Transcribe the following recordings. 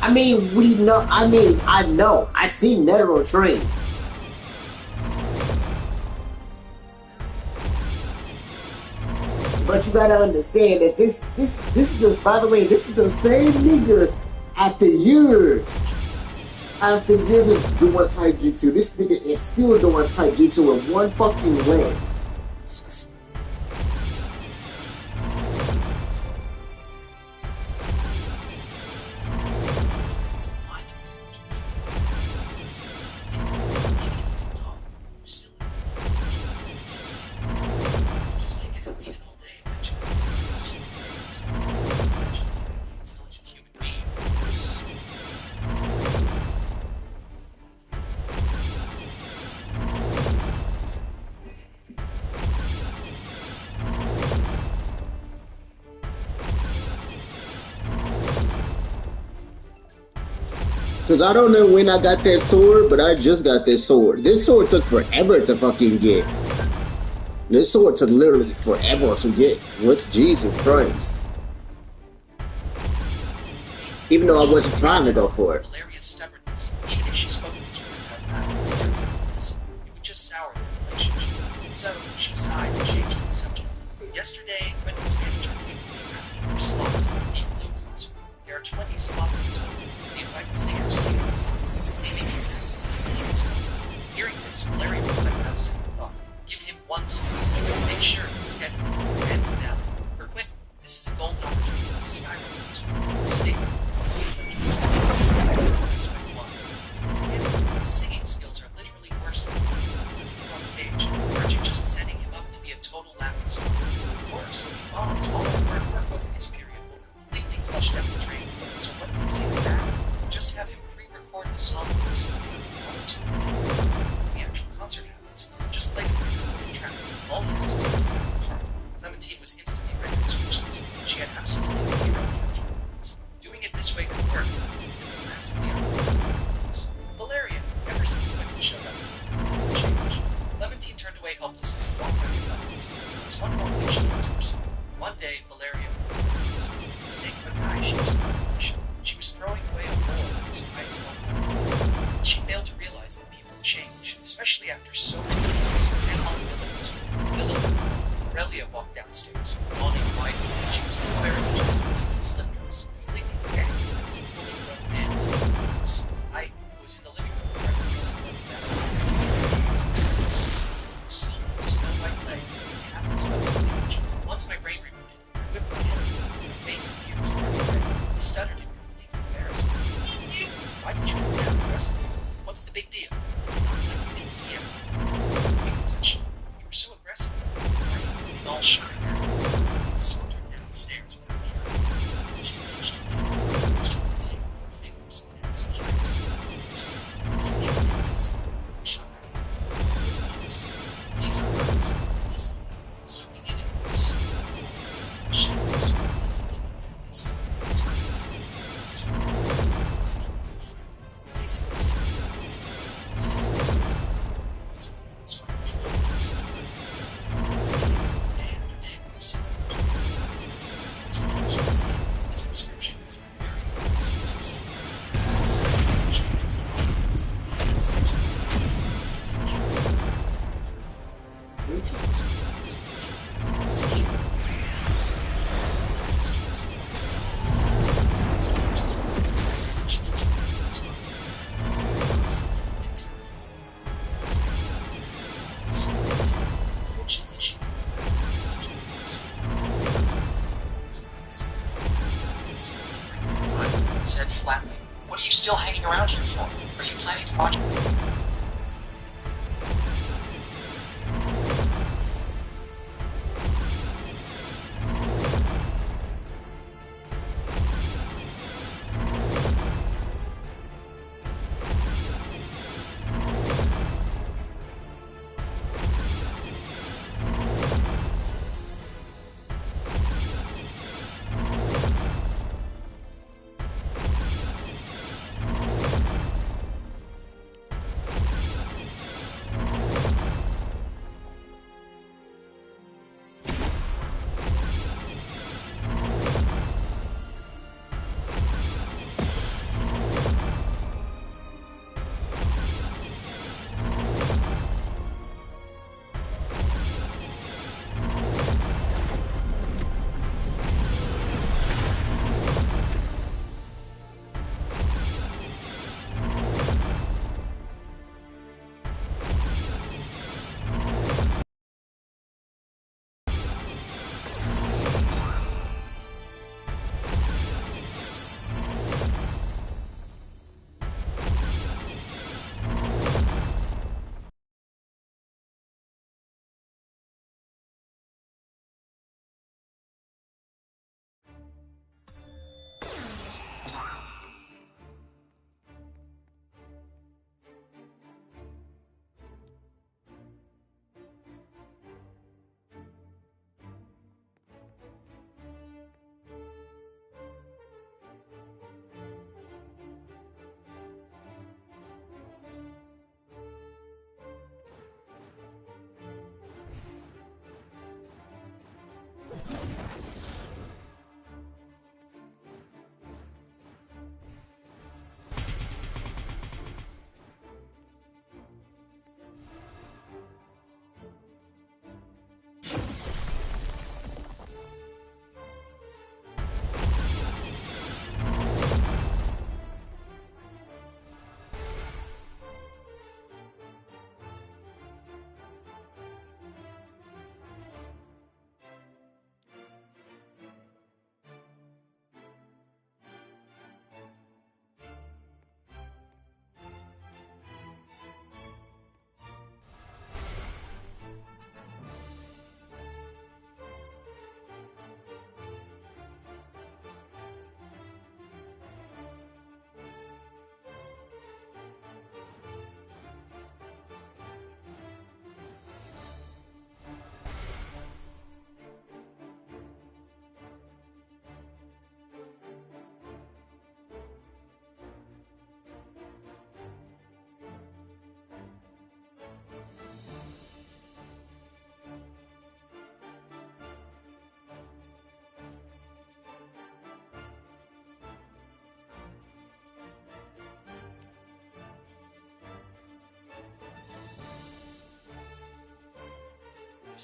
I mean, we know. I mean, I know. I seen Netero train. But you gotta understand that this is the, by the way, this is the same nigga after years of doing taijutsu. This nigga is still doing taijutsu with one fucking leg. Cause I don't know when I got that sword, but I just got this sword. This sword took forever to fucking get. This sword took literally forever to get. What Jesus Christ. Even though I wasn't trying to go for it. Valeria's stubbornness, even if she spoke these words out loud, it would just sour their relationship. So she sighed and changed the subject. Yesterday, Quentin's manager came to me asking for slots for the Blue concert. There are 20 slots in total. We invite the singers to leaving his slots. Hearing this, Valeria would like to have a second thought. Give him one slot. Make sure it's scheduled and now. For Quentin, this is a golden opportunity to skyrocket the statement. His singing skills are literally worse than on stage. Aren't you just setting him up to be a total laughing stock? Of course, Bond's all the hard work of his period will completely flushed out the drain. So what do we sing now? Just have him pre-record the songs in the studio. The actual concert happens. Just play the pre-recorded track. All he has to do is have the part. Clementine was instantly ready to switch this. She had absolutely zero counterpoints. Doing it this way could work. It was massively unpopular. Valeria, ever since Quentin showed up, changed. Clementine turned away helplessly and walked out of the office. There was one more thing she had to herself. One day, Valeria was saying goodbye. She was throwing away a bowl whose eyes were. She failed to realize that people change, especially after so many years. And on Willow, Aurelia walked downstairs, yawning widely, and she was still wearing a fancy slip dress, completely forgetting that it was a fully grown man living in the house. I was in the living room reminiscing of that. Snow white legs and half the stuff to the Once my brain rebooted, I whipped my head with a face of ears running red. He stuttered and completely embarrassed. Why did you come down the rest of the What's the big deal? It's not like you didn't see everything. You were so aggressive. Why are you acting all shy there? I sorted her downstairs without hearing. She reached her the table with her fingers and hands curiously. You need to take this. Shut up. These are words of discipline. Soaking it into a shadows are definitely this. This was his basically his prescription is said flatly, "What are you still hanging around here for? Are you planning to watch?"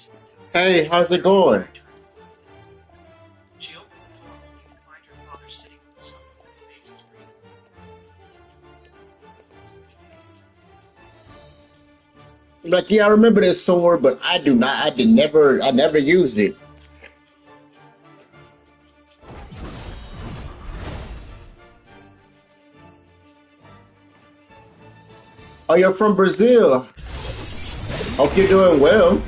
simmer down. Hey, how's it going? She opened the door only to find her father sitting on the sofa with his face breathing. Like, yeah, I remember this sword, but I do not. I never used it. Oh, you're from Brazil. Hope you're doing well.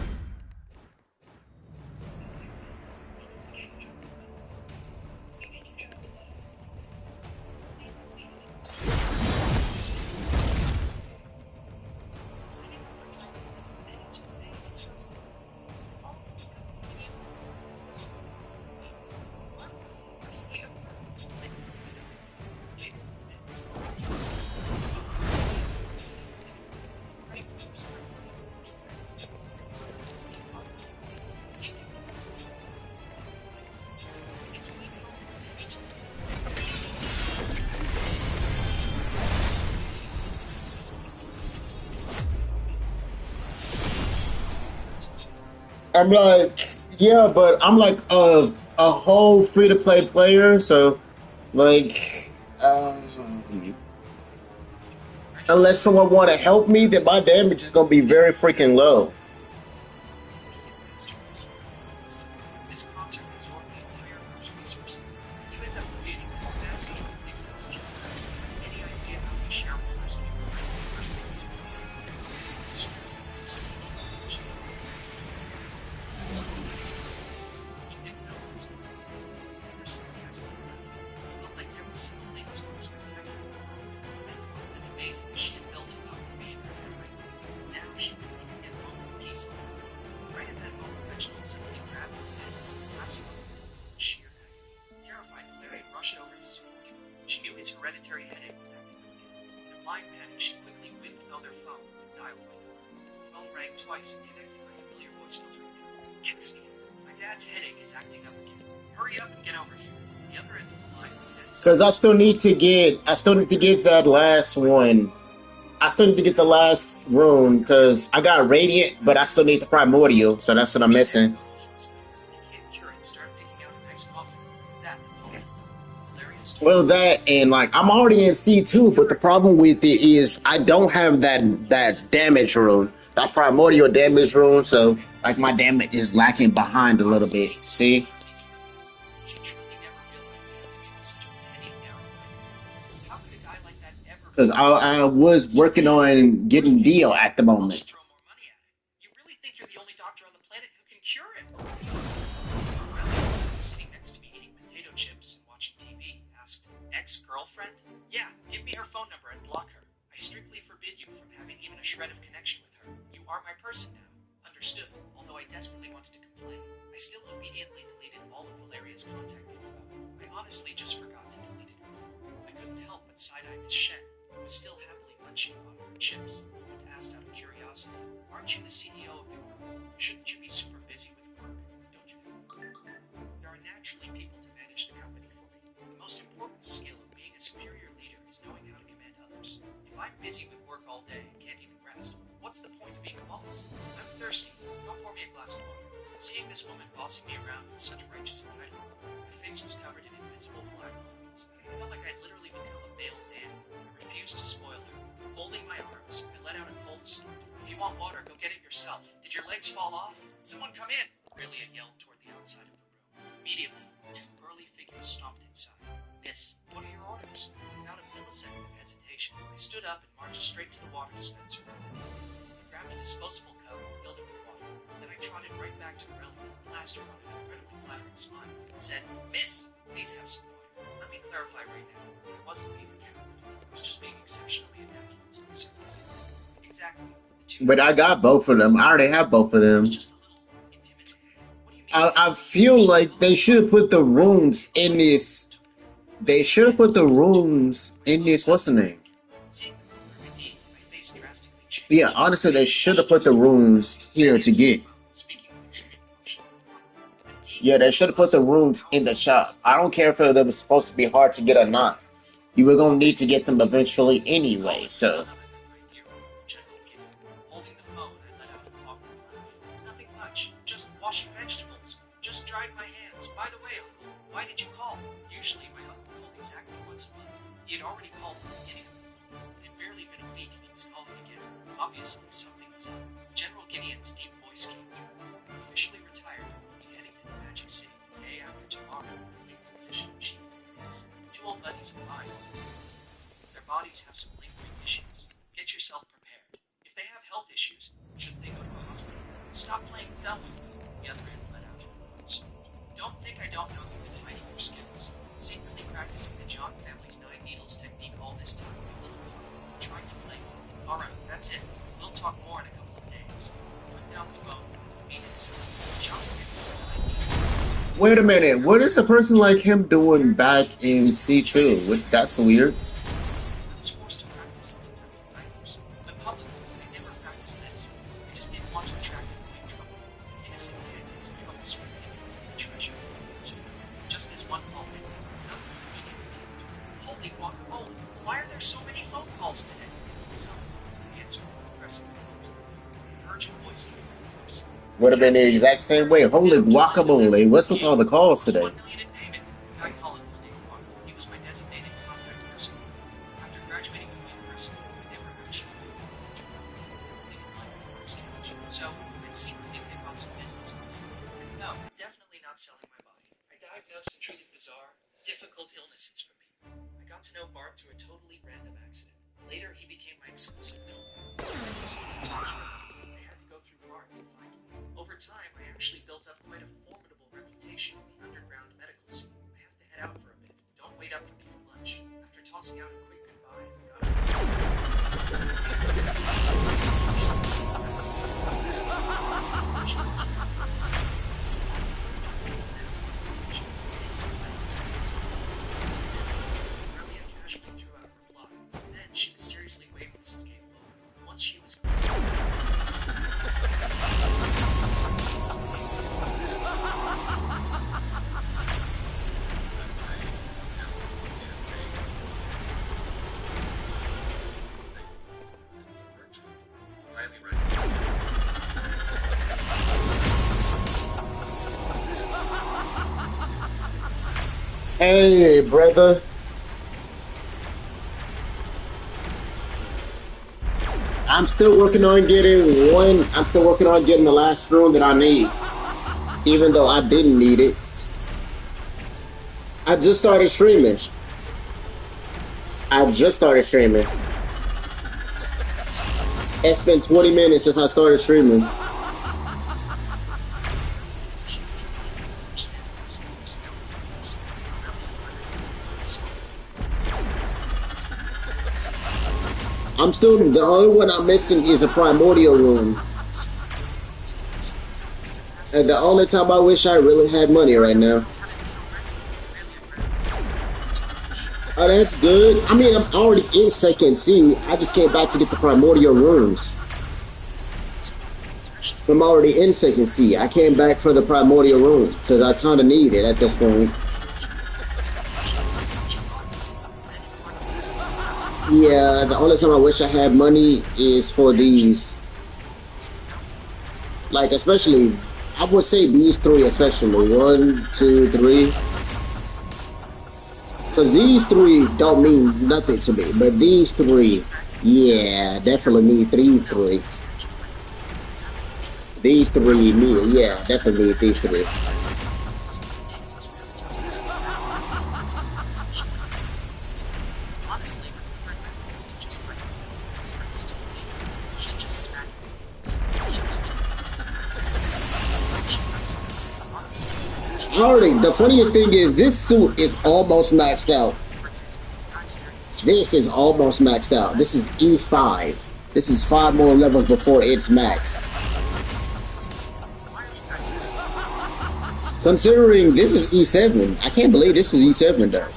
I'm like, yeah, but I'm like a whole free to play player, so like, unless someone want to help me, then my damage is gonna be very freaking low. This concert absorbed the entire group's resources. You end up creating this massive ridiculous chunk. Any idea how many shareholders you can find the first thing is you didn't know it was going on. Ever since Castle felt like every single thing was going spectacular. And it wasn't as amazing as she had built it up to be in her memory. Now she couldn't even get home peacefully. Right at that moment, Reginald suddenly grabbed his head, perhaps from sheer agony. Terrified, Larry rushed over to support him. She knew his hereditary headache was acting up again. In a blind panic, she quickly whipped out her phone and dialed it. The phone rang twice and connected with a familiar voice filter. It's me. My dad's headache is acting up again. Hurry up and get over here. The other end of the line was dead Cause silent. I still need to get that last one. I still need to get the last rune because I got Radiant, but I still need the Primordial, so that's what I'm missing. You can't cure it. Start picking out the next level. That, hilarious. Well, that and like I'm already in C2, but the problem with it is I don't have that damage rune, that Primordial damage rune, so like my damage is lacking behind a little bit. See? She truly never realized he was into such a petty error. How could a guy like that ever Because I was working on getting Dio at the moment. just throw more money at it? You really think you're the only doctor on the planet who can cure it? Riley, sitting next to me eating potato chips and watching TV, asked, ex-girlfriend? Yeah, give me her phone number and block her. I strictly forbid you from having even a shred of connection with her. You are my person now. Understood, although I desperately wanted to complain. I still obediently deleted all of Valeria's contact info. I honestly just forgot to delete it. I couldn't help but side-eye Miss Shen, who was still happily munching on her chips, and asked out of curiosity, aren't you the CEO of the group? Shouldn't you be super busy with work, don't you think? There are naturally people to manage the company for me. The most important skill of being a superior leader is knowing how to command others. If I'm busy with work all day and can't even rest, what's the point of being a boss? I'm thirsty. Go pour me a glass of water. Seeing this woman bossing me around with such righteous entitlement, my face was covered in invisible black lines. I felt like I'd literally become a male man. I refused to spoil her. Folding my arms, I let out a cold snort. If you want water, go get it yourself. Did your legs fall off? Someone come in! Aurelia yelled toward the outside of the room. Immediately, two burly figures stomped inside. Miss, what are your orders? Without a millisecond of hesitation, I stood up and marched straight to the water dispenser. I grabbed a disposable cup and filled it with water. Then I trotted right back to Aurelia, plastered on an incredibly flattering smile, and said, Miss, please have some water. Let me clarify right now. I wasn't being a coward. I was just being exceptionally adaptable to my circumstances. Exactly. The two But I got both of them. I already have both of them. was just a little intimidating. What do you mean? I feel like they should put the runes in this. They should have put the runes in this. What's the name? Seeing the movement indeed, my face drastically changed. Yeah, honestly, they should have put the runes here to get. Speaking of extreme emotion, the deep Yeah, they should have put the runes in the shop. I don't care if they were supposed to be hard to get or not. You were gonna need to get them eventually anyway. So Holding the phone, I let out an awkward laugh. Nothing much, He had already called at the beginning of the week. It had barely been a week and he was calling again. Obviously, something was up. General Gideon's deep voice came through. Officially retired, will be heading to the Magic City the day after tomorrow to take the position of chief of police. Two old buddies of mine. Their bodies have some lingering issues. Get yourself prepared. If they have health issues, shouldn't they go to a hospital? Stop playing dumb with me, the other end let out. Don't think I don't know you've been hiding your skills. Secretly practicing the John family's 9 needles technique all this time, you little fuck. Trying to play. Alright, that's it. We'll talk more in a couple of days. Put down the phone. Venus. John family's 9 needles. Wait a minute, what is a person like him doing back in C2? That's weird. I was forced to practice since I was in diapers. But publicly, I never practiced this. I just didn't want to attract any trouble. Innocent candidates and trouble swimming Indians and treasure. Just as one call went, another immediately believed. Holy guacamole, why are there so many phone calls today? So, the answer pressing the phone to an urgent voice of yours. Would have been the exact same way. Holy guacamole, what's with all the calls today? 1 million in payment. Guy Collins was named Mark. He was my designated contact person. After graduating from university, I never actually completed my university education. So, I'd secretly pick on some business deals. No, definitely not selling my body. I diagnosed and treated bizarre, difficult illnesses for people. I got to know Bart through a totally random accident. Later, he became my exclusive middleman. I had to go through Bart to find him. Over time, I actually built up quite a formidable reputation in the underground medical scene. I have to head out for a bit. Don't wait up for me for lunch. After tossing out a quick goodbye, I got casually threw out a reply. Then she mysteriously waved Mrs. Gable over. Once she was Hey, brother. I'm still working on getting the last room that I need. Even though I didn't need it. I just started streaming. It's been 20 minutes since I started streaming. I'm still, the only one I'm missing is a primordial room. And the only time I wish I really had money right now. Oh, that's good. I mean, I'm already in second C. I just came back to get the primordial rooms. I'm already in second C. I came back for the primordial rooms because I kind of need it at this point. Yeah, the only time I wish I had money is for these. Like, especially, I would say these three especially. 1, 2, 3. Because these three don't mean nothing to me. But these three, yeah, definitely need these three. These three need, yeah, definitely need these three. Already, the funniest thing is this suit is almost maxed out. This is almost maxed out. This is E5. This is 5 more levels before it's maxed. Considering this is E7, I can't believe this is E7 though.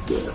Yeah.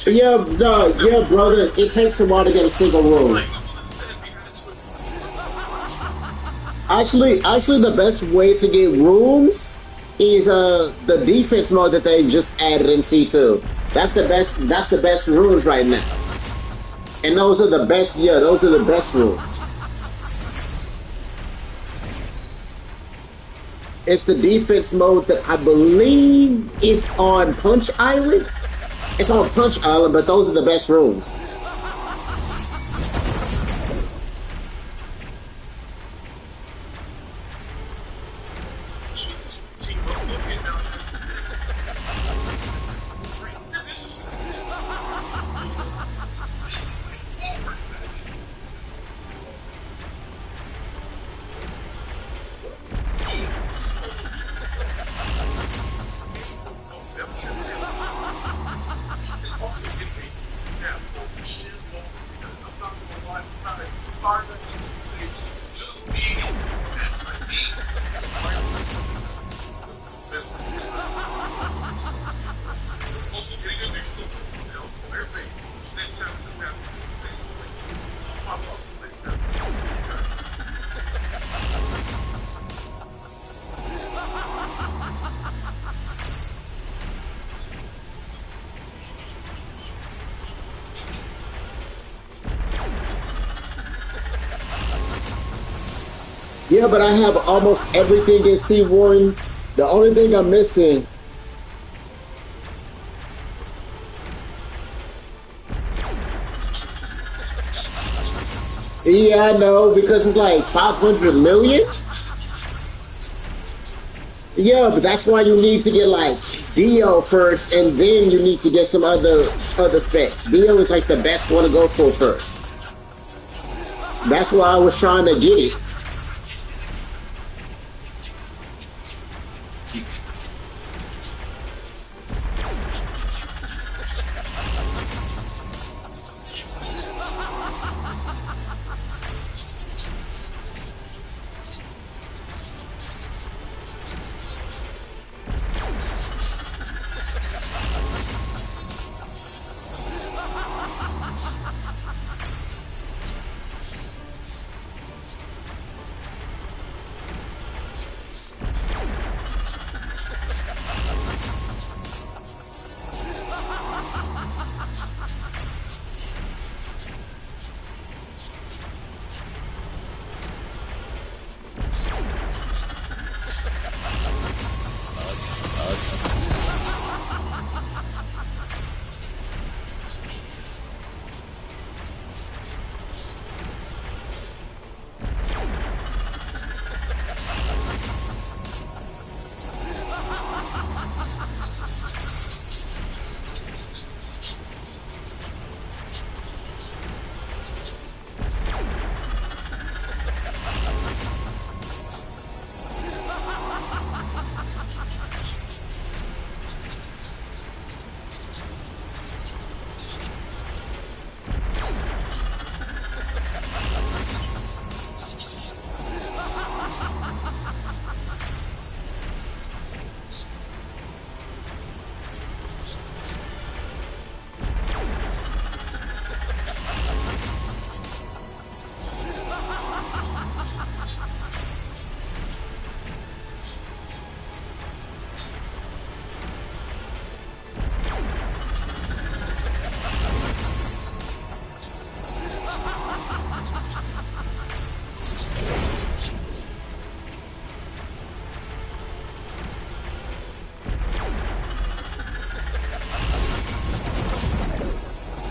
Yeah, no, yeah, brother. It takes a while to get a single room. Actually, the best way to get rooms is the defense mode that they just added in C2. That's the best. That's the best rooms right now, and those are the best. Yeah, those are the best rooms. It's the defense mode that I believe is on Punch Island. It's on Punch Island, but those are the best rooms. Yeah, but I have almost everything in C1. The only thing I'm missing. Yeah, I know, because it's like 500 million. Yeah, but that's why you need to get like Dio first, and then you need to get some other specs. Dio is like the best one to go for first. That's why I was trying to get it.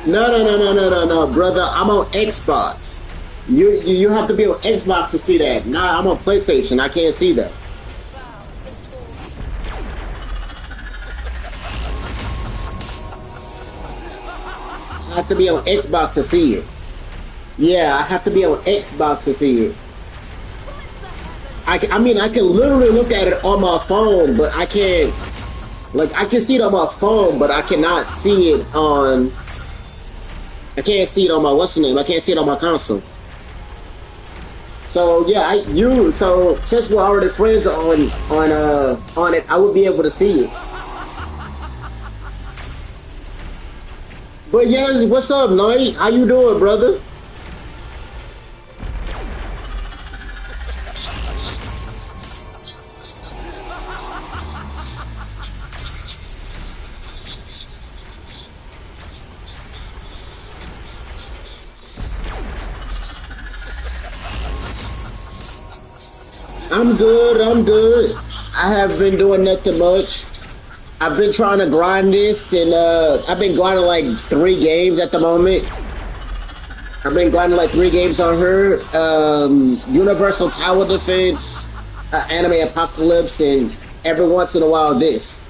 No, brother. I'm on Xbox. You have to be on Xbox to see that. Nah, I'm on PlayStation. I can't see that. I have to be on Xbox to see it. Yeah, I have to be on Xbox to see it. I mean, I can literally look at it on my phone, but I can't. Like, I can see it on my phone, but I cannot see it on. I can't see it on my what's the name? I can't see it on my console. So yeah, so since we're already friends on it, I would be able to see it. But yeah, what's up, Knight? How you doing, brother? I'm good. I'm good. I haven't been doing nothing much. I've been trying to grind this, and I've been grinding like 3 games at the moment. I've been grinding like 3 games on her. Universal Tower Defense, Anime Apocalypse, and every once in a while this.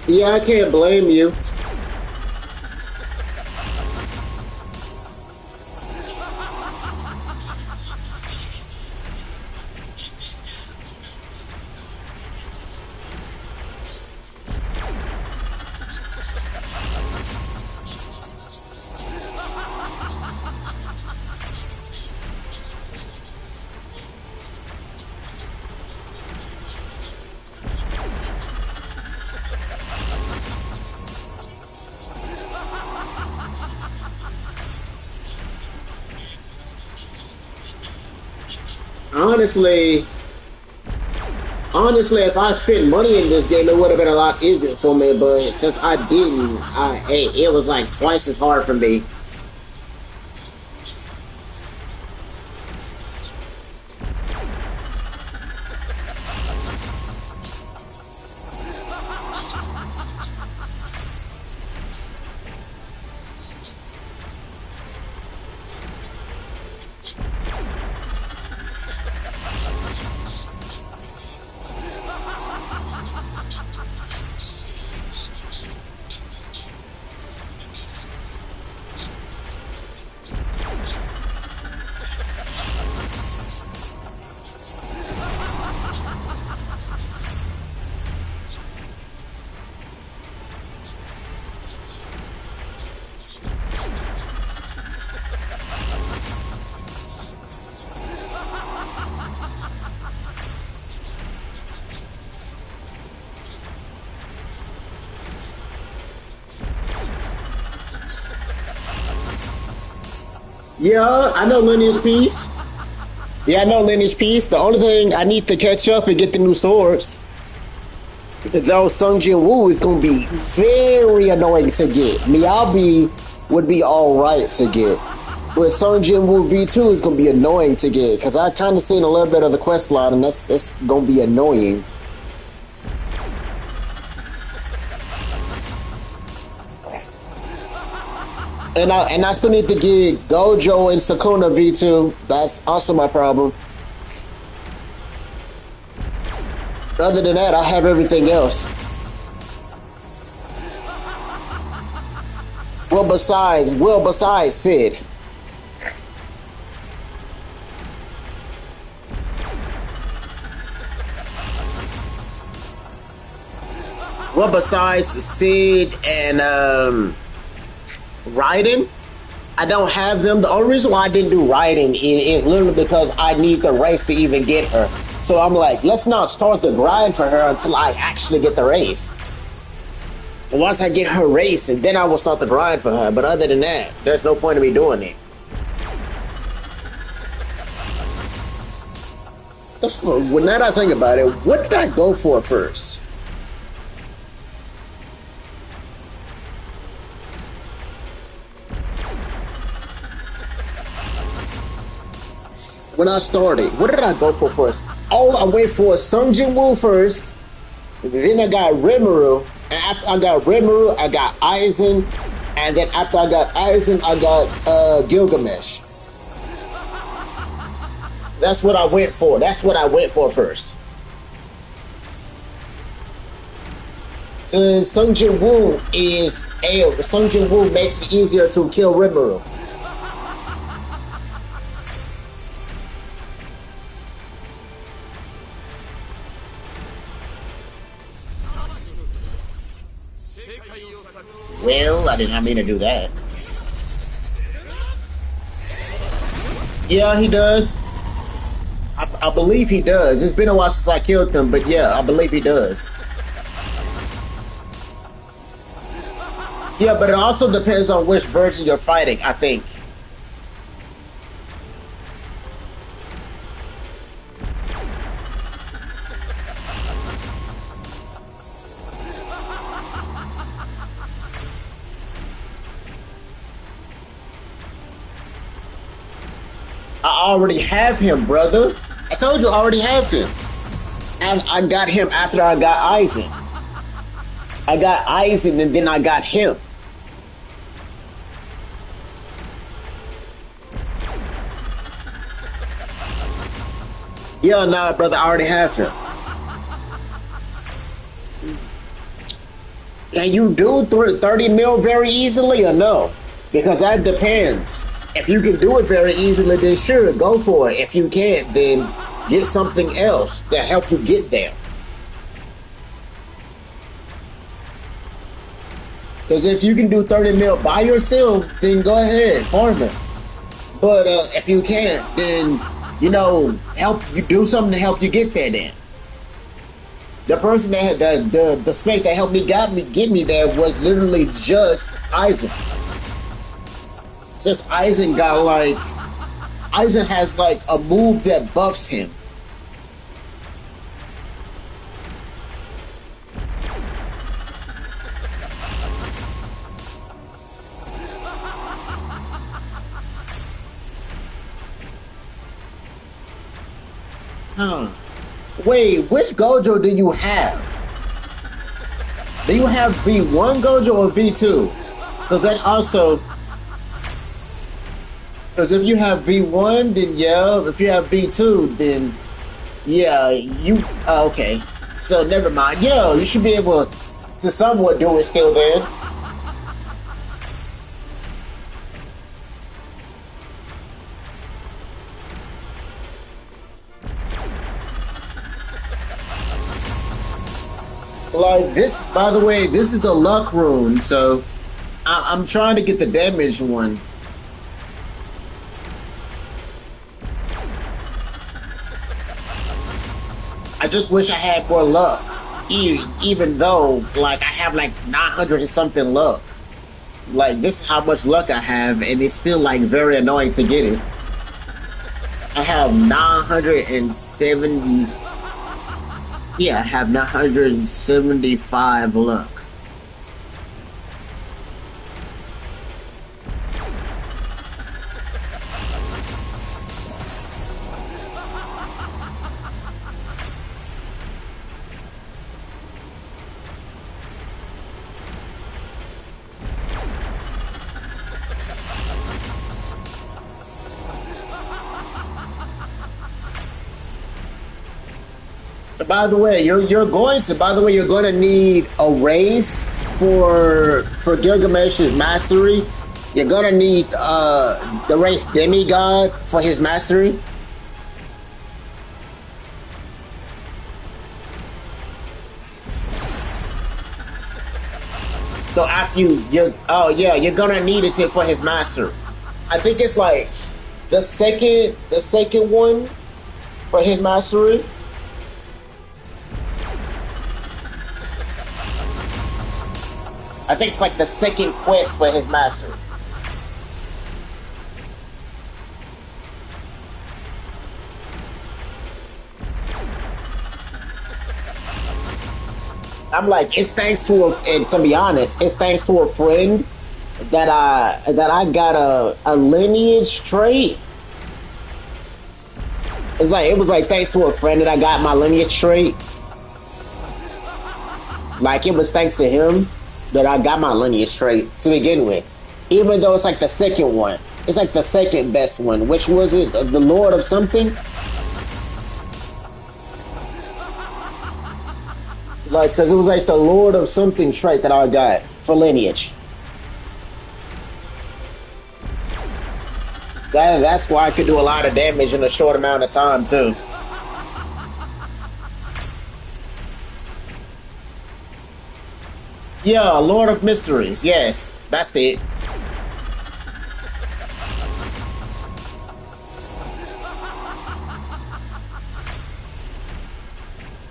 Yeah, I can't blame you. Honestly, honestly, if I spent money in this game, it would have been a lot easier for me. But since I didn't, it was like twice as hard for me. Yeah, I know Lineage Piece. Yeah, I know Lineage Piece. The only thing I need to catch up and get the new swords. Though Sung Jin Woo is gonna be very annoying to get. Miyabi would be alright to get. But Sung Jin Woo V2 is gonna be annoying to get because I kind of seen a little bit of the quest line and that's gonna be annoying. And I still need to get Gojo and Sukuna V2. That's also my problem. Other than that, I have everything else. Well, besides Sid. Well, besides Sid and Raiden, I don't have them. The only reason why I didn't do Raiden is literally because I need the race to even get her. So I'm like, let's not start the grind for her until I actually get the race. And once I get her race, and then I will start the grind for her. But other than that, there's no point in me doing it. When now that I think about it, what did I go for first? When I started, what did I go for first? Oh, I went for Sung Jin Woo first. Then I got Rimuru. And after I got Rimuru, I got Aizen. And then after I got Aizen, I got Gilgamesh. That's what I went for. That's what I went for first. Sung Jin Woo makes it easier to kill Rimuru. Well, I did not mean to do that. Yeah, he does. I believe he does. It's been a while since I killed him, but yeah, I believe he does. Yeah, but it also depends on which version you're fighting, I think. I already have him, brother. I told you I already have him. And I got him after I got Aizen. I got Aizen and then I got him. Yeah, nah, brother, I already have him. Can you do 30 mil very easily or no? Because that depends. If you can do it very easily, then sure, go for it. If you can't, then get something else to help you get there. Because if you can do 30 mil by yourself, then go ahead, farm it. But if you can't, then, help you do something to help you get there then. The person that had the snake that helped me get me there was literally just Aizen. Since Aizen has like a move that buffs him. Huh. Wait, which Gojo do you have? Do you have V1 Gojo or V2? Because that also... Because if you have V1, then yeah. If you have V2, then yeah, you... okay. So never mind. Yeah, you should be able to somewhat do it still then. Like this, by the way, this is the luck rune, so I'm trying to get the damage one. I just wish I had more luck, even though like I have like 900 and something luck. Like this is how much luck I have, and it's still like very annoying to get it. I have 970. Yeah, I have 975 luck. By the way, you're going to need a race for Gilgamesh's mastery. You're gonna need the race Demigod for his mastery. So after you're gonna need it for his master. I think it's like the second one for his mastery. I think it's like the second quest for his master. I'm like, it's thanks to and to be honest, it's thanks to a friend that I got a lineage trait. It was like thanks to a friend that I got my lineage trait. Like it was thanks to him that I got my lineage trait to begin with. Even though it's like the second one. It's like the second best one. Which was it? The Lord of something? Like, cause it was like the Lord of something trait that I got for lineage. That's why I could do a lot of damage in a short amount of time too. Yeah, Lord of Mysteries. Yes, that's it.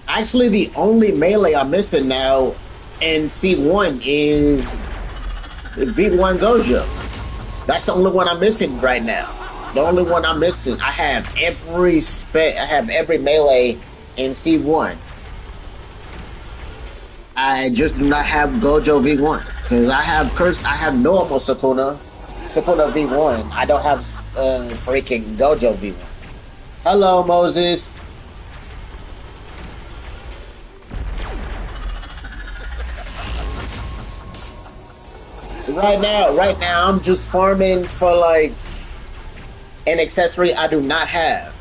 Actually, the only melee I'm missing now in C1 is V1 Gojo. That's the only one I'm missing right now. The only one I'm missing. I have every melee in C1. I just do not have Gojo V1 because I have normal Sukuna V1. I don't have freaking Gojo V1. Hello, Moses. Right now, I'm just farming for like an accessory I do not have.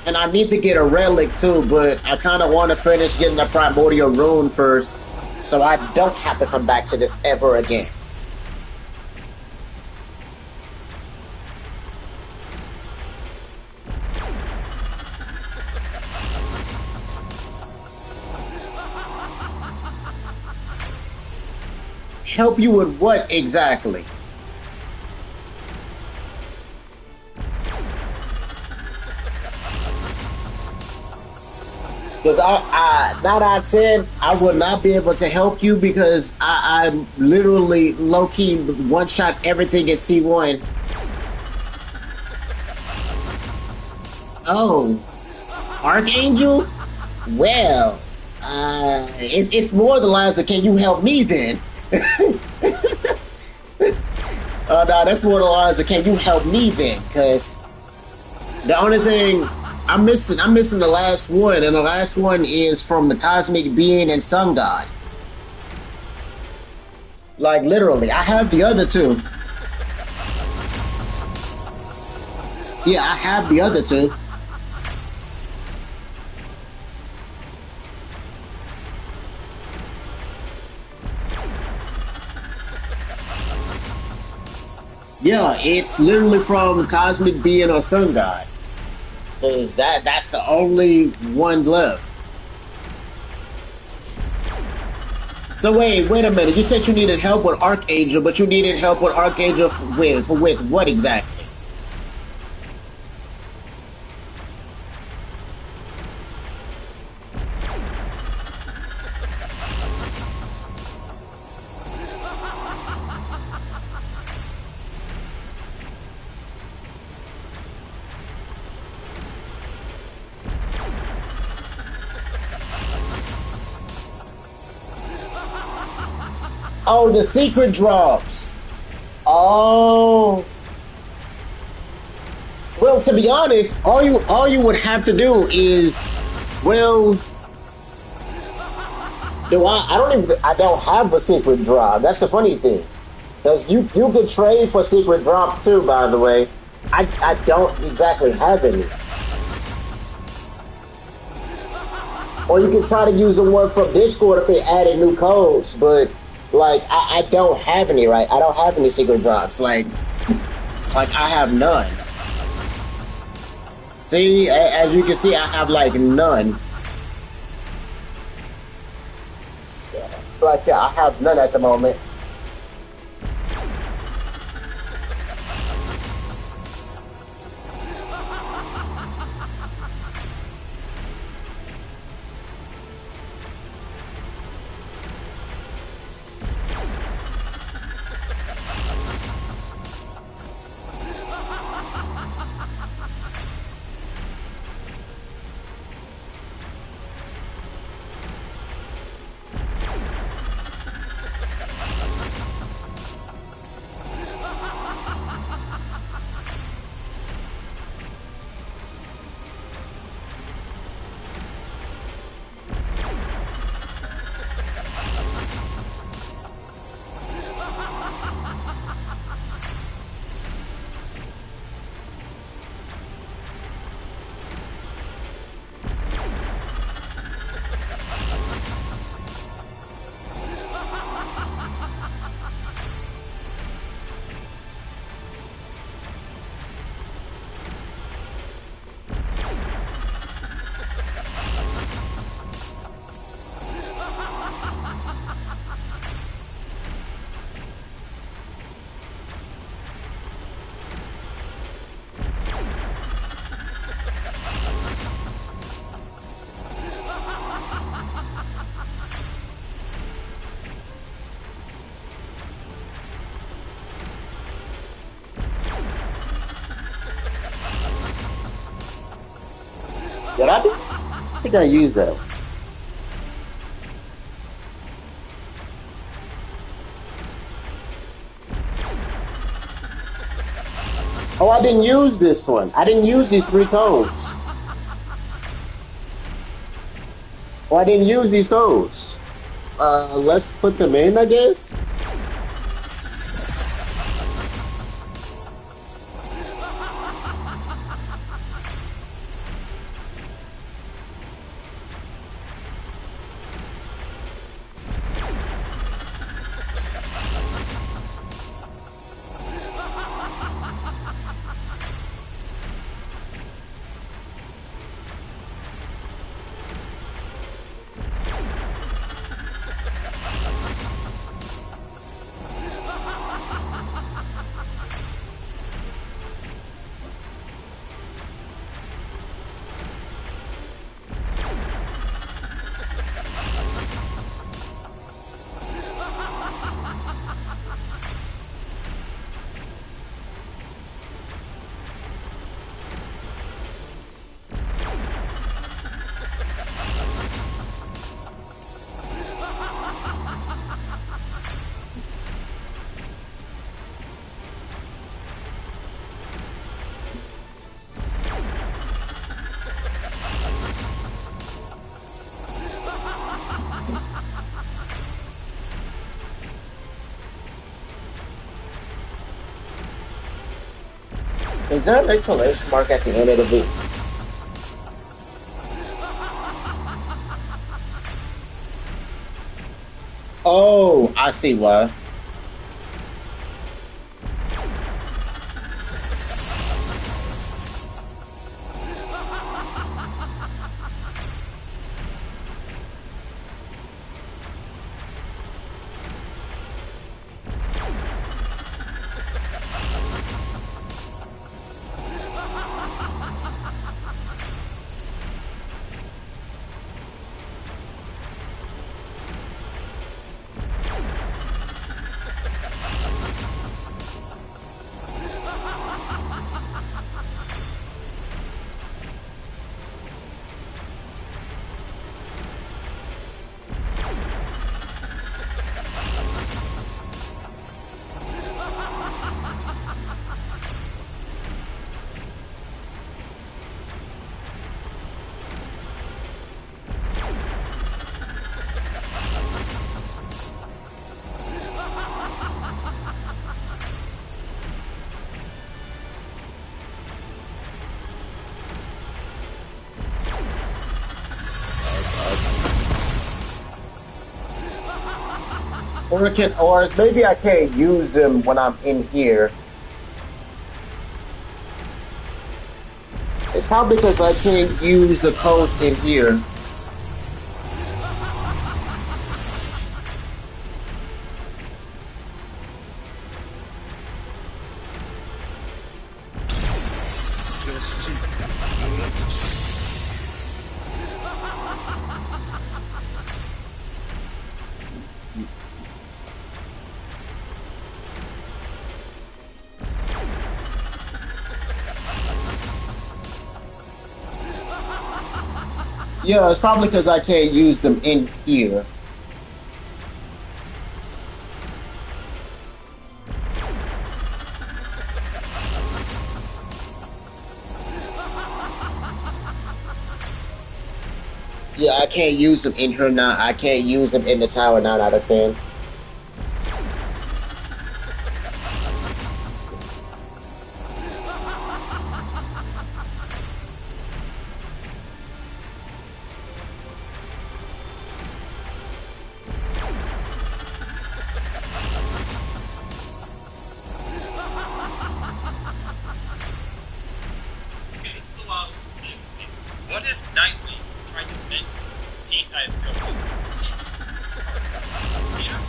And I need to get a relic too, but I kind of want to finish getting the primordial rune first, so I don't have to come back to this ever again. Help you with what exactly? Because 9 out of 10, I would not be able to help you because I'm literally low key one shot everything at C1. Oh, Archangel? Well, it's more the lines of can you help me then? No, that's more the lines of can you help me then? Because the only thing I'm missing the last one, and the last one is from the Cosmic Being and Sun God. Like literally, I have the other two. Yeah, I have the other two. Yeah, it's literally from Cosmic Being or Sun God. Cause that's the only one left. So wait a minute. You said you needed help with Archangel, but you needed help with Archangel with what exactly? Oh, the secret drops. Oh. Well, to be honest, all you would have to do is, well, do I don't have a secret drop. That's the funny thing. Because you could trade for secret drops too, by the way. I don't exactly have any. Or you can try to use the one from Discord if they added new codes, but like I don't have any, right? I don't have any secret drops. Like I have none. See, as you can see, I have like none. Like yeah, I have none at the moment. Did I do? I think I used that. Oh, I didn't use this one. I didn't use these three codes. Oh, I didn't use these codes. Let's put them in, I guess. Is there an exclamation mark at the end of the video? Oh, I see why. Or maybe I can't use them when I'm in here. It's probably because I can't use the coast in here. Yeah, it's probably because I can't use them in here. Yeah, I can't use them in here now. I can't use them in the tower 9 out of 10. Okay, so, what if Nightwing tried to vent paint I have filled with 6 Peter?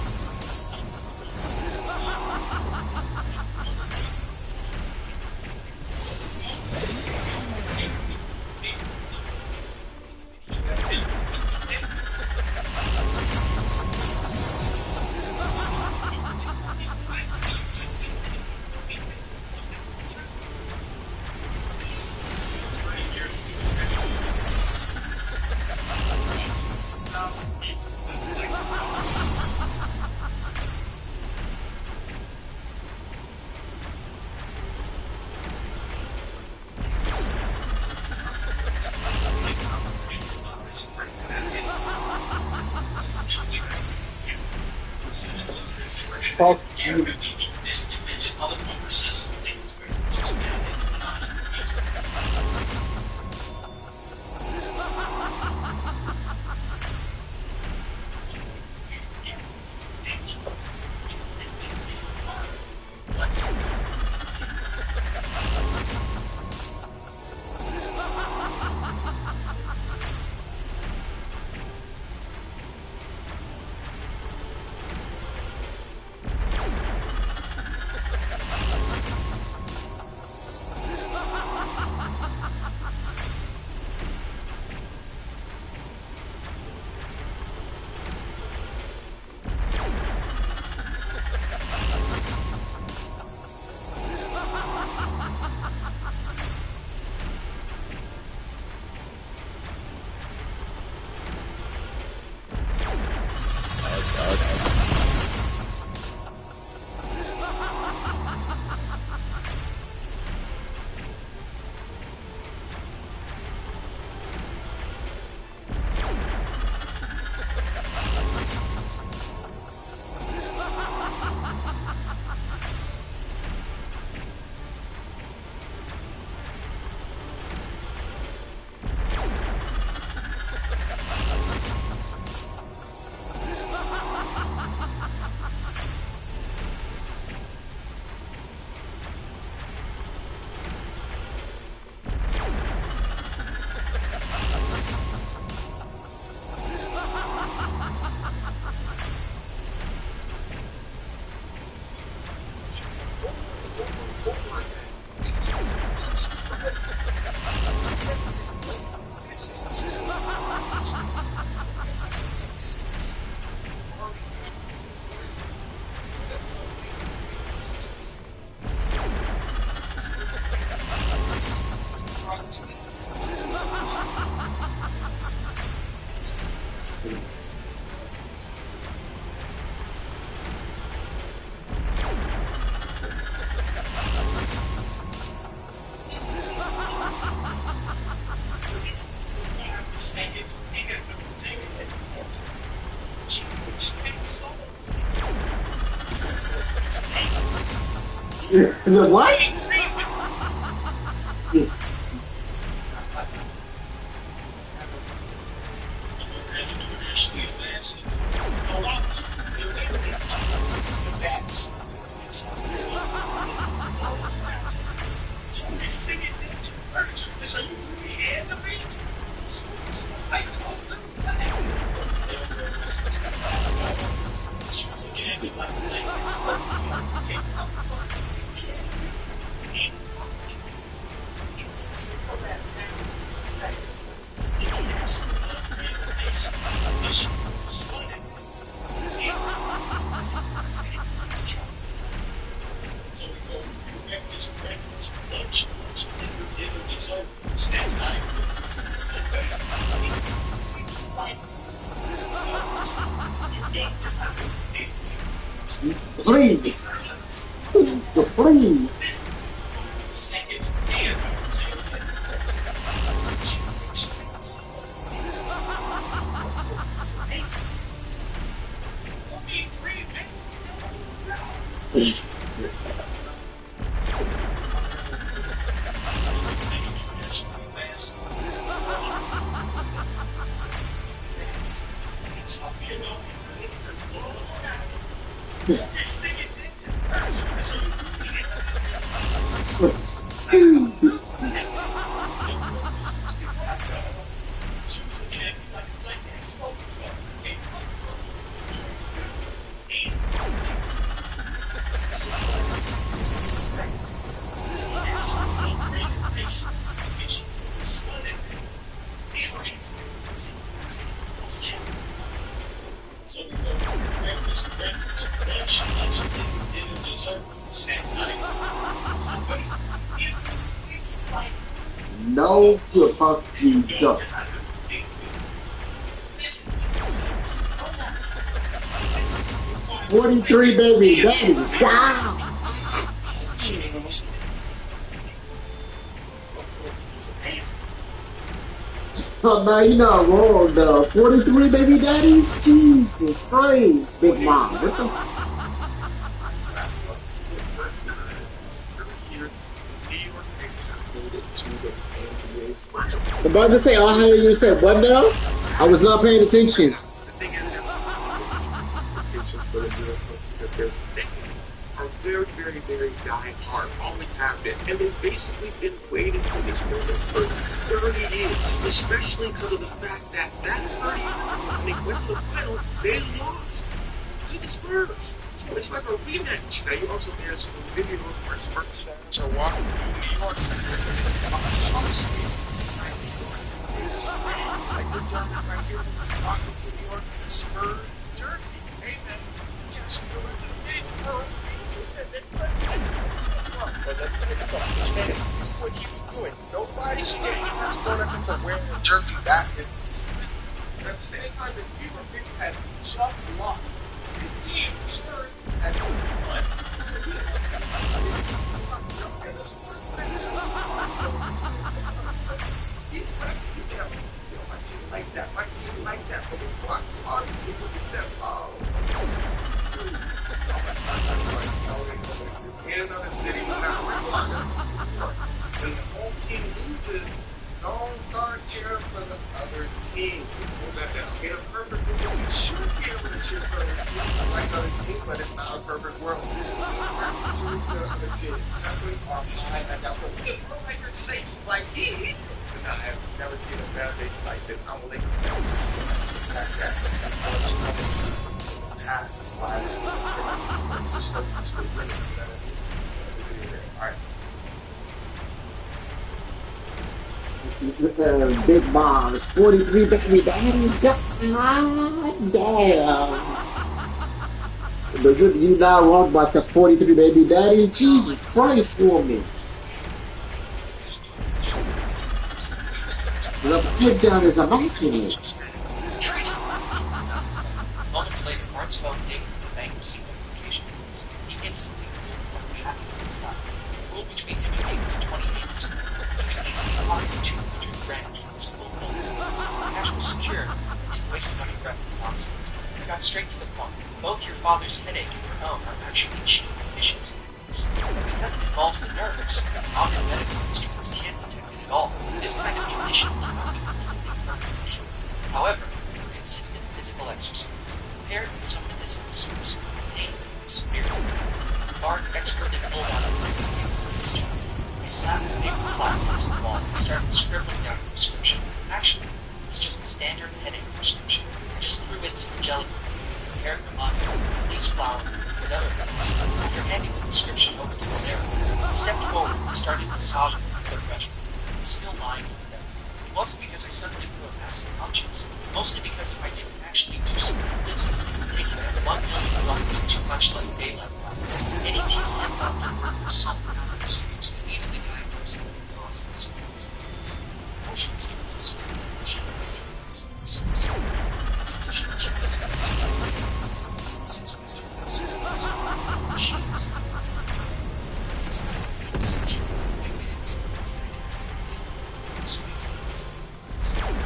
Fuck you. This dimension of the process things where it looks bad and not The what? Please. Please. No, the fuck you don't. 43 baby daddies, stop! Oh, no, you're not wrong, though. 43 baby daddies? Jesus Christ, Big Mom. What the Earlier, New York Knicks made it to the NBA Finals. I'm about to say, I heard you said what now? I was not paying attention. The thing is, implications for the New York Knicks because their fans are very, very, very die hard, always have been, and they've basically been waiting for this moment for 30 years, especially because of the fact that 30 years when they went to the finals, they lost to the Spurs. So it's like a rematch. Now you also hear some videos where Spurs fans are walking through New York and they're honestly, it's like we're doing it right here. We're walking through New York in the Spurs jersey. Hey man, yes, we're going to the big world. But let me tell you something. This man knew what he was doing. Nobody should get him not scoring him for wearing a jersey that is. At the same time that New York Knicks had just lost. His team, Spurs, had just won. So he like that, like that, but it's what? All these people just said, oh. In another city, not when the whole team loses, don't start cheering for the other team. Hold that down. In a perfect world, you should be able to cheer for other teams like other teams, but it's not a perfect world. You have to cheer for the other team. Definitely are high at that point. If you make your face like these, and I have never seen a bad face like this. I'm like, Big Bombs, 43 baby daddy. God damn. But you now wrong about the 43 baby daddy? Jesus Christ, woman. The pig down is immaculate. Moments later, Barnes phone dinged with the bankruptcy notification. He instantly knew what happened to the guy. The rule between him and me was 28 school, but he easily pocketed 200 grand from his full bill. Since the cash was secure, he didn't waste money rapping nonsense. I got straight to the point. Both your father's headache and your own are actually cheap efficiency headaches. But because it involves the nerves, modern medical instruments can't detect it at all. This kind of condition cannot be completely perfect. However, through consistent physical exercise, paired with some medicinal source, pain is severe. Bart expertly pulled out a paper from his job. He slapped the paper flat against the wall and started scribbling down a prescription. Actually, it was just a standard headache prescription. I just threw in some jelly, prepared the line, released flour, and other things. After handing the prescription over to the narrator, he stepped forward and started massaging the third regimen. He was still lying on the bed. It wasn't because I suddenly grew a massive conscience, mostly because if I didn't actually do something physical, taking that 1 million would be too much like daylight. Any TCM doctor or something out on the streets could easily diagnose it with cause of this disease. Unfortunately, this condition was since Mr. Wilson was machines.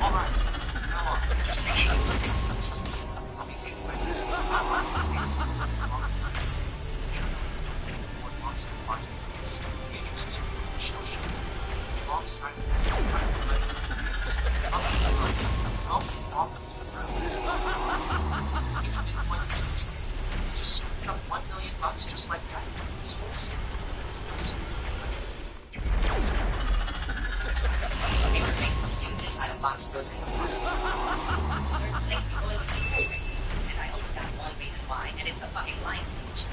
Alright, now on, just make sure this stays in exercise. I'll be taking my space long silence. It's even been 1 million. Just scooped up $1 million just like that. This whole sentence is Favorite races to use is I have lots of built-in reports. There's a place people in the UK race, and I only got one reason why, and it's the fucking line page.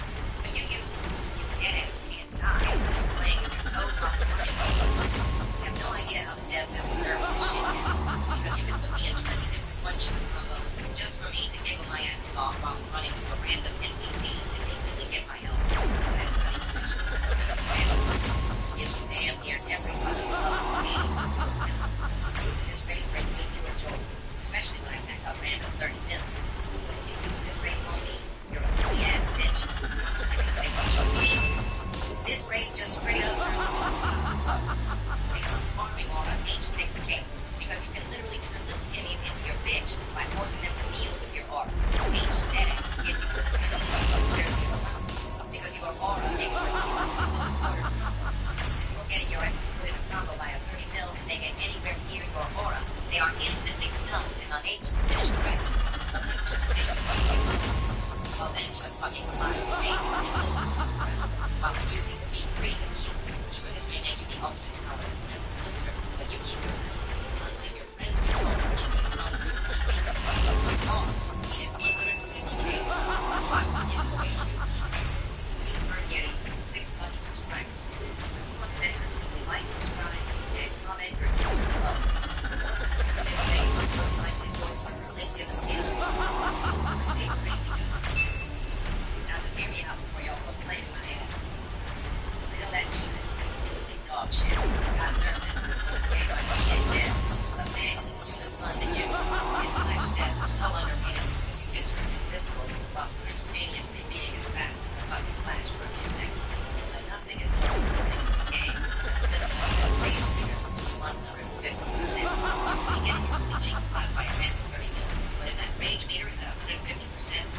When you use you dance and die because you're playing with your toes off the running. I have no idea how the devs have learned this shit yet, because you can put me in 20 different one-shot combos just for me to giggle my ass off while running to a random NPC to instantly get my health. That's not even mentioned for the expansion. Which gives you damn near every fucking level game. Using this race brings good to a jolt, especially when I pack up random 30 mils. But if you use this race on me, you're a pussy-ass bitch. I'm sick of this race just straight up turns into a because farming on an angel takes the cake. Because you can literally turn little Timmies into your bitch by forcing them to kneel with your aura. Angel deadass gives you good ass seriously around because your aura makes you hear your aura, they are instantly stunned and unable to finish the rest. But let's just say you do. Well then just fucking fly space and take the whilst using the B3 to keep. Sure, this may make you the ultimate power friends hunter, but you keep your friends. Unlike your friends control, which you can run through the TV. Your phones needed 150k subs, that's why we give away 2 subscribers. We convert Yeti to 6 lucky subscribers. So if you want to enter, simply like, subscribe, and comment your user below. If Facebook don't like this voice or LinkedIn again, they praise to you. Now just hear me out before y'all go play with my ass. I know that news is absolutely dog shit. Got nerfed into this whole game by the shitty devs. But man, it's really fun to use. Its life stats are so underrated because you get turned invisible while simultaneously being as fast as a fucking flash for a few seconds. But nothing is more rewarding in this game than the rage meter to 150%. You can get your glitching spot by 10 to 30 mil. But if that rage meter is at 150%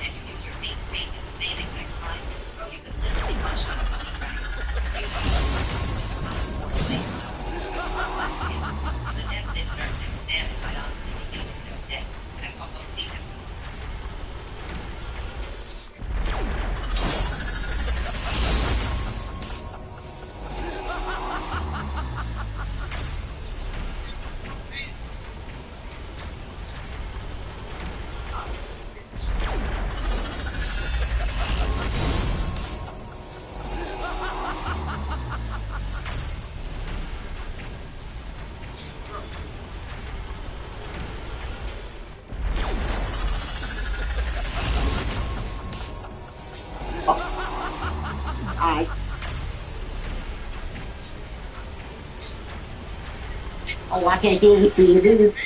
and you use your main rate at the same exact time, bro, you could literally one-shot a fucking dragon. You can the devs didn't nerf them, damn it, I'd honestly be using them dead. That's what both these have. Alright. Oh, I can't get into you. This is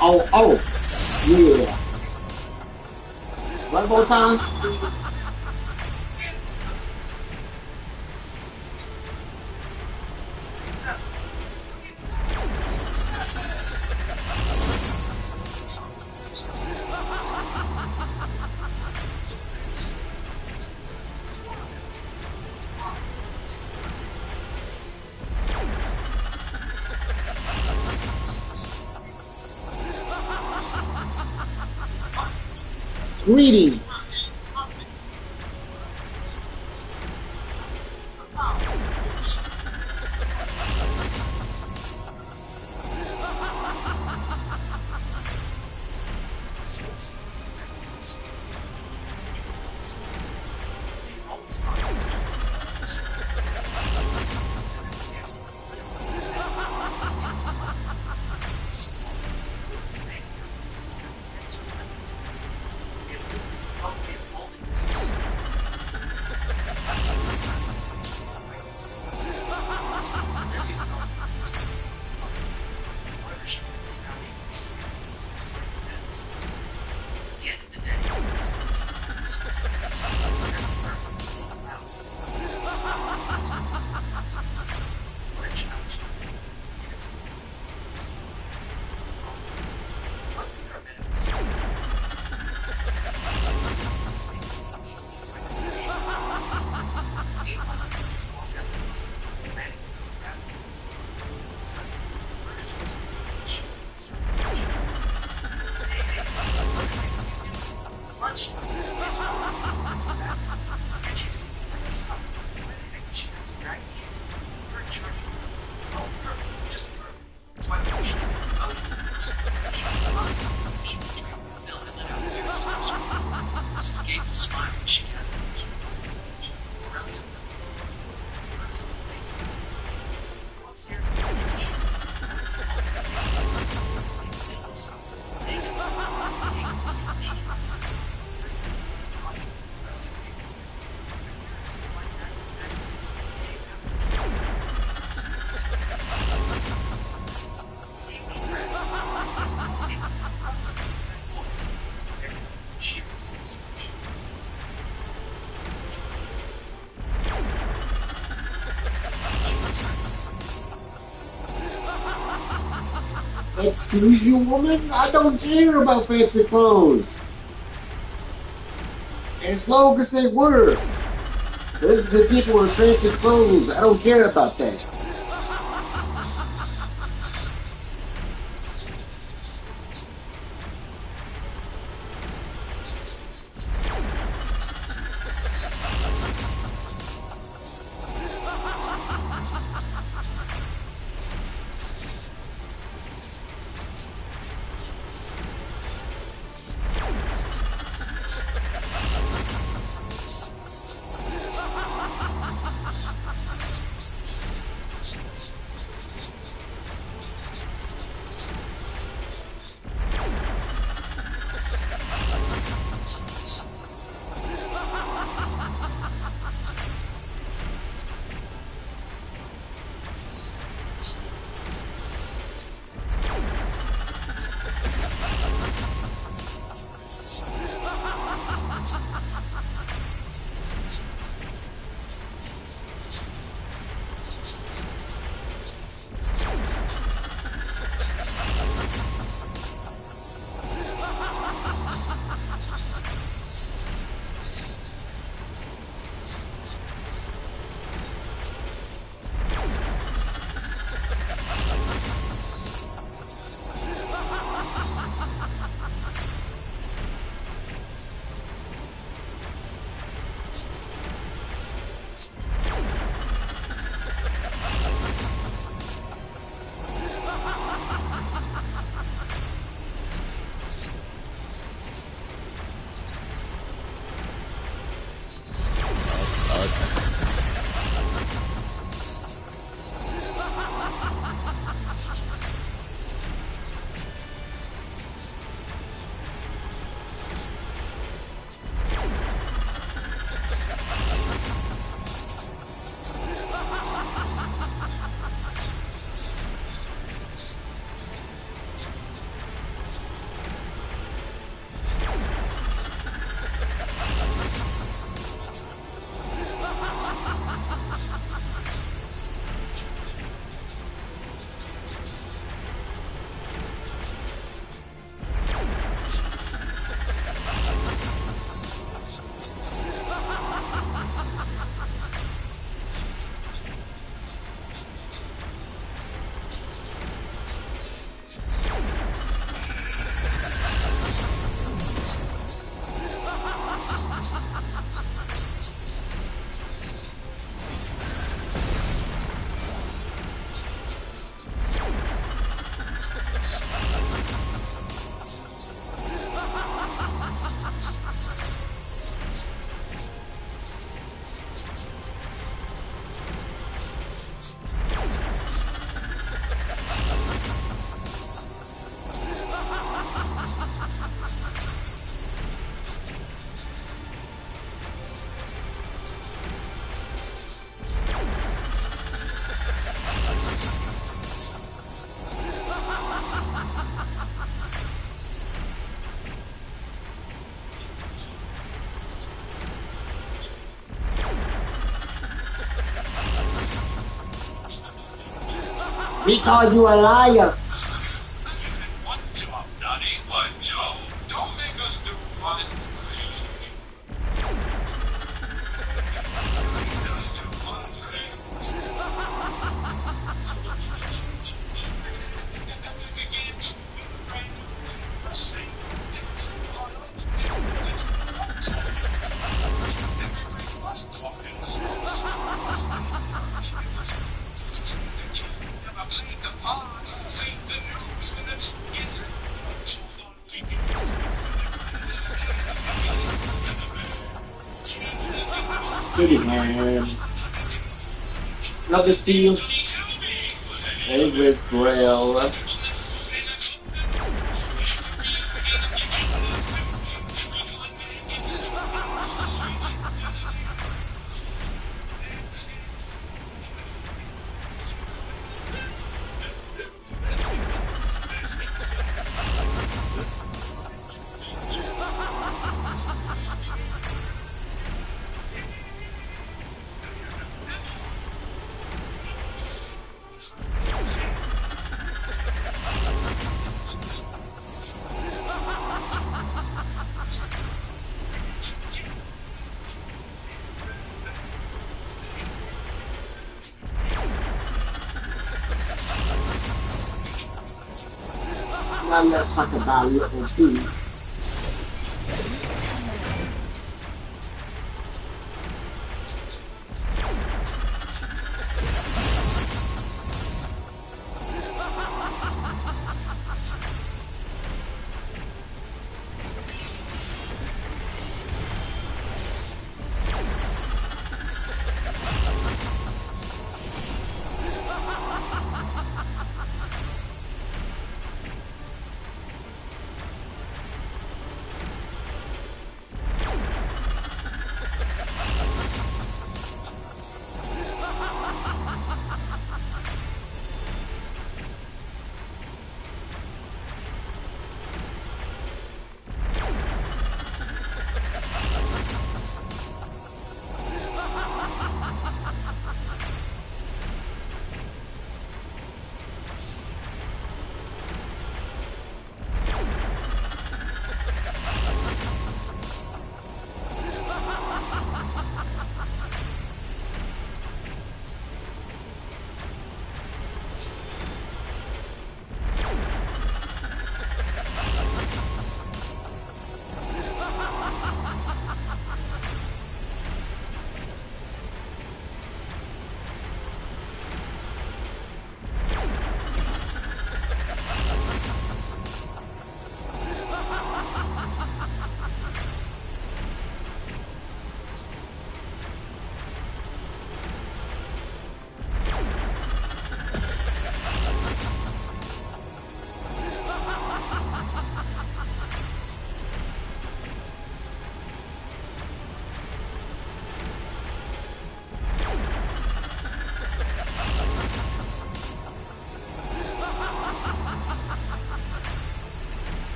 oh, yeah. One more time. Greetings. Excuse you, woman? I don't care about fancy clothes. As long as they work. There's the people in fancy clothes. I don't care about that. We call you a liar. One job, that ain't one job. Don't make us do one. Just do one thing. Kitty man. Another steal. Avis Grail. Now let's talk about little T.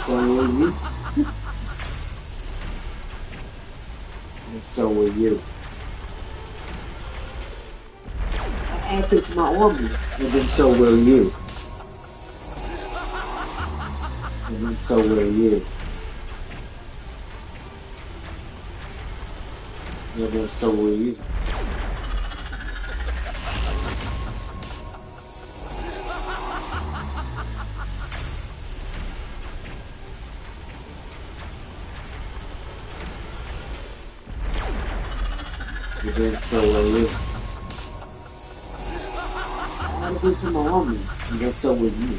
So will you. And so will you. I add it to my army, and then so will you. And then so will you. And then so will you. And then so will you. gotta go to my homie, and then so with you.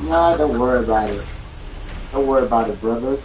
Nah, don't worry about it. Don't worry about it, brother.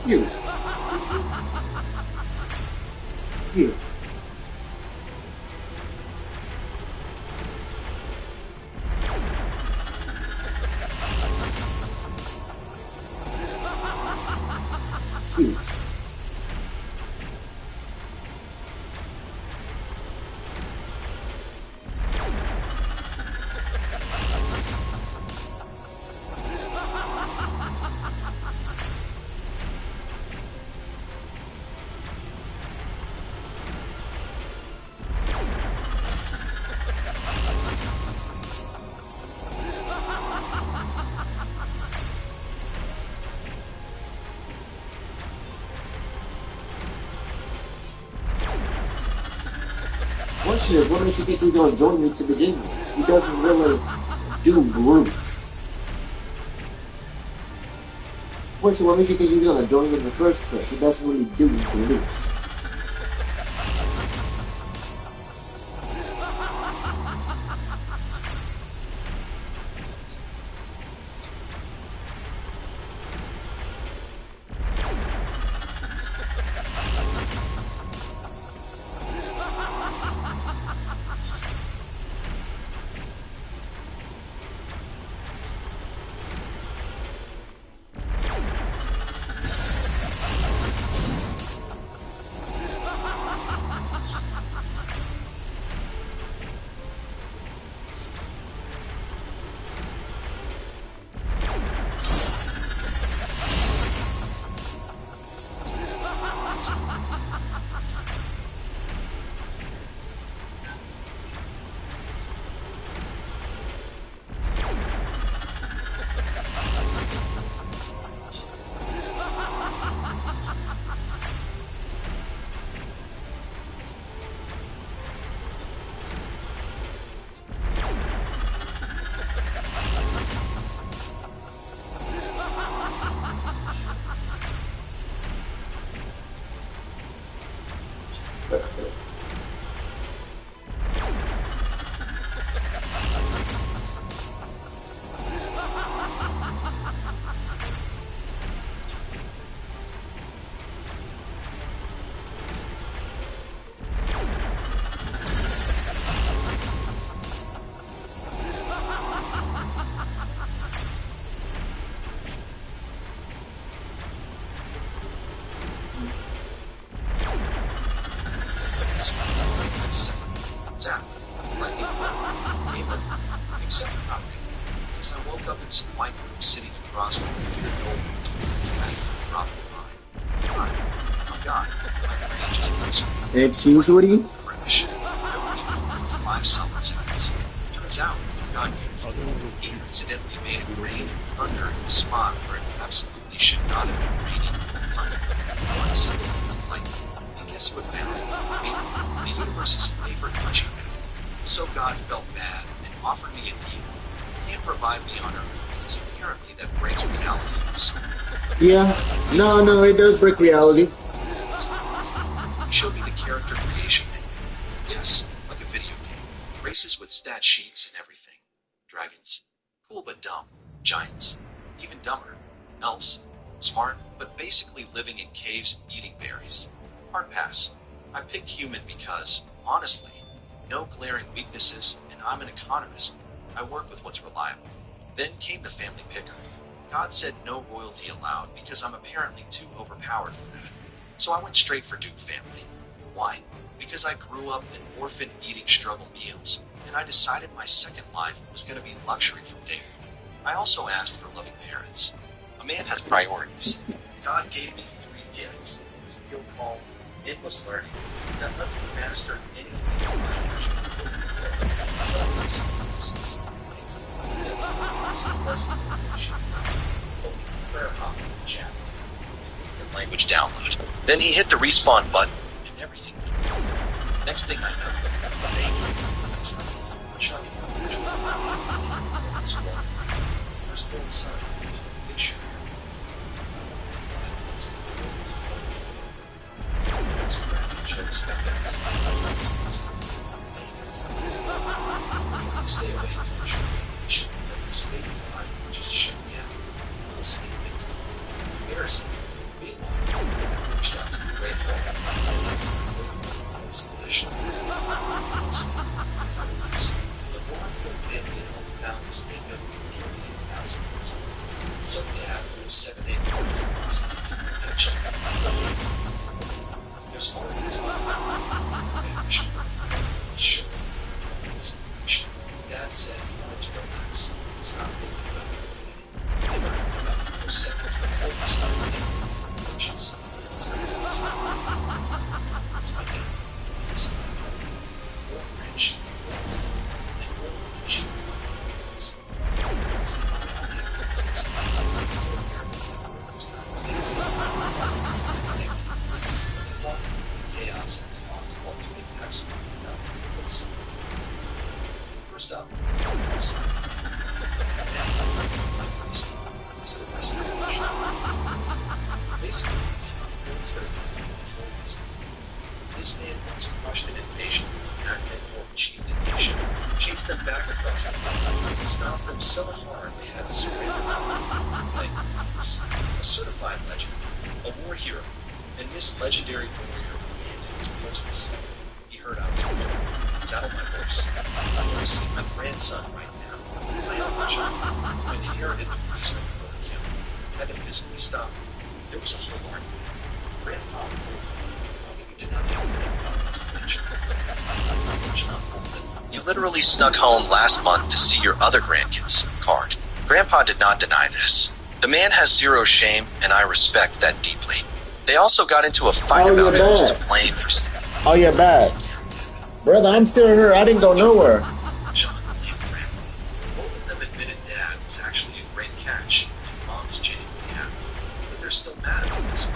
Cute. Cute. Cute. Question is, what makes you think he's gonna join me to begin with? He doesn't really do groups. Question, what makes you think he's gonna join you in the first place? He doesn't really do groups. Except nothing. As I woke up in some white room sitting across from Peter Goldberg, I dropped the line. I'm God, my rage is extreme. It's usually British. Nobody moved for 5 solid seconds. Turns out, God confused. He incidentally made it rain thunder in a spot where it absolutely should not have been raining thunder. One single lightning. And guess what found? Me, the universe's favorite punching bag. So God felt bad and offered me a deal. He can't revive me on Earth because apparently that breaks reality or something. yeah. No, it does break reality. He showed me the character creation menu. Yes, like a video game. Races with stat sheets and everything. Dragons. Cool but dumb. Giants. Even dumber. Elves. Smart, but basically living in caves eating berries. Hard pass. I picked human because, honestly, no glaring weaknesses, and I'm an economist. I work with what's reliable. Then came the family picker. God said no royalty allowed because I'm apparently too overpowered for that. So I went straight for Duke family. Why? Because I grew up in orphan eating struggle meals, and I decided my second life was going to be luxury from day one. I also asked for loving parents. A man has priorities. God gave me 3 gifts, a skill called endless learning, that let me master anything in Instant language download. Then he hit the respawn button, and everything went wrong. Next thing I know, that's right. Firstborn son, picture. Stay away from shit. Stay alive, just shut down. Sleeping. Embarrassing. Meanwhile, I reached out to the great hall and that's my solution. The one who family at home found this makeup in 1,000 years old. So dad was 7 8 lost it and check out there's already time. Sure. Dad said he wanted to relax and stop thinking about it. They must have about 4 seconds before he started thinking, which is something my dad. This is my brother. More rich. And more rich. Chaos and thoughts all doing absolutely nothing but something. First up, basically, this man once crushed an invasion of Pac-Man chief nation, chased them back across the continent, stopped them so hard they had to surrender. Like, a certified legend, a war hero, and this legendary warrior abandoned his post to sleep. He heard I was alone. Saddle my horse. I want to see my grandson right now. My Uncle John, who inherited the priest of Northern County, had to physically stop. There was a whole army. Grandpa, you did not have You literally snuck home last month to see your other grandkids. Card. Grandpa did not deny this. The man has zero shame, and I respect that deeply. They also got into a fight about who's to blame for... Oh, you're back. Brother, I'm still here. I didn't go nowhere. John and Grandma. Both of them admitted Dad was actually a great catch, and Mom's genuinely happy. But they're still mad about this.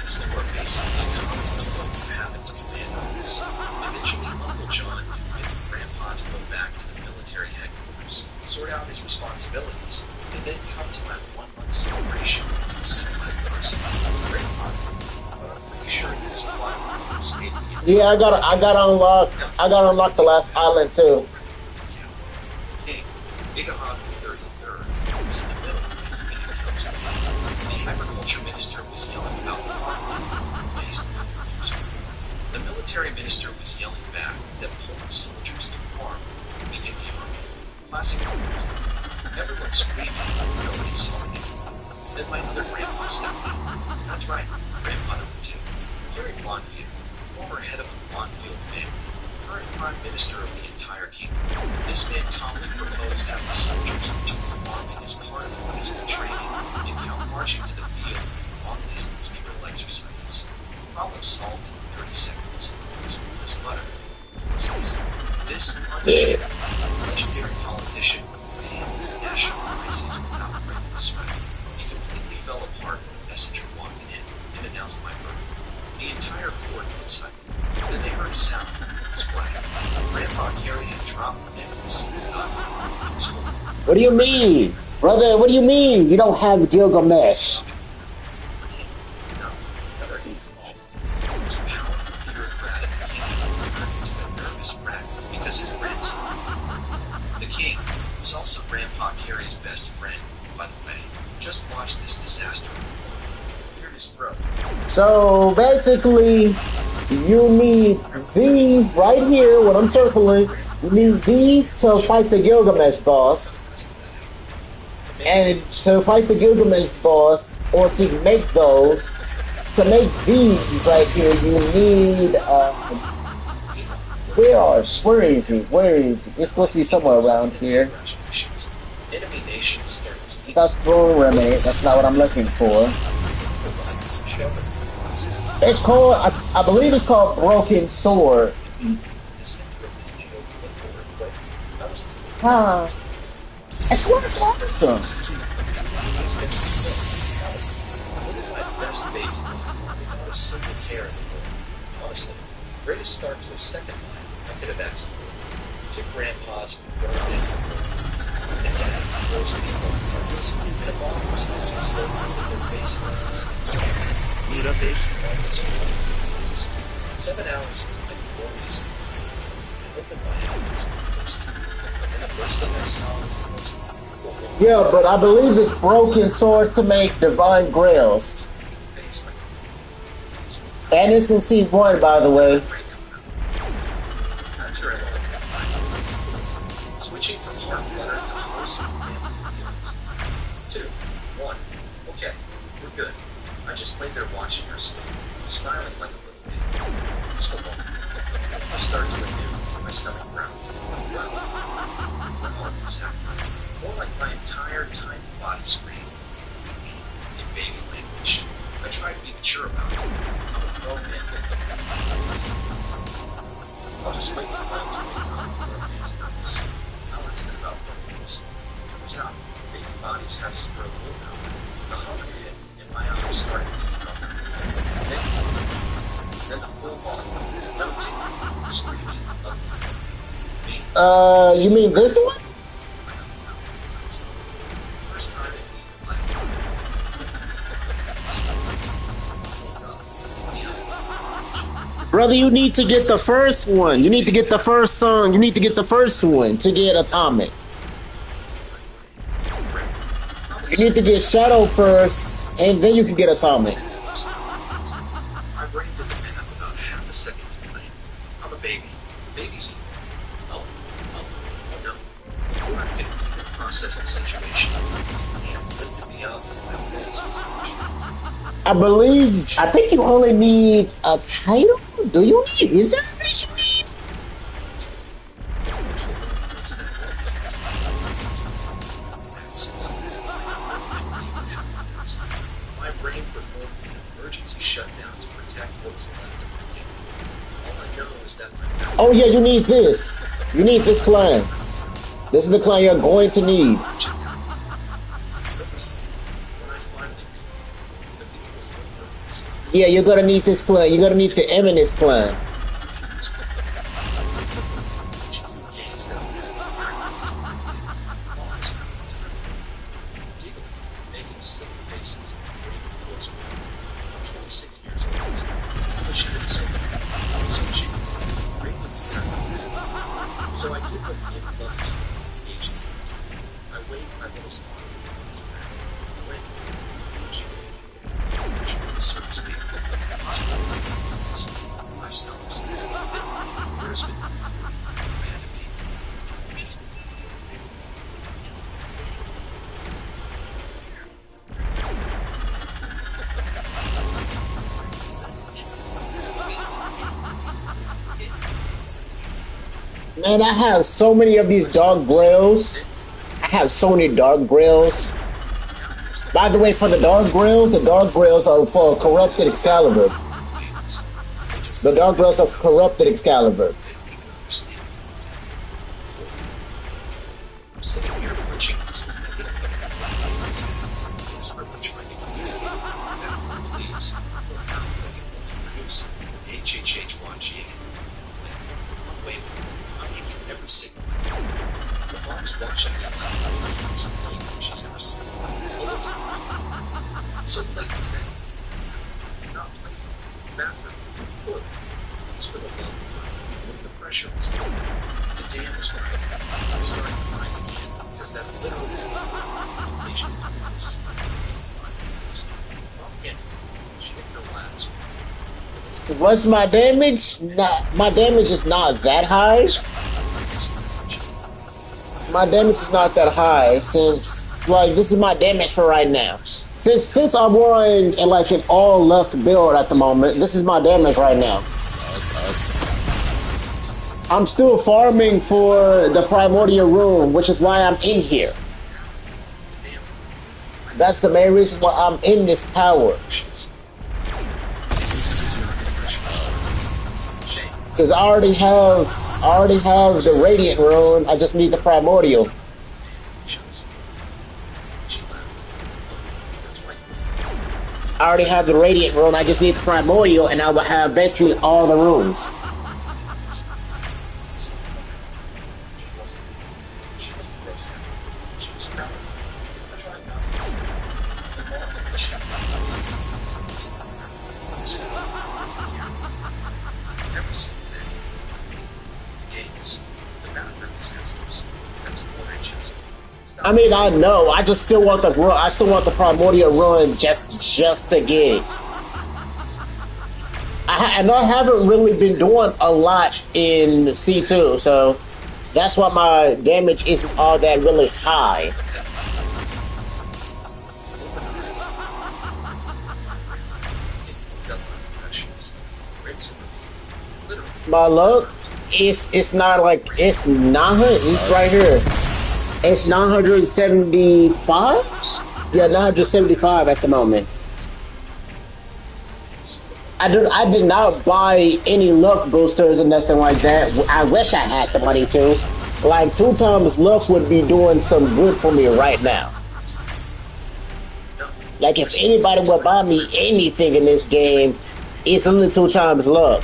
As they were basically commenting on what happened to Command Office. Eventually, Uncle John convinced Grandpa to go back to the military headquarters, sort out his responsibilities, and then come to my 1-month celebration with the semi-course. Grandpa, I'm pretty sure he was alive when escaping. Yeah, I got unlocked the last island too. King, Igahad III was in the middle of the council. The agriculture minister was yelling about the farmland waste with their user. The military minister was yelling back that pulling soldiers to farm weakened the army. Classic reason. Everyone screaming, nobody saw it. Then my other grandpa stepped in. That's right, Grandpa number 2. Gary Blondfield, former head of the Blondfield family, current prime minister of the entire kingdom. This man calmly proposed having soldiers do farming as part of physical training and count marching to the field as long distance mutual exercises. What do you mean? Brother, what do you mean? You don't have Gilgamesh. Because his grandson, the king, was also Grandpa Carey's best friend, by the way. Just watch this disaster. Clear his throat. So basically, you need these right here, what I'm circling. You need these to fight the Gilgamesh boss. And to fight the Gilgamesh boss, or to make those, to make these right here, you need, where is he? Where is he? It's supposed to be somewhere around here. Enemy nation starts That's Throne Remedy, that's not what I'm looking for. It's called, I believe it's called Broken Sword. Huh. I swear it's awesome. a simple care in the world. Honestly, greatest start to a second life I could have asked for. Two grandpas who burned in the world. And dad throws people on purpose and a bomb was used to slow down their face on these things. Mutation. 7 hours into my glorious sleep. I opened my eyes and the first thing I saw was Yeah, but I believe it's broken swords to make divine grails. And it's in C1, by the way. Switching from heart flutter to wholesome feelings. 2, 1. Okay, we're good. I just laid there watching her sleep, smiling like a little baby. So long. I started to renew my stomach growled. Well, my heart was happening. More like my entire tiny body screamed. In baby language. I tried to be mature about it. I'm a grown man. I'll just wait for my time to come for a man's purpose. Now let's think about romance. Turns out, baby bodies have zero willpower. The hunger hit, and my eyes started beating up. Then the full volume, melting, screaming, ugly. You mean this one? First time in life. Brother, you need to get the first one. You need to get the first song. You need to get the first one to get Atomic. You need to get Shadow first, and then you can get Atomic. My brain did the math about half a second too late. I'm a baby. Baby's oh no. Before I could even process the situation, and lifted me up, my face was I think you only need a title? Do you need? Is that what you need? my brain performed an emergency shutdown to protect what was left of my kingdom. All I know is that my Oh yeah, you need this. You need this clan. This is the clan you're going to need. when I finally knew that it was over, Yeah, you're gonna need this clan. You're gonna need the Eminence clan. So I did what the bucks engaged in. I waved my little smile at the ones around. I went to so to speak, hospital, my stars. Where's been I had to be. Man, I have so many of these Dark Grails. I have so many Dark Grails. By the way, for the Dark Grails are for Corrupted Excalibur. The Dark Grails are for Corrupted Excalibur. I'm sitting here watching this was thinking desperately trying to communicate that please how they can produce HHH1G. Wait, I'm making every signal. The mom's watching me like it's the thing she's ever seen. So like not like bathroom, look, it's for the love of the pressure was on. The dam was right. I started crying again because that literally completion was 5 minutes. Again, she hit her last. What's my damage? Not my damage is not that high. My damage is not that high since like this is my damage for right now. Since I'm running in like an all luck build at the moment, this is my damage right now. I'm still farming for the primordial room, which is why I'm in here. That's the main reason why I'm in this tower. Because I already have the radiant rune. I just need the primordial. I already have the radiant rune. I just need the primordial, and I will have basically all the runes. I mean, I know. I just still want the primordial rune just to get it. And I haven't really been doing a lot in C2, so that's why my damage isn't all that really high. My luck, it's not like it's 900. It's right here. It's 975. Yeah, 975 at the moment. I did not buy any luck boosters or nothing like that. I wish I had the money to. Like 2 times luck would be doing some good for me right now. Like if anybody would buy me anything in this game, it's only 2 times luck.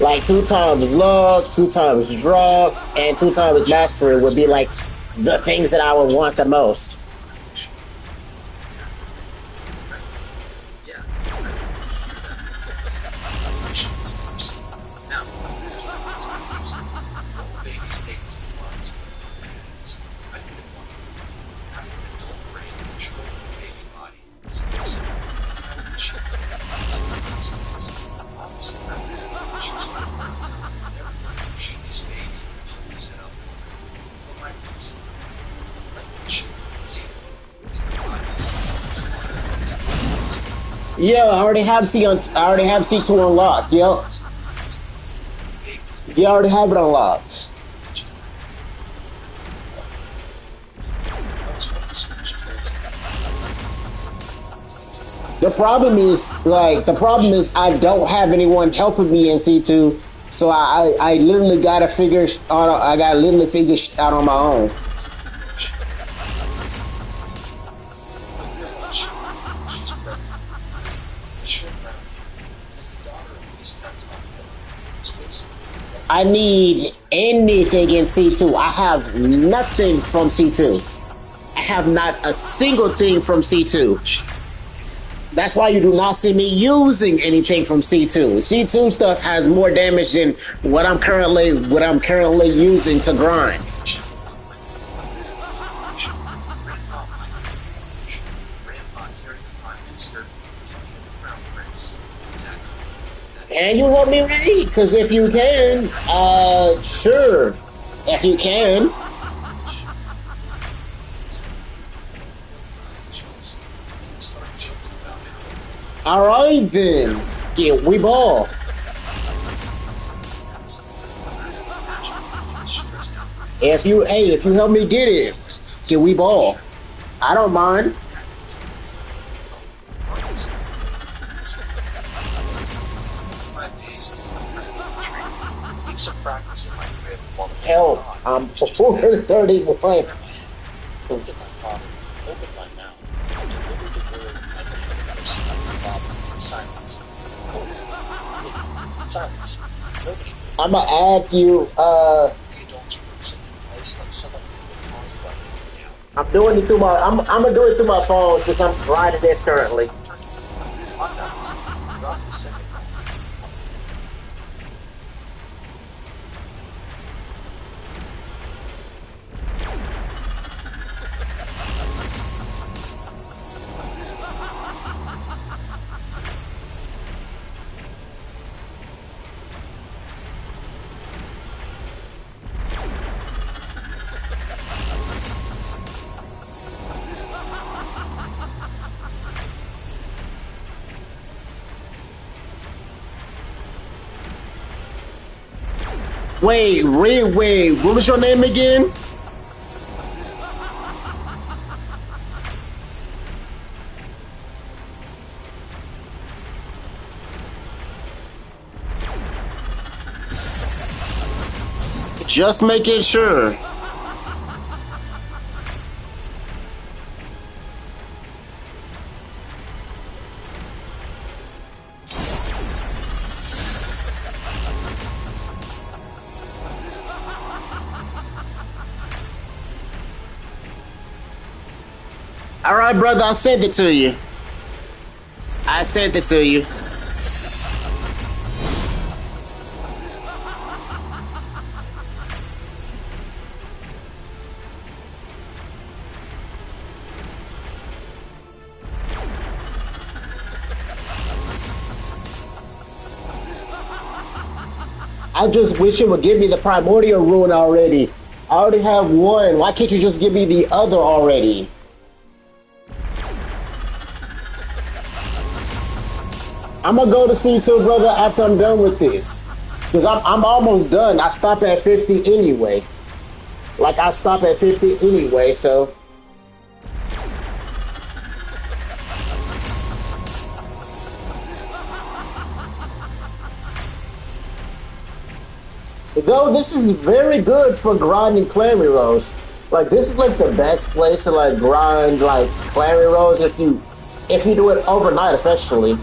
Like 2 times luck, 2 times drop, and 2 times mastery would be like the things that I would want the most. Yeah, I already have C2 unlocked. Yep. You already have it unlocked. The problem is I don't have anyone helping me in C2, so I literally gotta figure out. I gotta literally figure out on my own. I need anything in C2. I have nothing from C2. I have not a single thing from C2. That's why you do not see me using anything from C2. C2 stuff has more damage than what I'm currently using to grind. And you help me read, because if you can, sure, if you can. Alright then, get we ball. If you help me get it, get we ball. I don't mind. Hell, I'm 431. I'ma add you, I'm doing it through my. I'm gonna do it through my phone since I'm riding this currently. Hot dogs. Drop the second one. Wait, wait. What was your name again? Just making sure. All right, brother. I sent it to you. I sent it to you. I just wish it would give me the primordial rune already. I already have one. Why can't you just give me the other already? I'm gonna go to C2, brother, after I'm done with this. Because I'm almost done. I stop at 50 anyway. Like, I stop at 50 anyway, so. Though this is very good for grinding Clary Rose. Like, this is like the best place to like grind like Clary Rose if you do it overnight, especially.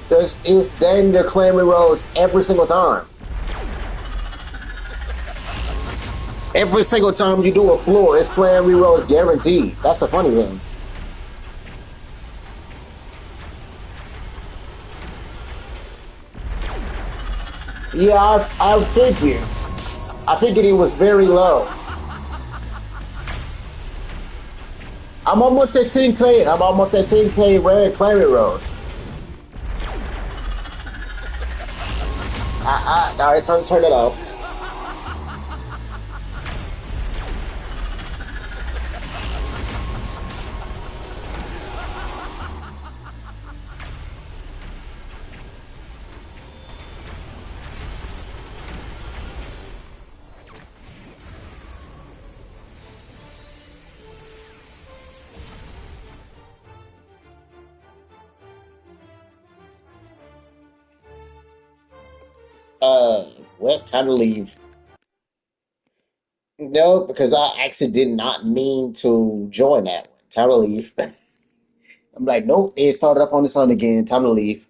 Because it's then your Clary Rose every single time. Every single time you do a floor, it's Clary Rose guaranteed. That's a funny thing. Yeah, I figured. I figured it was very low. I'm almost at 10K. I'm almost at 10K red Clary Rose. Alright, time to turn it off. What? Time to leave. No, because I actually did not mean to join that one. Time to leave. I'm like, nope, it started up on the sun again. Time to leave.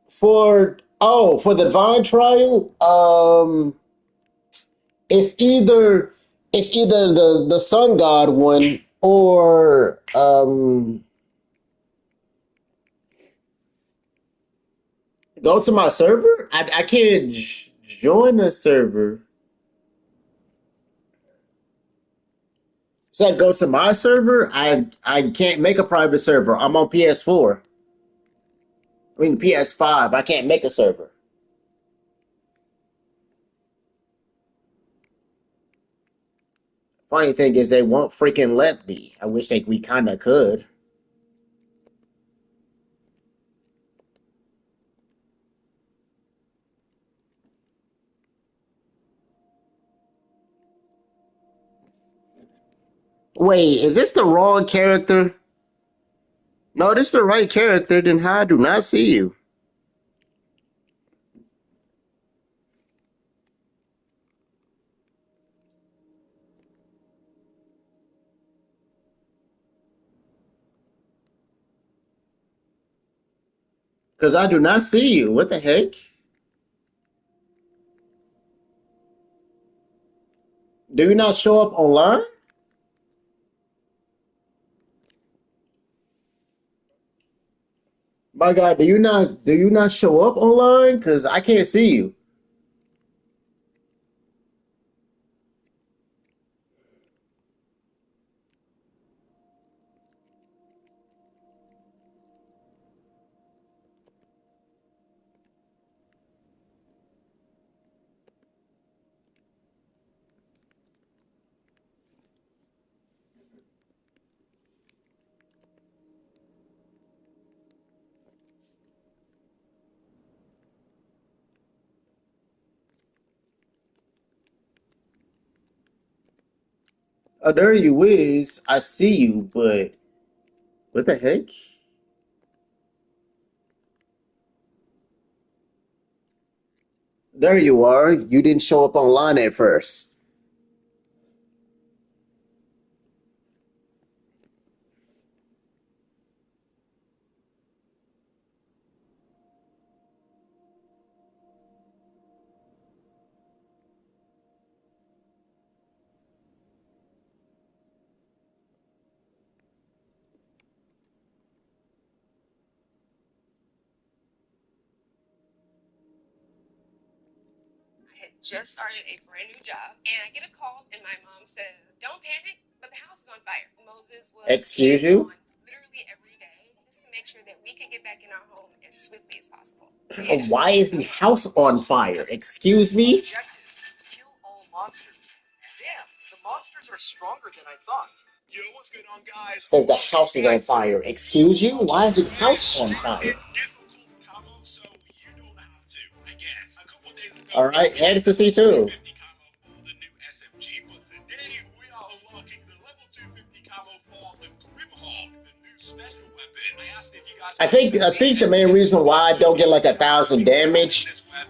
For the Vine trial, it's either the Sun God one or go to my server. I can't join the server. So I go to my server. I can't make a private server. I'm on PS4. I mean PS5. I can't make a server. Funny thing is they won't freaking let me. I wish we kind of could. Wait, is this the wrong character? No, this is the right character. Then how I do not see you? Because I do not see you. What the heck? Do you not show up online? My God, do you not show up online? Because I can't see you. Oh, there you is. I see you, but what the heck? There you are. You didn't show up online at first. I had just started a brand new job, and I get a call, and my mom says, "Don't panic, but the house is on fire." Moses was Excuse hands you? on literally every day just to make sure that we could get back in our home as swiftly as possible. Why is the house on fire? Excuse me? Objective: kill all monsters. Damn, the monsters are stronger than I thought. Yo, what's going on, guys? Says the house is on fire. Excuse you? Why is the house on Very fire? difficult camo, so you don't have to, I guess. A couple days ago, All right, we head to C2. 250 camo for the new SMG, but today we are unlocking the level 250 camo for the Grimhawk, the new special weapon. I asked if you guys I think the main reason why I don't get like 1,000 damage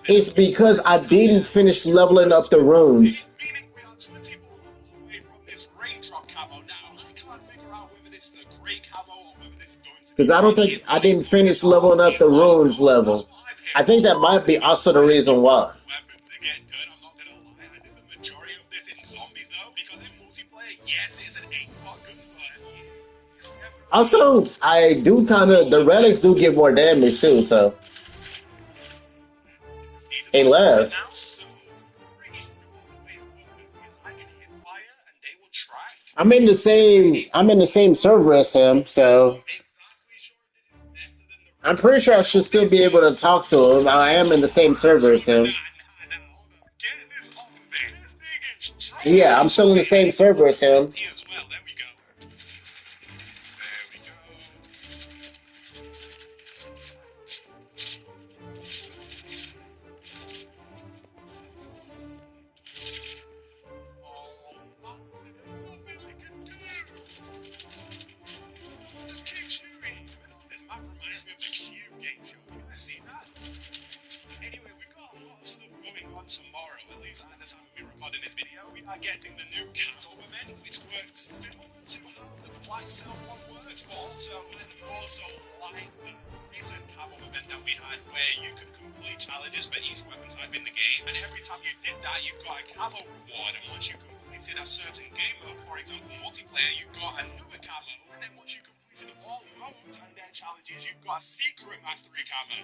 is because I didn't finish leveling up the runes. Meaning we are 24 levels away from this raindrop camo now. I can't figure out whether this is a great camo or whether this is going to be Because I don't think I didn't finish leveling up the runes level. I think that might be also the reason why. weapons to get good. I'm not gonna lie, I did the majority of this in zombies though, because in multiplayer, yes, it's an 8-part gun, but it's never Also, I do kind of the relics do get more damage too. So he left. now, so I'm pretty sure the way it works is I can hit fire and they will track. I'm in the same server as him, so Exactly sure if this is better than the I'm pretty sure I should still be able to talk to him. I am in the same server as him. Nah, hold up. Get this off of me. This thing is trash. Yeah, I'm still in the same server as him. Me as well. There we go. There we go. Oh, there's nothing I can do. Just keep shooting. This map reminds me of the Cube game show. You guys see that? Anyway, we've got a lot of stuff going on tomorrow. At least at the time we're recording this video, we are getting the new camo event, which works similar to how the Black Cell one works, but also more so like the recent camo event that we had, where you could complete challenges for each weapon type in the game, and every time you did that, you got a camo reward, and once you completed a certain game mode, for example multiplayer, you got another camo, and then once you completed all modes and then challenges, you got a secret mastery camo.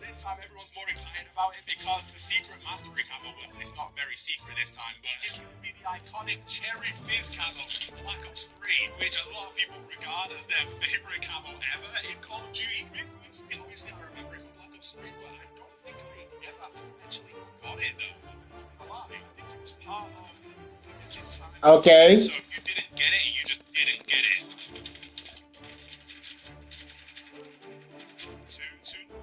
This time everyone's more excited about it because the secret mastery camo, well, it's not very secret this time, but it's going to be the iconic Cherry Fizz camo from Black Ops 3, which a lot of people regard as their favorite camo ever in Call of Duty. Me personally, obviously I remember it from Black Ops 3, but I don't think I ever actually got it though. I'm not gonna lie, I think it was part of the limited time. Okay. So if you didn't get it, you just didn't get it. 229.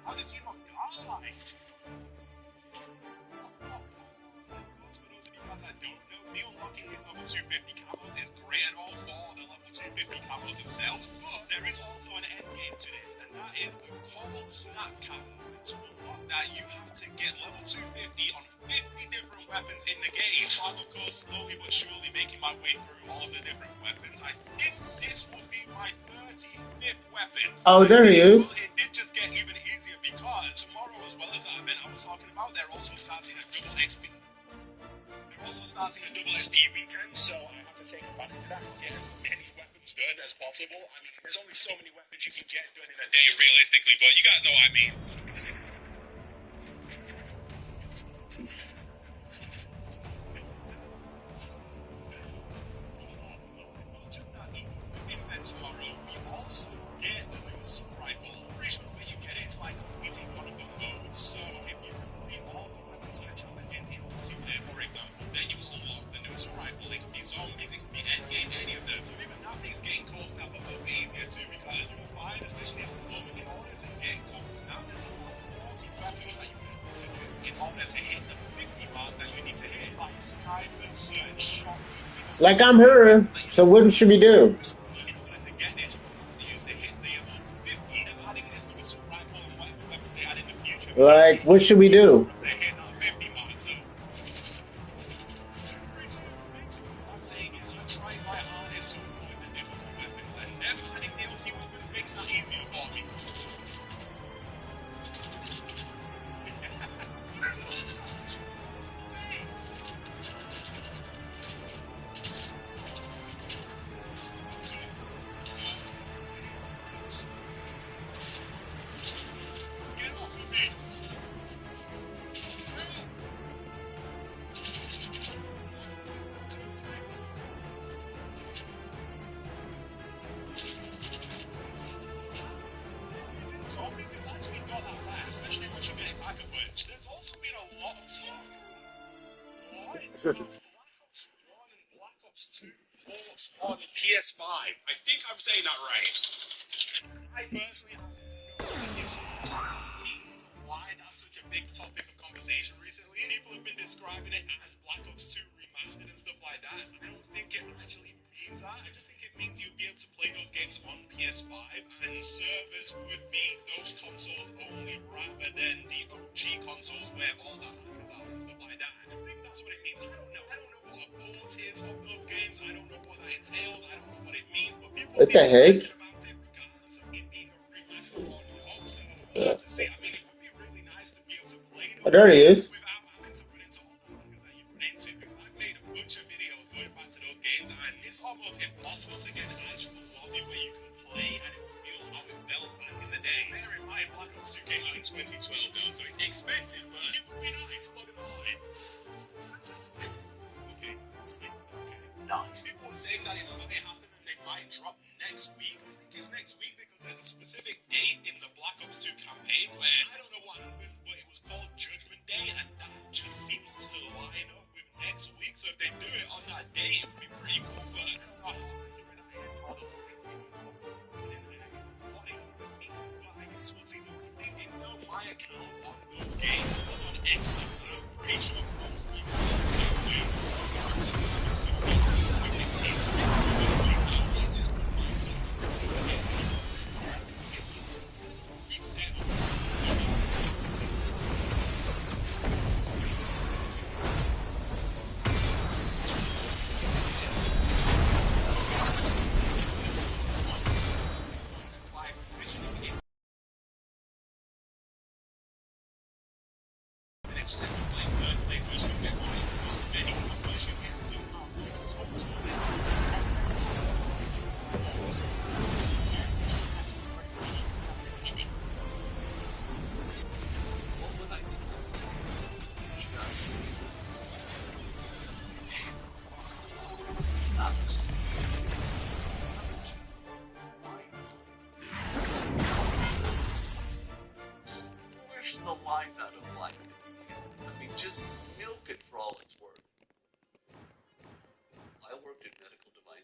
How did you not die? For those of you guys that don't know, the unlocking these level 250 camos is great and all for the level 250 250 camos themselves, but there is also an end game to this, and that is the Cold Snap camo. To unlock that, you have to get level 250 on 50 different weapons in the game. So I'm, of course, slowly but surely making my way through all of the different weapons. I think this will be my 35th weapon. Oh, there he is. It did just get even easier because tomorrow, as well as that event I was talking about, they're also starting a double XP. They're also starting a double XP weekend, so I have to take advantage of that and get as many weapons done as possible. I mean, there's only so many weapons you can get done in a day, realistically, but you guys know what I mean. Tomorrow, we also get a new assault rifle. I'm pretty sure the way you get it is by completing one of the modes. So if you complete all the weapons I challenge in multiplayer, for example, then you will unlock the new assault rifle. It can be zombies, it can be endgame, any of them. So even that makes getting Cold Snap a little bit easier too, because you will find, especially at the moment, in order to get Cold Snap, there's a lot more good weapons that you need to do in order to hit the 50 mark that you need to hit, like snipers, certain shotguns. Like I'm her, so what should we do? Like, what should we do? Zombies is actually not that bad, especially once you get it back a bunch. There's also been a lot of talk. What? Black Ops 1 and Black Ops 2 ports on PS5. I think I'm saying that right. I personally have no idea why that's such a big topic of conversation recently. People have been describing it as Black Ops 2 remastered and stuff like that. I don't think it actually means that. I just think it means you'll be able to play those games on PS5 and servers would be those consoles only rather than the OG consoles where all the hackers are and stuff like that. And I think that's what it means. I don't know what a port is of those games. I don't know what that entails. I don't know what it means. But people What the heck? about it regardless of it being a remaster or not. So we'll have to see. I mean, it would be really nice to be able to play those Oh, there he games is. without having to run into all the hackers that you run into. Because I've made a bunch of videos going back to those games, and it's almost impossible to get an actual lobby where you can play and it will feel how it felt back in the day. Bear in mind, Black Ops 2 came out in 2012 now, so it's expected, but it would be nice, I'm not gonna lie. Okay, sweet, okay, nice. People were saying that it might happen and they might drop next week. I think it's next week because there's a specific date in the Black Ops 2 campaign where I don't know what happened, but it was called Judgment Day, and that just seems to line up with next week. So if they do it on that day, it would be pretty cool. But I don't know how accurate that is. I don't know what it means, but I guess we'll see. The only thing is, though, my account on those games was on Xbox, and I'm pretty sure most people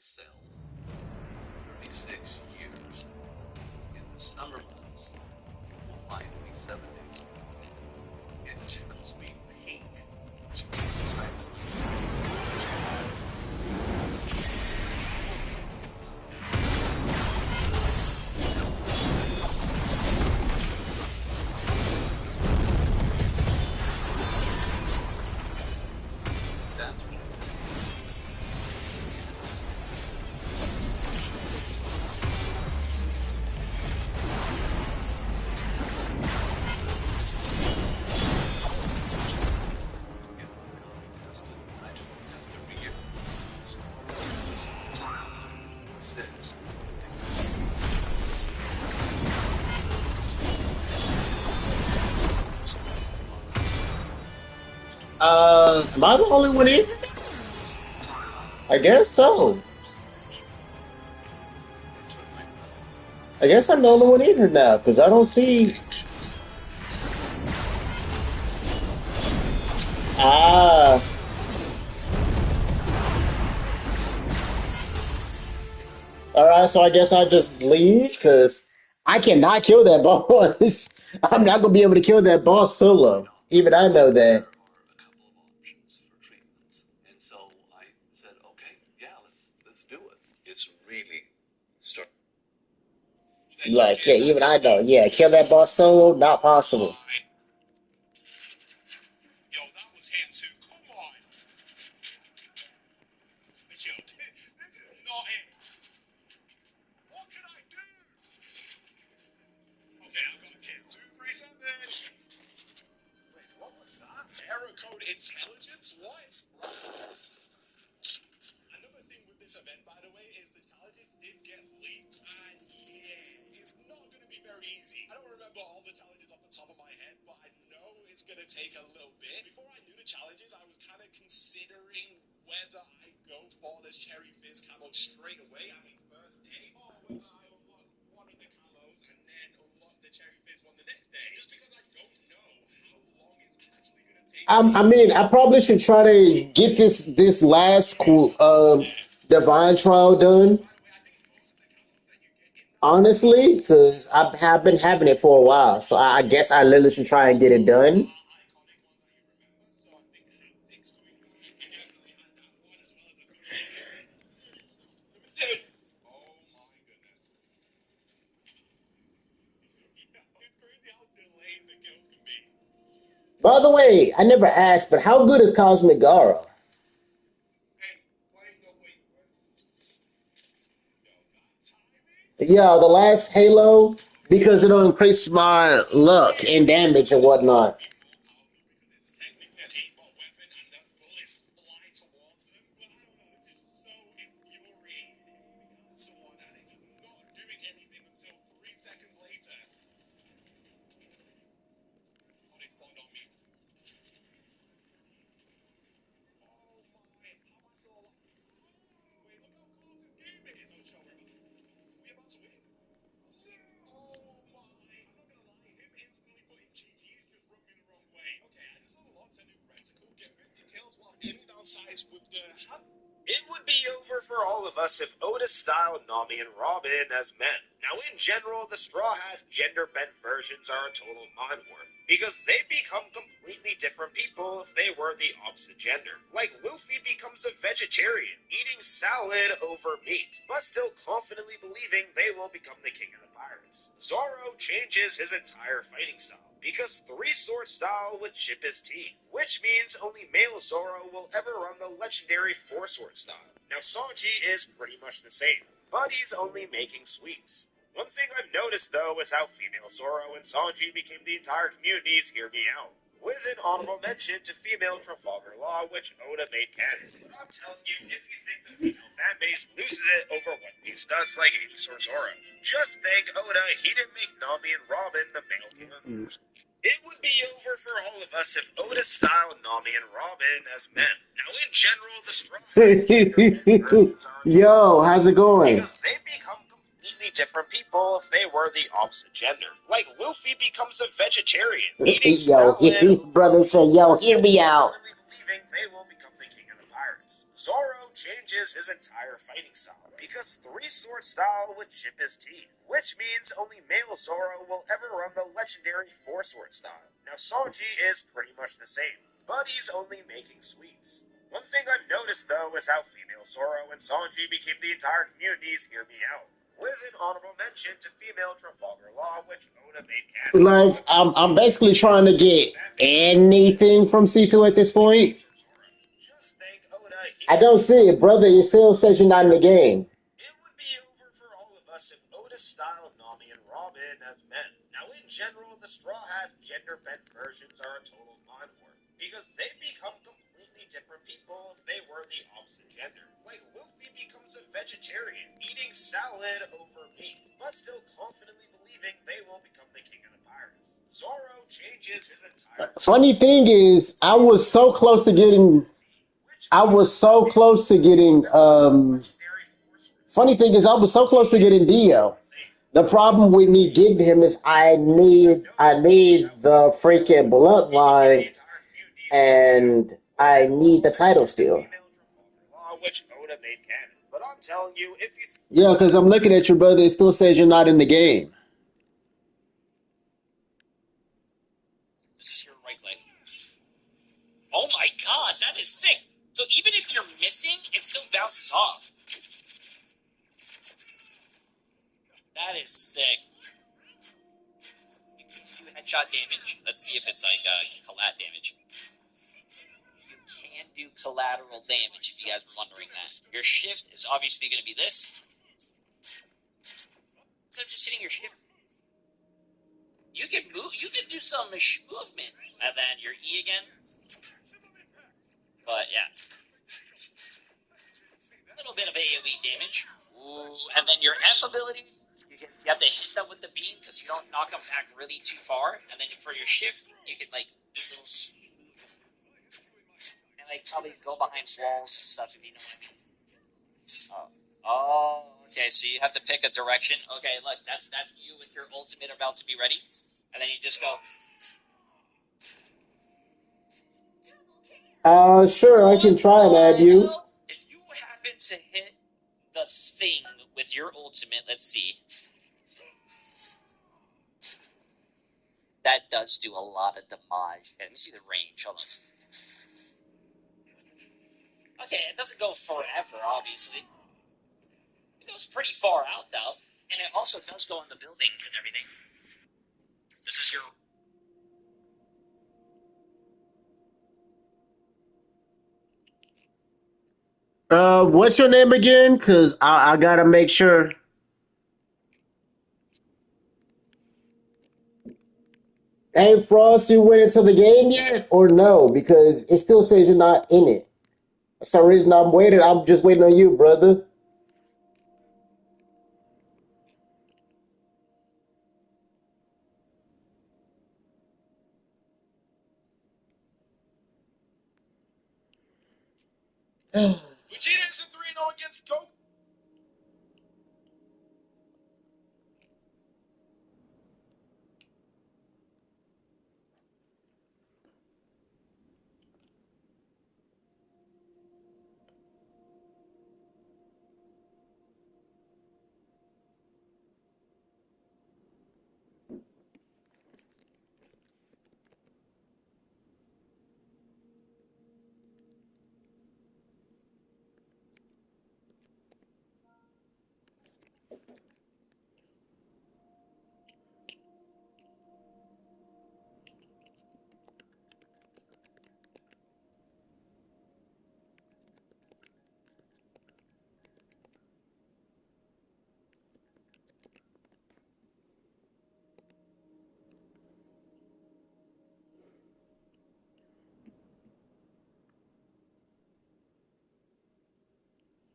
sales. 36 years. In the summer months, you'll find me 7 days a week. It tickles me pink to be disciple. this. Am I the only one in? I guess so. I guess I'm the only one in here now because I don't see. Ah, all right. So I guess I just leave because I cannot kill that boss. I'm not gonna be able to kill that boss solo. Even I know There that. are a couple of options for treatments, and so I said, okay, yeah, let's do it. It's really start. Like, yeah, even I know. Yeah, kill that boss solo, not possible. Yo, that was him too. Come on. Yo, this is not it. What can I do? Okay, I've got a kid. 237. Wait, what was that? Error code intelligence? What? Another thing with this event, by the way, is the challenges did get leaked, and yeah, it's not going to be very easy. I don't remember all the challenges off the top of my head, but I know it's going to take a little bit. Before I knew the challenges, I was kind of considering whether I go for this Cherry Fizz camo straight away. I mean, first day, or whether I unlock one of the camos and then unlock the Cherry Fizz one the next day. Just because I don't know how long it's actually going to take. I mean, I probably should try to get this last divine trial done. Honestly, because I have been having it for a while, so I guess I literally should try and get it done. By the way, I never asked, but how good is Cosmic Gara? Yeah, the last Halo, because it'll increase my luck and damage and whatnot. It would be over for all of us if Oda styled Nami and Robin as men. Now, in general, the Straw Hat's gender-bent versions are a total mind-warp, because they become completely different people if they were the opposite gender. Like, Luffy becomes a vegetarian, eating salad over meat, but still confidently believing they will become the king of the pirates. Zoro changes his entire fighting style, because three-sword style would chip his teeth, which means only male Zoro will ever run the legendary four-sword style. Now Sanji is pretty much the same, but he's only making sweets. One thing I've noticed though is how female Zoro and Sanji became the entire community's hear me out, with an honorable mention to female Trafalgar Law, which Oda made canon. But I'm telling you, if you think the female fanbase loses it over One Piece studs like Ace or Zoro, just thank Oda he didn't make Nami and Robin the male characters. It would be over for all of us if Oda styled Nami and Robin as men. Now, in general, the Straw Hats Yo, how's it going? because they become completely different people if they were the opposite gender. Like Luffy becomes a vegetarian, eating Yo, salad. brother said, yo, hear me out. Believing they will become the king of the pirates. Zoro changes his entire fighting style because three-sword style would chip his teeth, which means only male Zoro will ever run the legendary four-sword style. Now Sanji is pretty much the same, but he's only making sweets. One thing I've noticed though is how female Zoro and Sanji became the entire community's hear me out, with an honorable mention to female Trafalgar Law, which Oda made canon. Like, I'm basically trying to get anything from C2 at this point. Just thank Oda. I don't see it, brother. It still says you're not in the game. It would be over for all of us if Oda styled Nami and Robin as men. Now, in general, the Straw Hat's gender-bent versions are a total mind-warp, because they become completely different people if they were the opposite gender. Like, Luffy becomes becomes a vegetarian, eating salad over meat, but still confidently believing they will become the king of the pirates. Zoro changes his entire Funny thing is, I was so close to getting. Funny thing is, I was so close to getting Dio. The problem with me getting him is I need the freaking bloodline, and I need the title still. which Oda made canon. But I'm telling you, if you Yeah, because I'm looking at your brother. It still says you're not in the game. This is your right leg. Oh my god, that is sick. So even if you're missing, it still bounces off. That is sick. You can do headshot damage. Let's see if it's like collat damage. You can do collateral damage if you guys are wondering that. Your shift is obviously going to be this. Instead of just hitting your shift, you can move. You can do some movement, and then your E again. But yeah, a little bit of AOE damage. Ooh, and then your F ability, you have to hit them with the beam because you don't knock them back really too far. And then for your shift, you can like do little smooth and like probably go behind walls and stuff if you know what I mean. Oh, okay. So you have to pick a direction. Okay, look, that's you with your ultimate about to be ready, and then you just go. Sure, I can try and add you. If you happen to hit the thing with your ultimate, let's see. That does do a lot of damage. Okay, let me see the range. Hold on. Okay, it doesn't go forever, obviously. It goes pretty far out, though. And it also does go in the buildings and everything. This is your... What's your name again? Because I gotta make sure. Hey, Frost, you went into the game yet? Or no? Because it still says you're not in it. For some reason, I'm just waiting on you, brother. Vegeta is a 3-0 against Goku.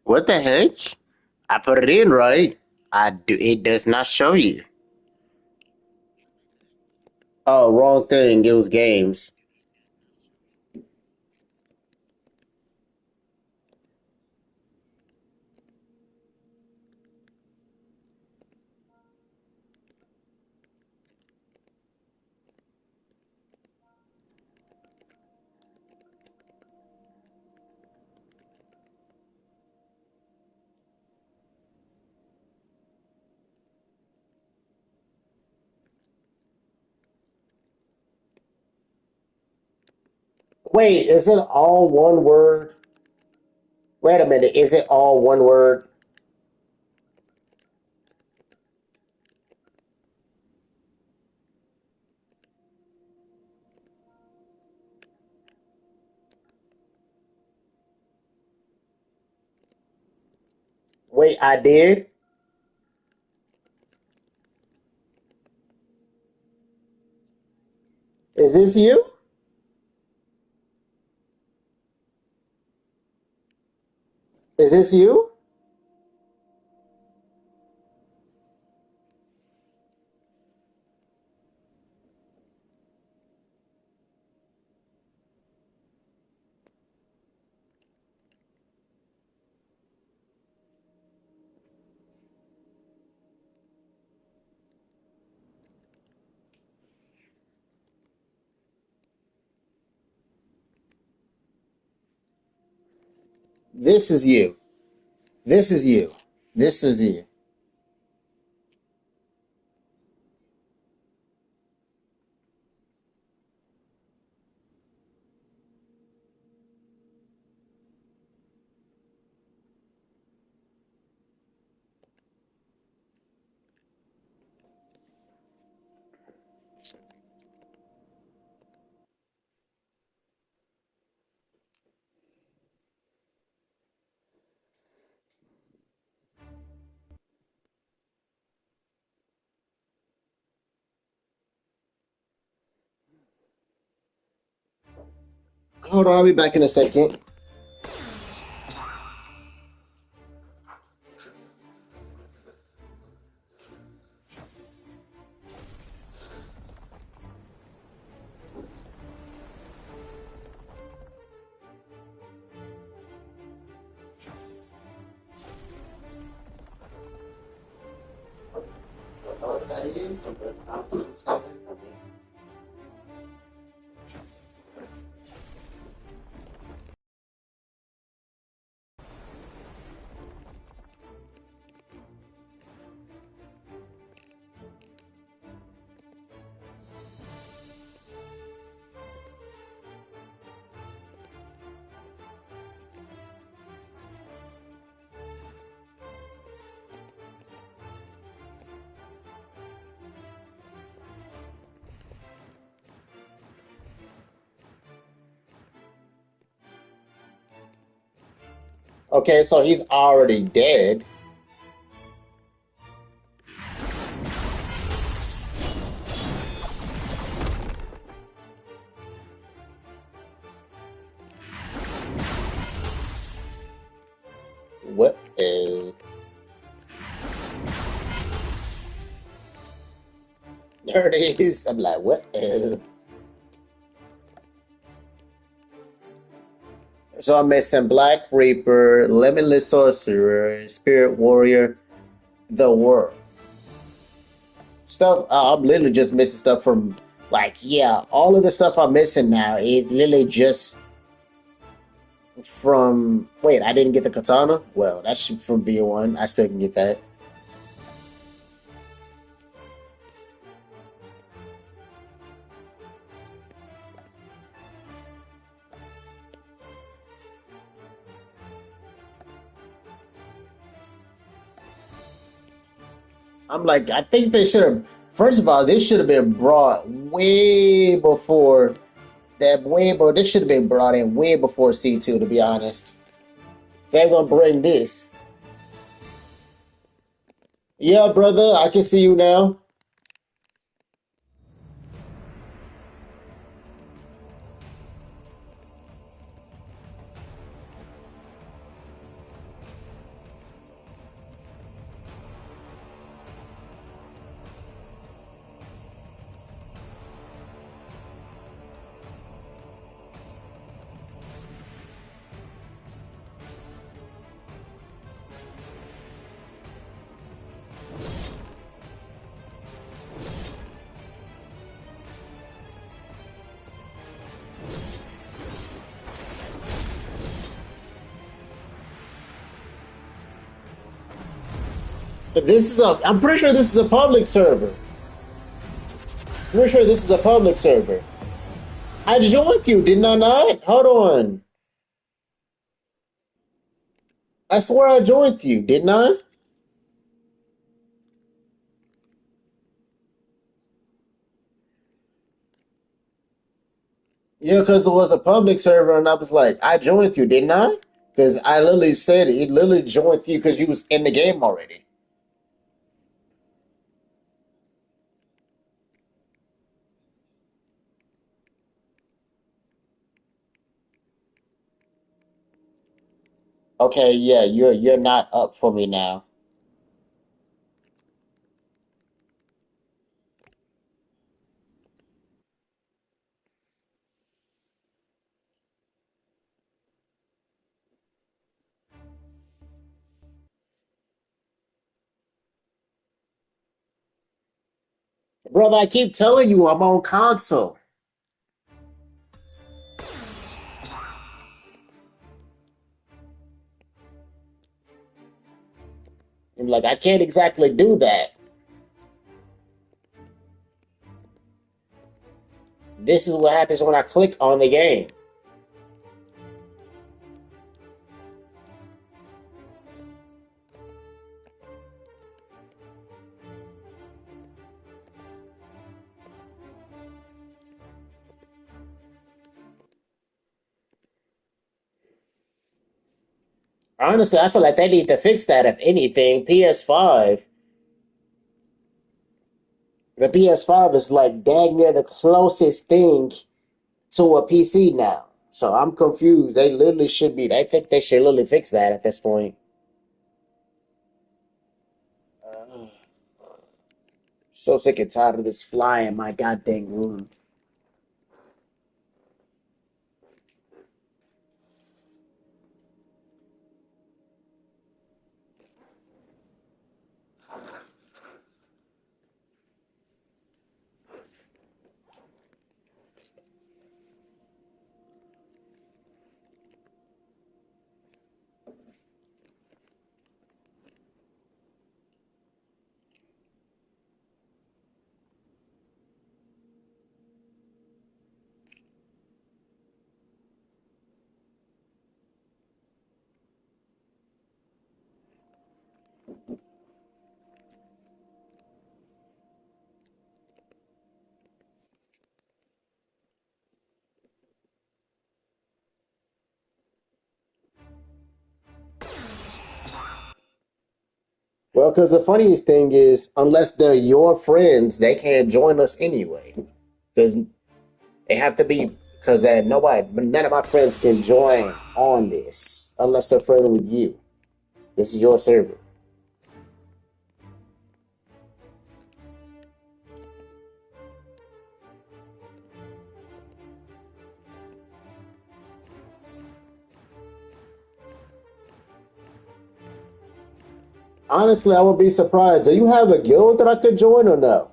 What the heck? I put it in right. It does not show you. Oh, wrong thing. It was games. Wait, is it all one word? Wait a minute. Is it all one word? Wait, I did? Is this you? Is this you? This is you. This is you. This is you. Hold on, I'll be back in a second. Okay, so he's already dead. What is... There it is. I'm like, what is... So I'm missing Black Reaper, Limitless Sorcerer, Spirit Warrior, The World. Stuff, I'm literally just missing stuff from, like, yeah, all of the stuff I'm missing now is literally just from... Wait, I didn't get the katana? Well, that's from V1. I still can get that. I'm like, I think they should have. First of all, this should have been brought way before that. Way, but this should have been brought in way before C2. To be honest, they're gonna bring this. Yeah, brother, I can see you now. But this is a. I'm pretty sure this is a public server. Pretty sure this is a public server. I joined you, didn't I not? Hold on. I swear I joined you, didn't I? Yeah, because it was a public server, and I was like, I joined you, didn't I? Because I literally said it literally joined you because you was in the game already. Okay, yeah, you're not up for me now. Brother, I keep telling you I'm on console. Like, I can't exactly do that. This is what happens when I click on the game. Honestly, I feel like they need to fix that, if anything. PS5. The PS5 is like dang near the closest thing to a PC now. So I'm confused. They literally should be. I think they should literally fix that at this point. Uh, so sick and tired of this fly in my goddamn room. Well, because the funniest thing is, unless they're your friends, they can't join us anyway. Because they have to be, because none of my friends can join on this unless they're friendly with you. This is your server. Honestly, I would be surprised. Do you have a guild that I could join or no?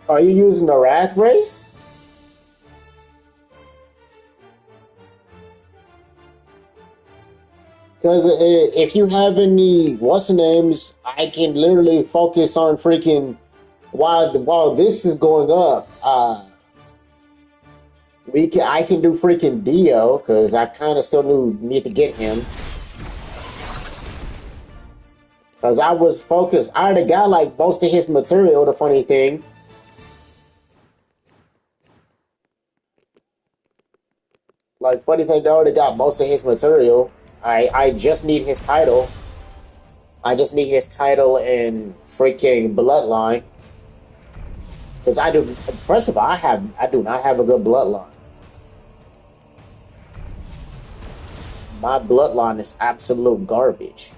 Are you using the Wrath race? Because if you have any what's the names, I can literally focus on freaking while this is going up. I can do freaking Dio because I kind of still need to get him. Because I was focused. I already got like most of his material. The funny thing. Like, funny thing, I already got most of his material. I just need his title. I just need his title and freaking bloodline. Because first of all, I do not have a good bloodline. My bloodline is absolute garbage.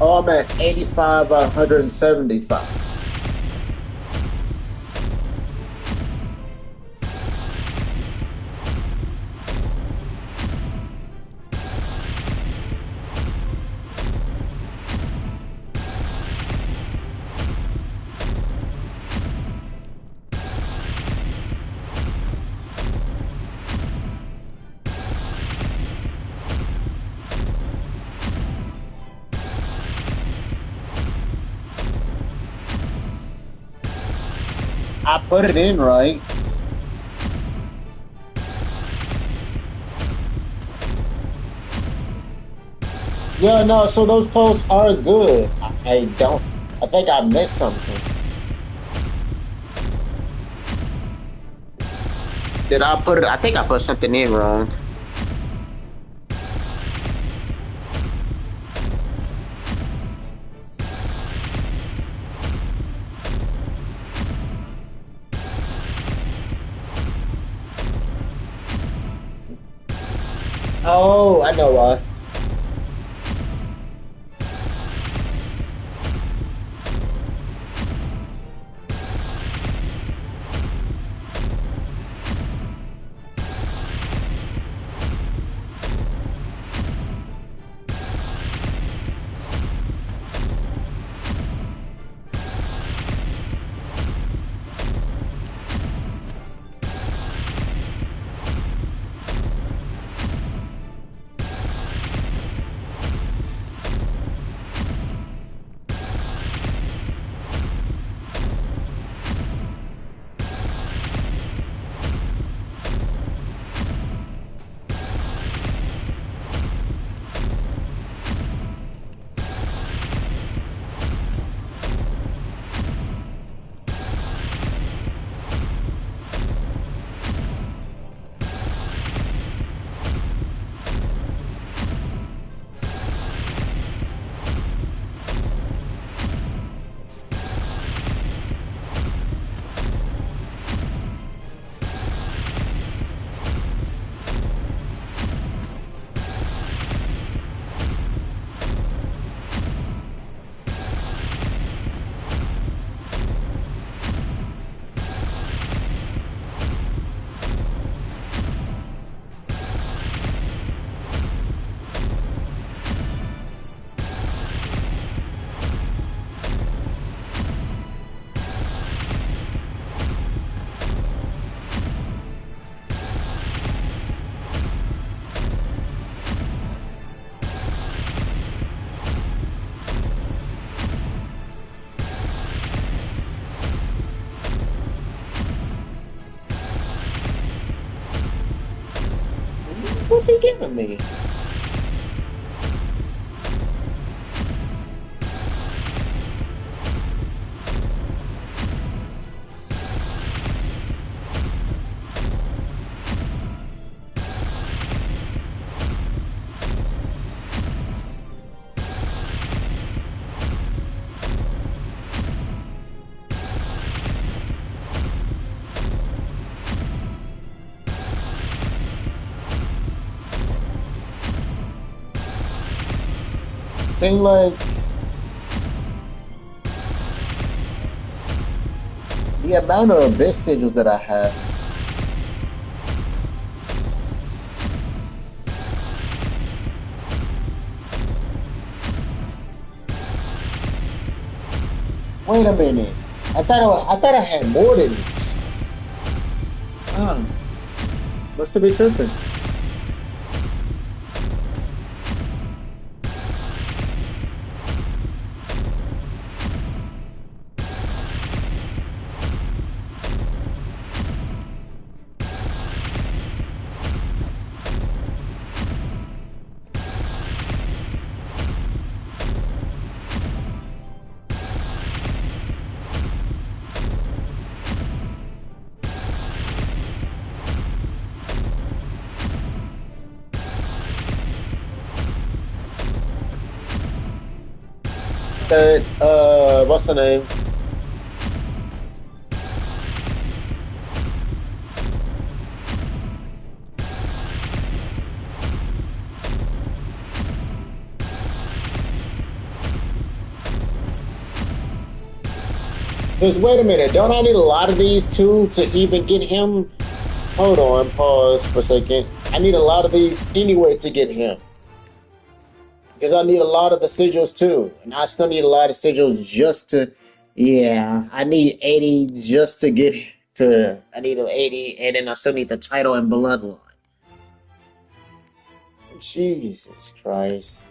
Oh, I'm at 85 out of 175. I put it in right. Yeah, no, so those codes are good. I don't, I think I missed something. Did I put it? I think I put something in wrong. Oh, I know why. What's he giving me? Seem like the amount of abyss sigils that I have. Wait a minute. I thought I had more than this. Must have been tripping. That what's the name? Because wait a minute, don't I need a lot of these too to even get him? Hold on, pause for a second. I need a lot of these anyway to get him. Because I need a lot of the sigils too. And I still need a lot of sigils just to, yeah, I need 80 just to get to, I need an 80 and then I still need the title and bloodline. Jesus Christ.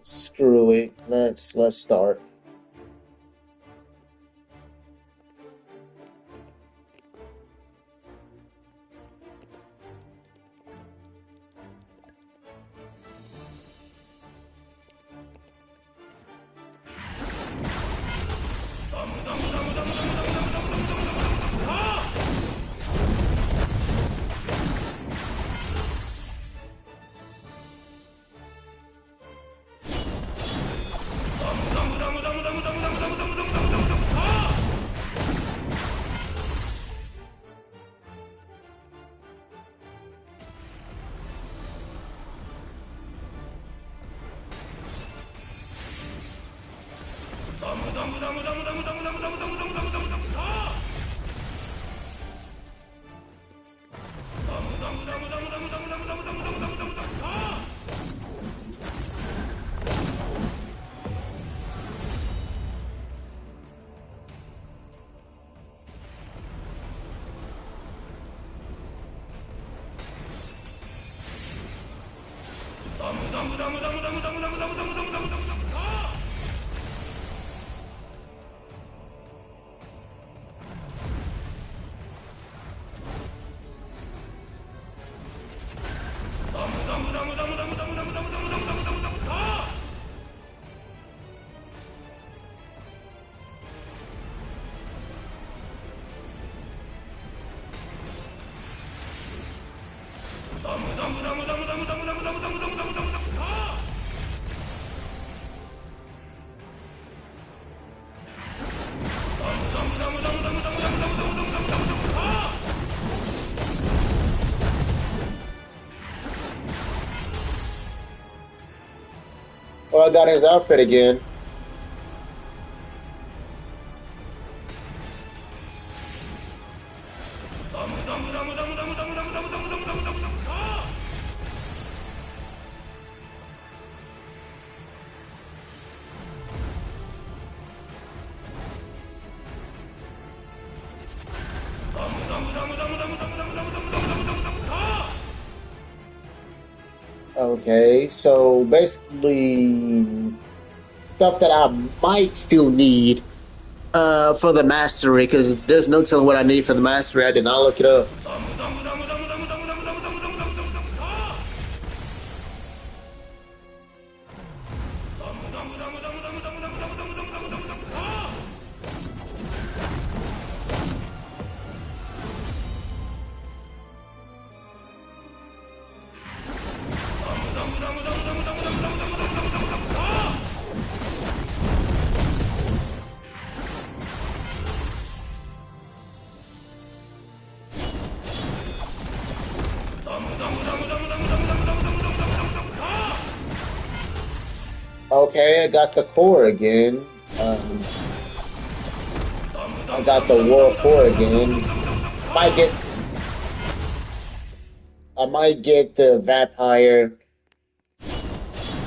Screw it. Let's start. Oh, I got his outfit again. Okay, so basically stuff that I might still need for the mastery, because there's no telling what I need for the mastery. I did not look it up. Okay, I got the core again. I got the war core again. I might get the vampire.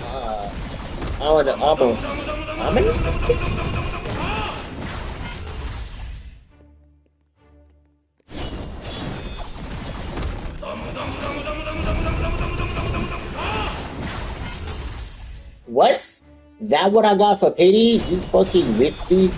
I want to. How many? What? That what I got for pity? You fucking with me?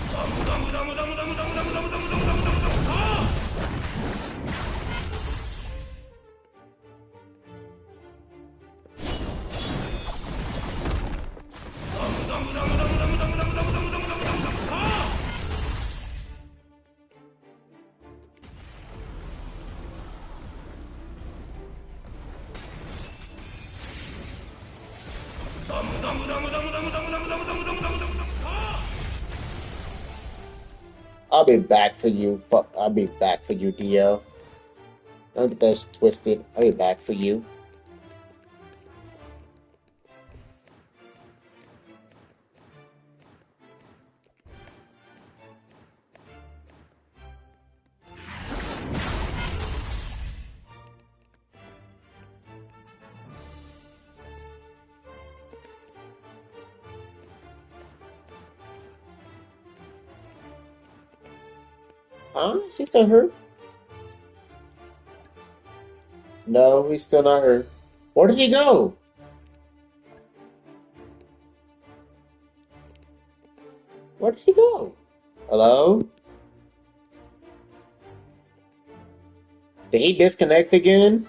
I'll be back for you. Fuck, I'll be back for you, DL. Don't get that twisted. I'll be back for you. Huh? Is he still hurt? No, he's still not hurt. Where did he go? Where did he go? Hello? Did he disconnect again?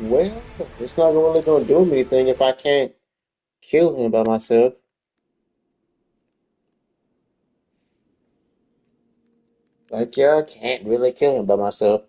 Well, it's not really gonna do him anything if I can't kill him by myself. Like, yeah, I can't really kill him by myself.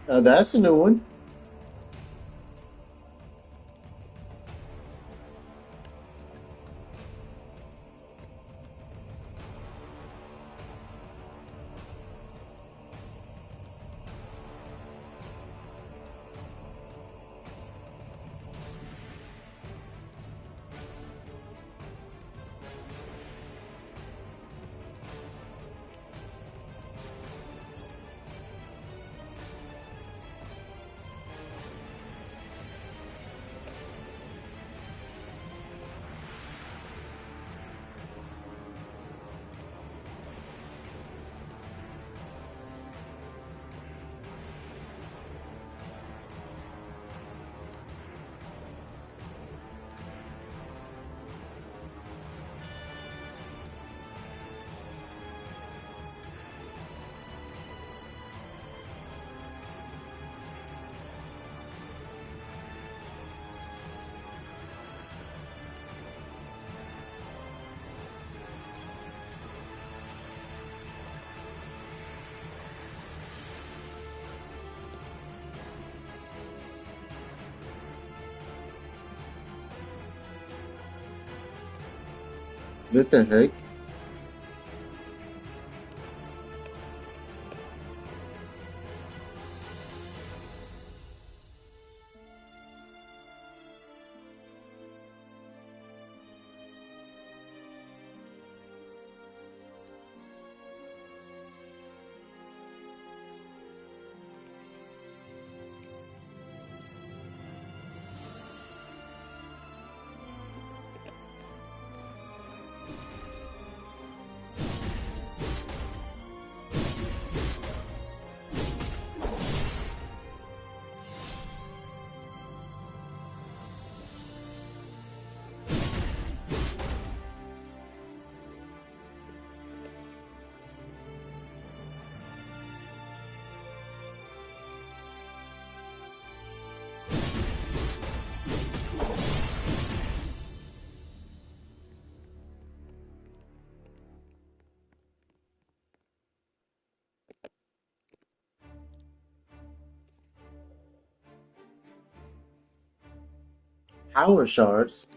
That's a new one. What the heck? Power shards.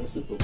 That's simple.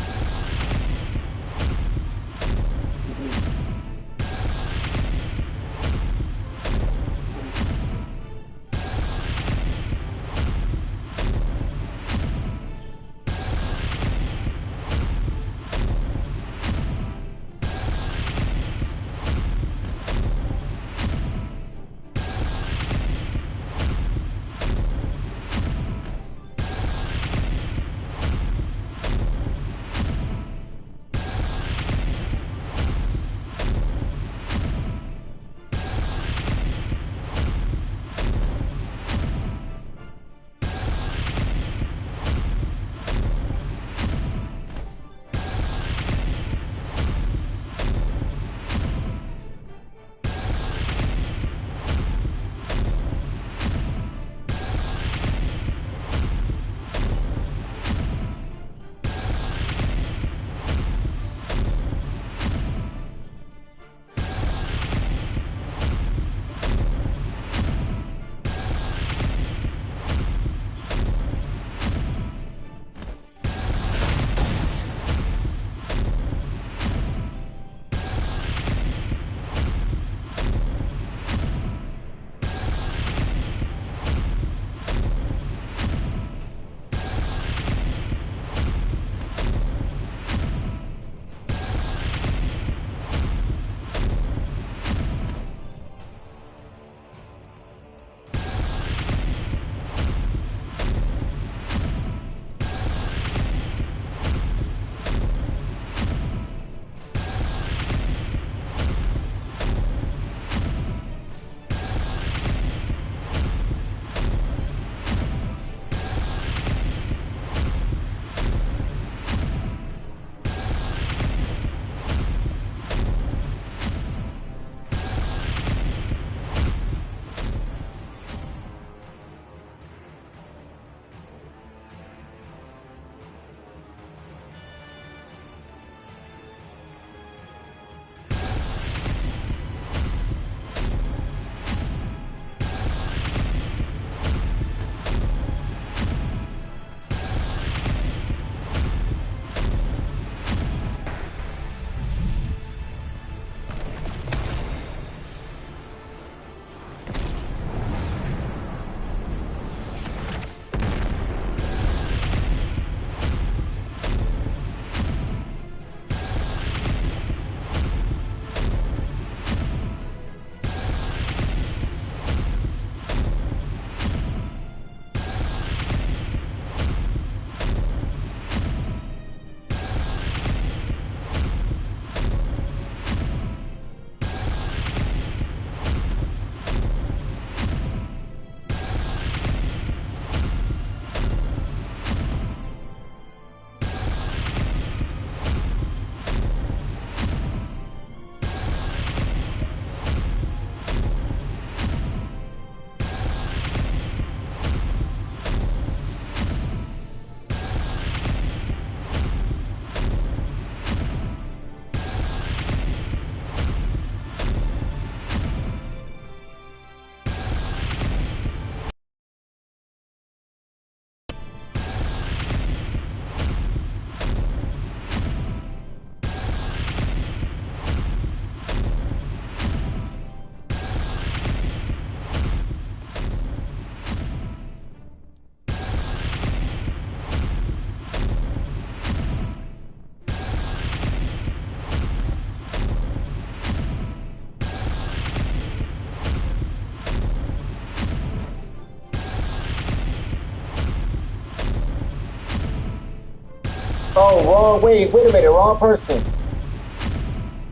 Oh, wrong. Wait a minute. Wrong person.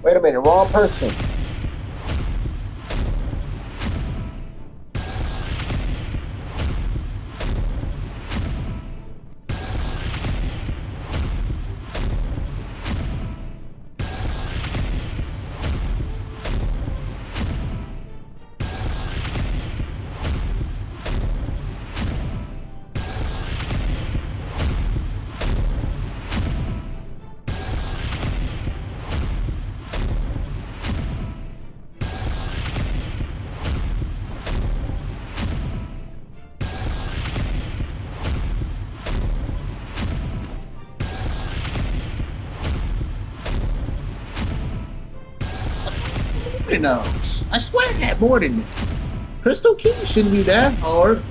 Wait a minute. Wrong person. Who knows? I swear I had more than that. Crystal Key shouldn't be that hard.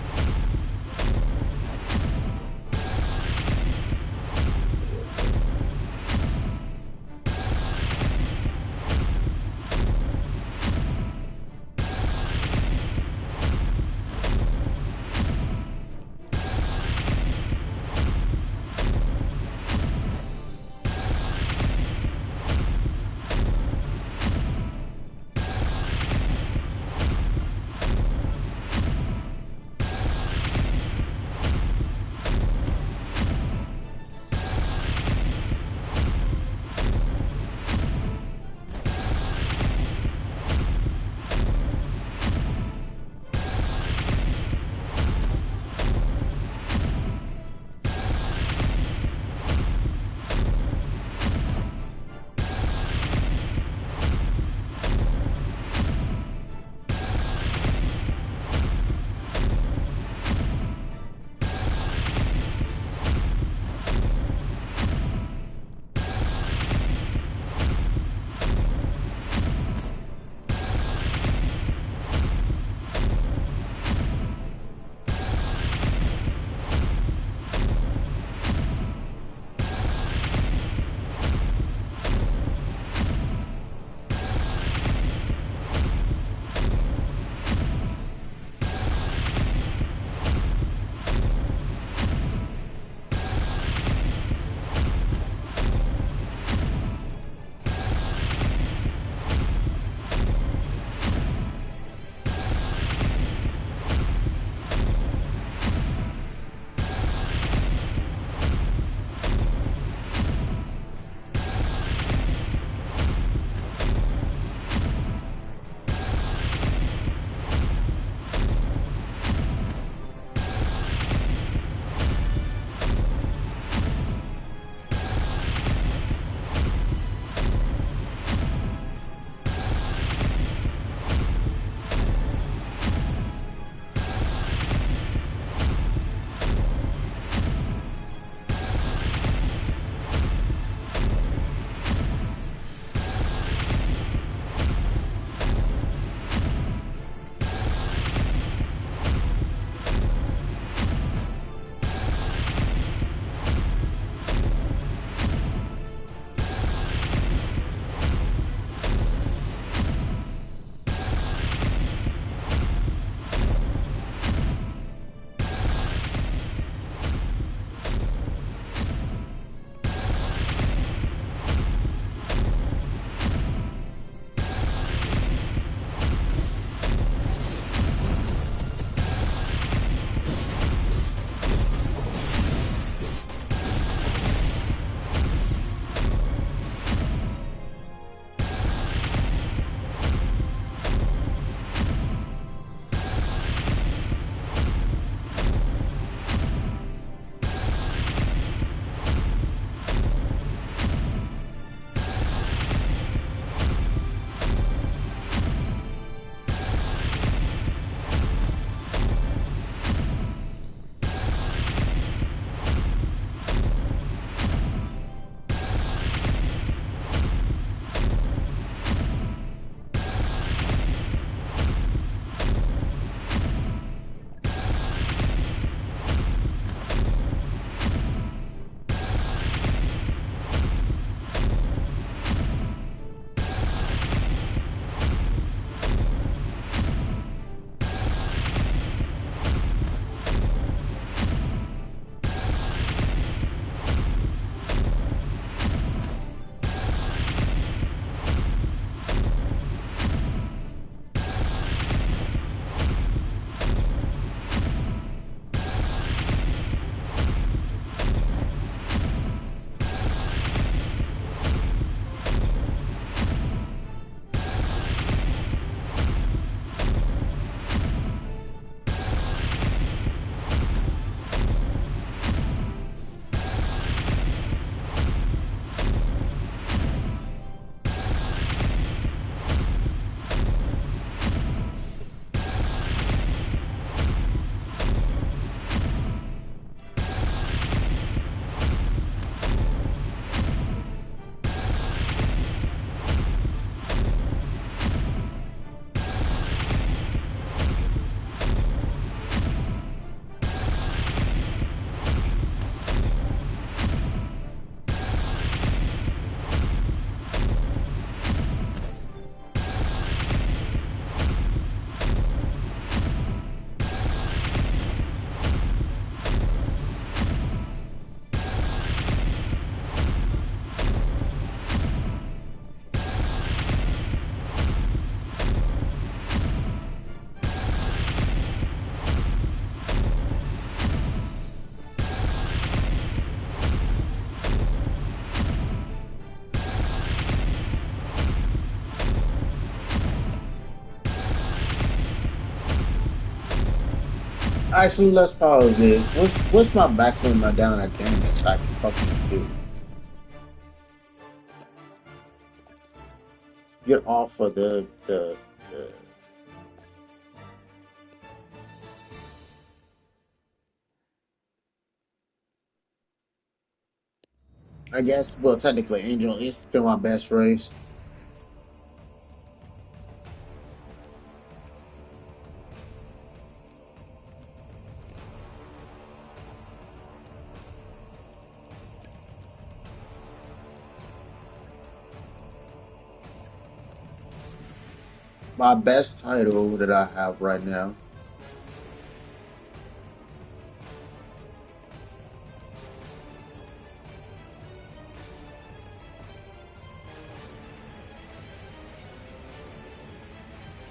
Actually, let's pause this. What's my maximum amount of damage I can fucking do? Get off of the I guess, well, technically, Angel is still my best race. My best title that I have right now.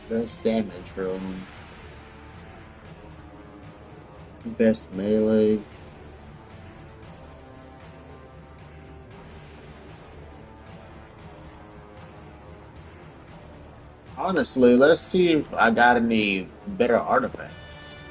Best damage room. Best melee. Honestly, let's see if I got any better artifacts.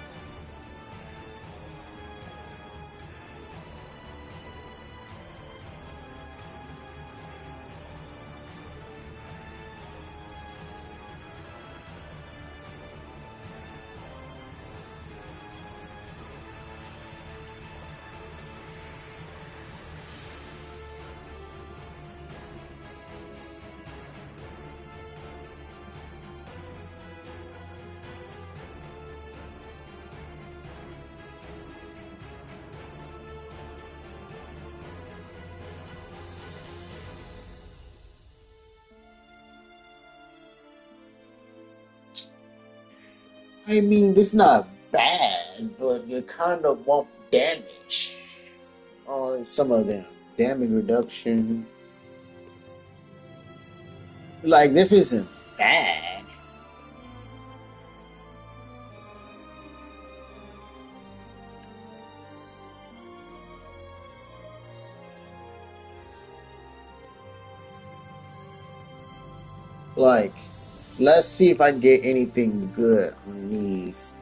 I mean, this is not bad, but you kind of want damage on some of them. Damage reduction. Like, this isn't bad. Like, let's see if I can get anything good on these.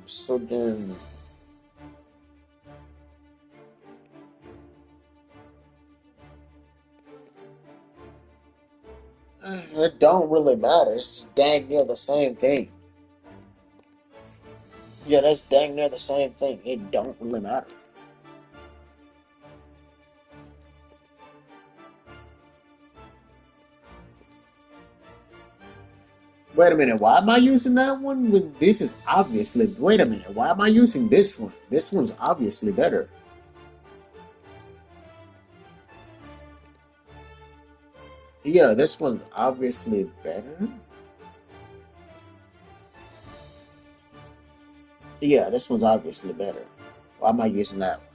So then, it don't really matter. It's dang near the same thing. Yeah, that's dang near the same thing. It don't really matter. Wait a minute, why am I using that one when this is obviously... Wait a minute, why am I using this one? This one's obviously better. Yeah, this one's obviously better. Yeah, this one's obviously better. Why am I using that one?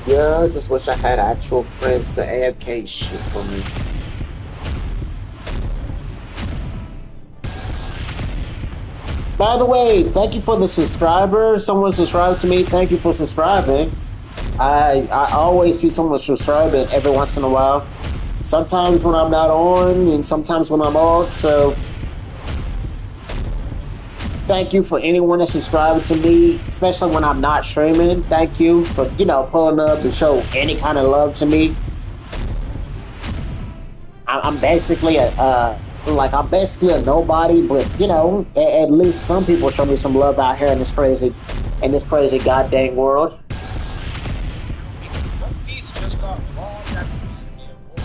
Yeah, I just wish I had actual friends to AFK shit for me. By the way, thank you for the subscriber. Someone subscribed to me. Thank you for subscribing. I always see someone subscribing every once in a while. Sometimes when I'm not on, and sometimes when I'm off. So thank you for anyone that subscribes to me, especially when I'm not streaming. Thank you for pulling up and show any kind of love to me. I'm basically I'm basically a nobody, but at least some people show me some love out here in this crazy goddamn world. Because One Piece just got robbed at the end of the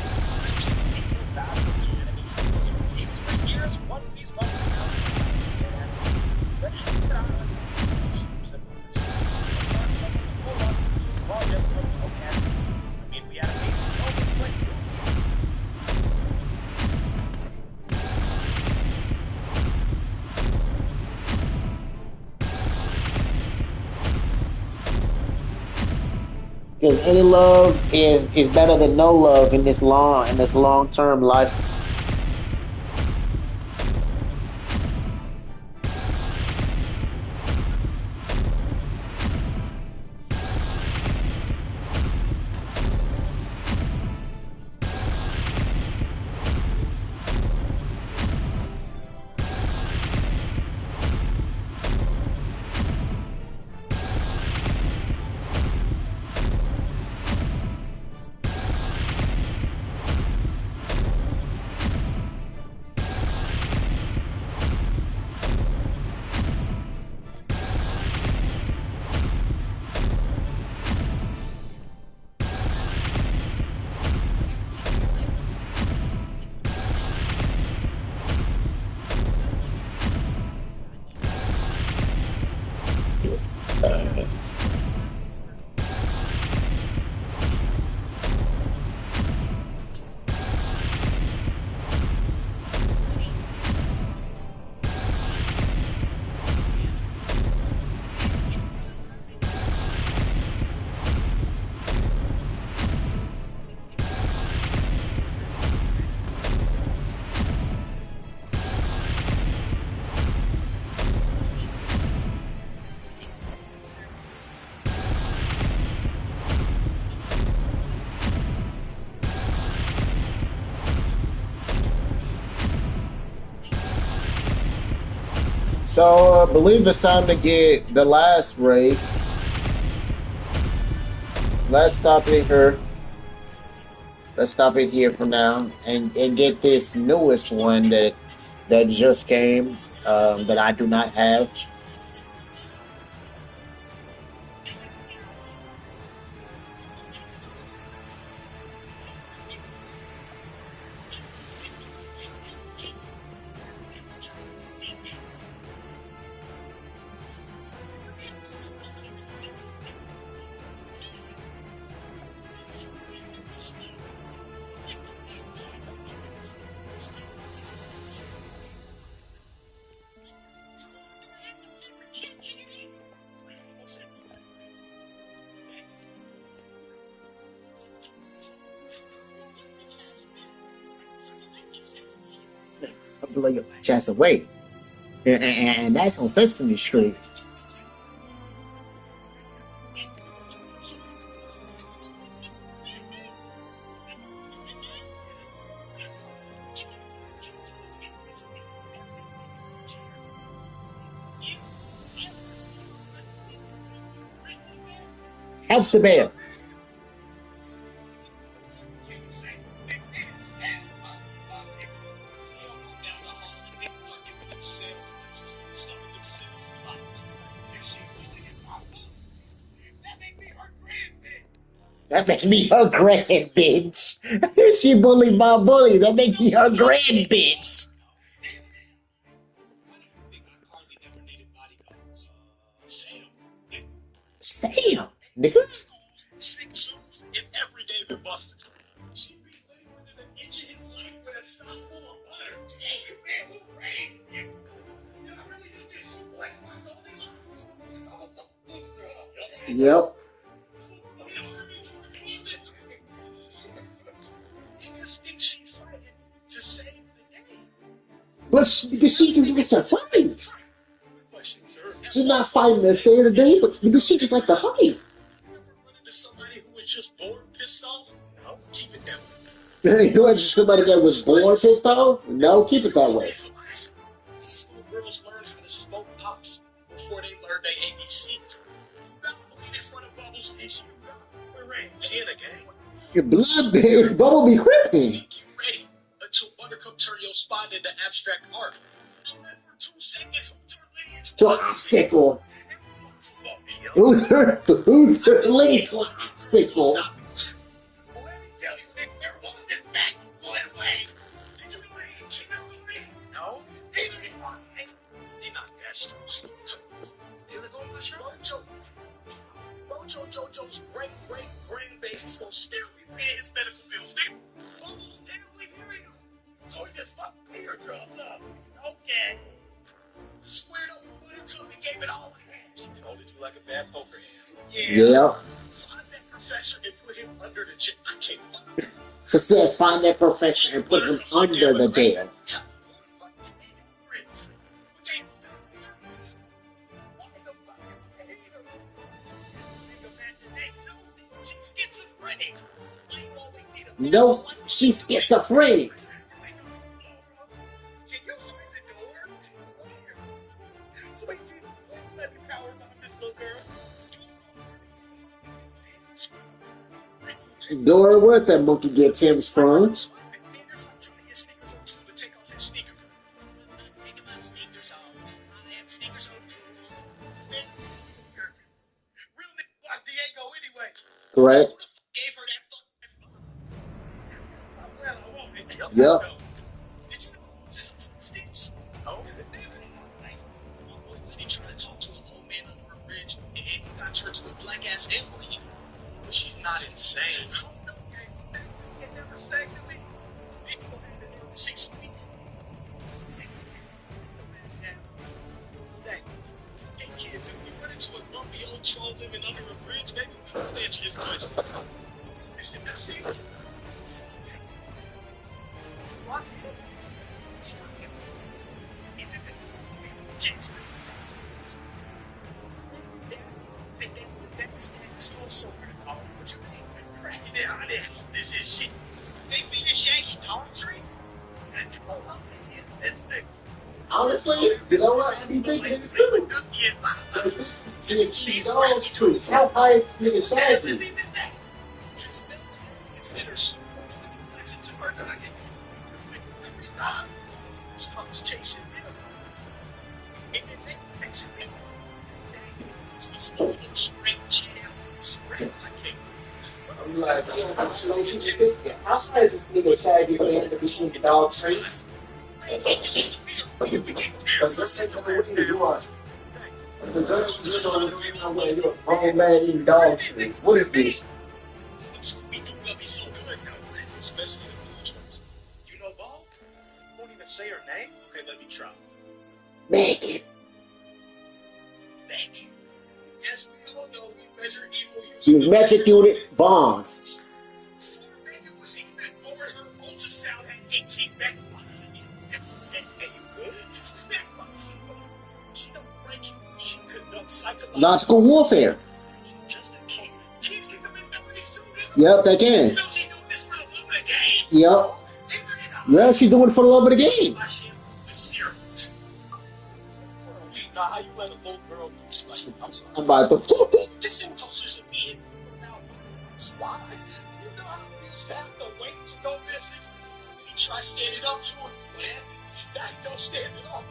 people bad for the enemies games for years. One Piece got but it's not project from Token. I mean, we had a basic moments like Because any love is better than no love in this long term life. So I believe it's time to get the last race. Let's stop it here. Let's stop it here for now and get this newest one that just came that I do not have. I'm blow your chest away. And that's on Sesame Street. Help the bear. That makes me her grand bitch. She bullied my bully. That makes me her grand bitch. Sam, nigga. Yep. But she just like to fight. She's not fighting to save the day, but because she just like to fight. Somebody who was just bored, pissed off? No, keep it that way. You want somebody that was born pissed off? No, keep it that way. These little girls learn how to smoke pops before they learn their ABCs. In front of Bubbles, we're in gin again. Your blood, baby. Bubble be cripping. You ready until Buttercup turn your spot into abstract art. For 2 seconds, who turned Liddy into an obstacle? Who turned Liddy to an obstacle? Let me tell you, Nick, there wasn't that one way. Did you know they killed me? No, neither did I. They're not destined. Here they go, my show. Mojo's great-great-grandbaby's gonna still be paying his medical bills. Nigga, Bubbles didn't leave him. So he just fucked eardrums up. Okay. Squared up with Buttercup and gave it all he had. She folded you like a bad poker hand. Yeah. Find that professor and put him under the jail. I can't. He said, find that professor and put him under the jail. No, she's schizophrenic. Dora, where'd that monkey get Tim's from? Right. Yep. got turned to a black ass emblem. But she's not insane. I don't know, gang. You never sang to me. They go hand in hand 6 weeks. Hey kids, if we run into a grumpy old troll living under a bridge, maybe we can answer his questions. This shit that's serious. What? This is shit. They beat a shaggy dog tree. Honestly, you know what? I be thinking it too. Like, this nigga dog trees. How high is this nigga Shaggy? Chasing I'm like, how high is this nigga Shaggy for him to be between the dog trees? Because let's say something what you do on. Because that's just on the way you're a grown man eating dog trees. What is this? Especially the blue ones. You know Bob? Won't even say her name? Okay, let me try. Megan. Megan. As we all know, we measure evil She was using magic unit Vons. Before Megan was even born, her ultrasound had 18 megapixels in it. Hey, you good? She don't break you. She conducts psychological Logical warfare. just a cave. Kids can commit felonies too. Yep, they can. You know she doing this for the love of the game. Yep. Yeah, she's doing it for the love of the game. Now, how you let a little girl use like I'm sorry. I'm about to flip it. This impulses of me now. Why? You know how you used to have the weight to go missing? When he tried standing up to her, what happened? Now he don't stand it up.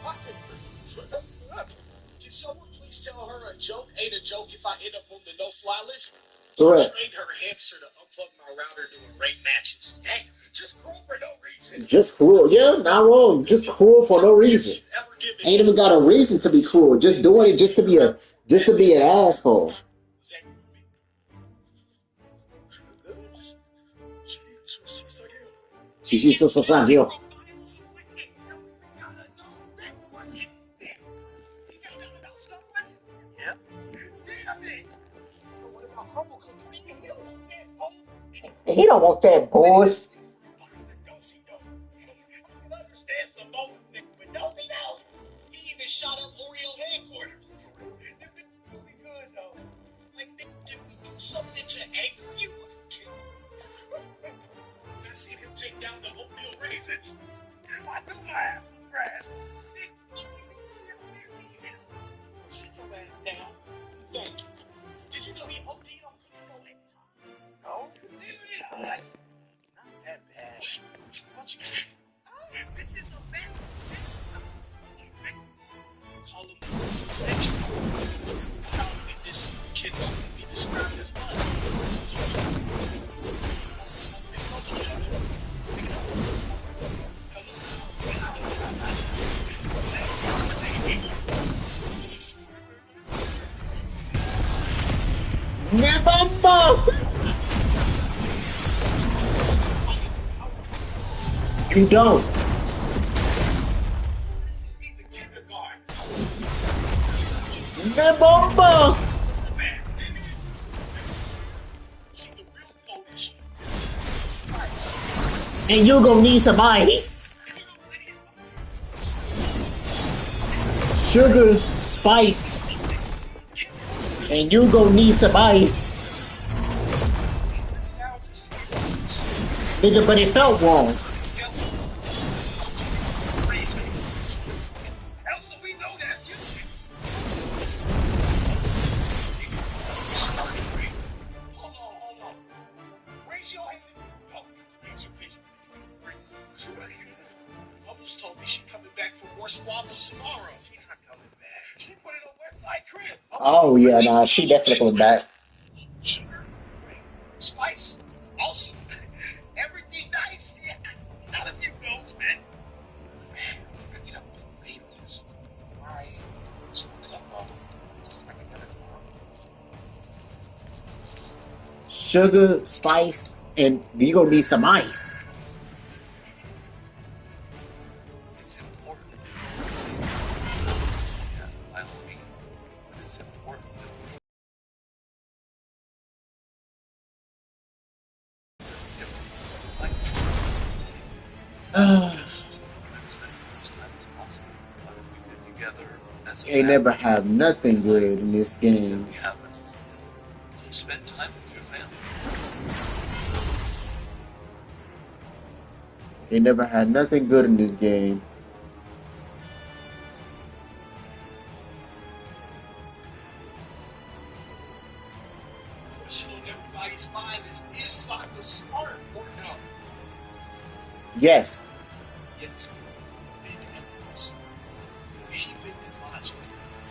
Can someone please tell her a joke ain't a joke if I end up on the no-fly list? Correct. Train her hamster to unplug my router doing rape matches. Hey, just cruel for no reason. Just cruel. Yeah, not wrong. Just cruel for no reason. Ain't even got a reason to be cruel. Just doing it just to be an asshole. She's used to society. He don't want that boys. He even shot up Oreo headquarters. Really good though. Like, did we do something to anger you? I seen him take down the oatmeal raisins. I knew my ass was grass. Sit your ass down. Thank you. Did you know he OD'd on cooking no egg time? No? Yeah. It's not that bad. This is the best. Call him sexual. How did this kid only be described as Never. You don't. Never. And you're gonna need some ice. Sugar, spice. And you're gonna need some ice. Nigga, but it felt wrong. Oh yeah, nah, she definitely coming back. Sugar, spice, awesome, everything nice. Yeah, not a few goals, man. You know, ladies, why? sugar, spice, and you're gonna need some ice. It's important. Yeah, by all means, but it's important. Like, just spend as much time as possible. But we get together as a They never family. have nothing good in this game. We have it. So spend time with your family. They never had nothing good in this game. question in everybody's mind is Sokka smart or no? Yes. It's big evidence. Even in logic.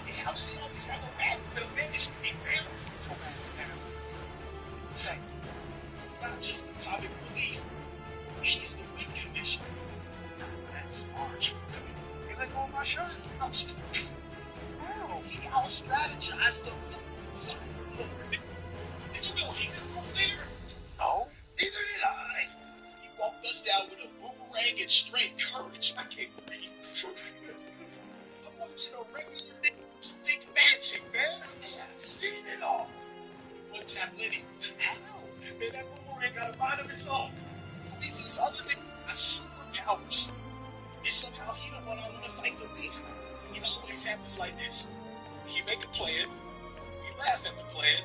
Yeah, I'm seeing all these other ads that are managed to be real. So okay. Not just the comic relief. He's the weak condition. That's harsh. You let go of my shirt? I'm stupid. No, he out-strategized the fucking Lord. Did you know he could go there? No, neither did I. He walked us down with a boomerang and straight courage. I can't believe it. I want you to regular think magic, man. I have seen it all. One tap Lenny. How? Man, that boomerang got a mind of its own. I mean, these other niggas got superpowers. And somehow he the one I want to fight the least. It always happens like this. He make a plan. We laugh at the plan.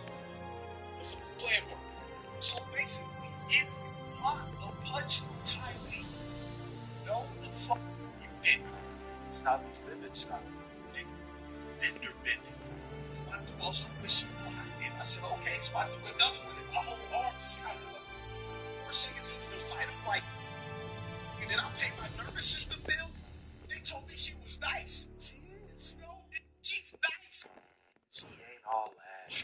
The plan work. So basically, if you block a punch from Ty Lee, no the fuck you been. It's not his bending style. Nigga, bender bending. I do also wish you blocked it. I said, okay, so I do another one and my whole arm just kind of like 4 seconds into the fight. I'm like, and then I'll pay my nervous system bill. They told me she was nice. She is, yo. She's nice. She ain't all that.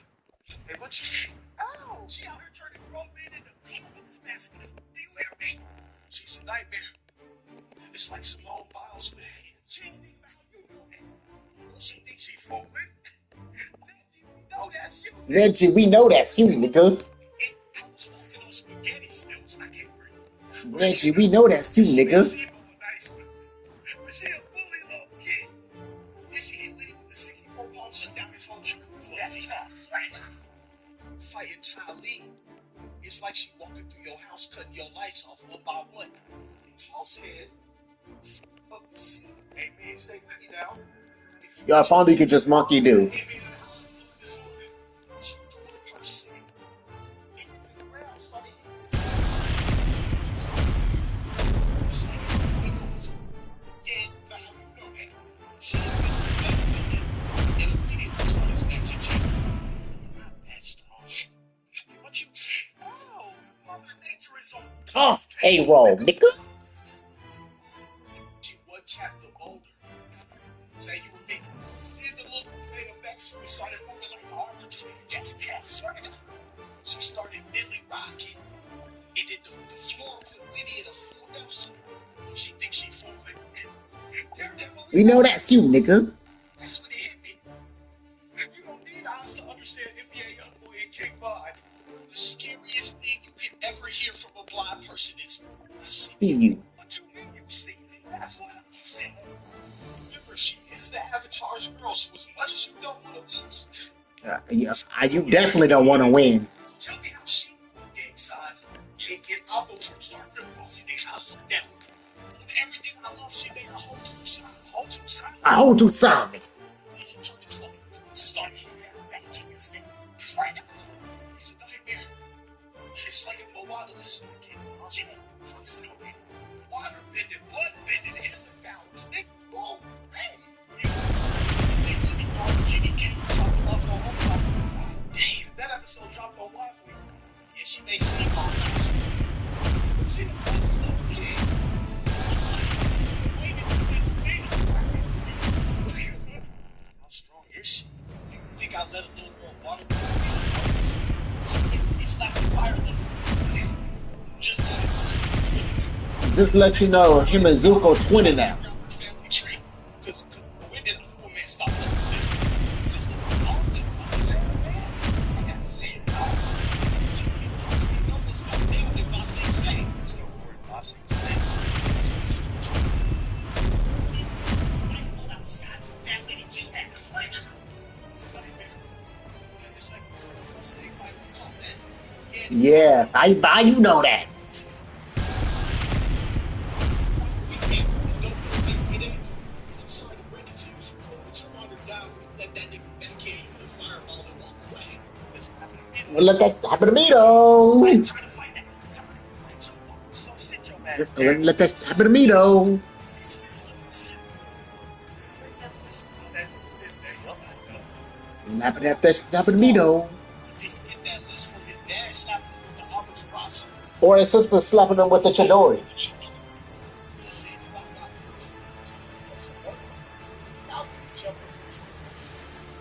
Hey, what you say? Oh, she out here turning grown men into demons mascots. Do you hear me? She's a nightmare. It's like Simone Biles with hands. She ain't even how you know that. She thinks she's fooling. Reggie, we know that's you. Reggie, we know that's you, nigga. I was walking on spaghetti stilts. I can't breathe. Reggie, we know that's you, nigga. She was nice, but she a bully little kid. And she hit Liddy with the 64-pound shut down his whole church. That's right. Fighting Ty Lee. It's like she walking through your house, cutting your lights off one by one. Toss head. Up the seat. Hey, man, stay with me now. Yo, if only you could just monkey do. Tough A-roll, nigga. She one tapped the boulder. Say you were big. In the little made a back, so we started moving like an arbitrary. Yes, yes. She started Millie rocking. And then the floor put Liddy in a full Nelson. She thinks she fooling. We know that's you, nigga. That's when it hit me. You don't need eyes to understand NBA Youngboy and King Bod. The scariest thing you can ever hear from a blind person is, I see you. What you mean you see me? That's what I said. Remember, she is the Avatar's girl, so as much as you don't want to lose. You definitely don't want to win. Tell me how she game signs. Can't get up and start ripping off your nigga house now. With everything I love, she made a whole two sign. A whole two sign. It's a nightmare. It's like a Moana listen again. Water bending, blood bending, healing powers. Big boom. Hey. Damn, that episode dropped on Live Week. Yeah, she may seem all nice. See the fucking little kid. Waiting to this thing. How strong is she? You think I let a little girl water he slapped the fire little. Just let you know, him and Zuko twinning now. Family tree. Because when did Aquaman stop Yeah, I you know that. We can't, don't it ain't. I'm sorry to break it to you, Sir Cole, but your honor died when you let that nigga backhand you with a fireball and walk away. Listen, Well, let that happen to me though. I ain't trying to fight that. Time. So sit your ass down. Let that happen to me though. Happen to me though. Did he get that list from his dad slapping him with the Amaterasu? Or his sister slapping him with the Chidori. Just saying, if I got some work, I'll be jumping.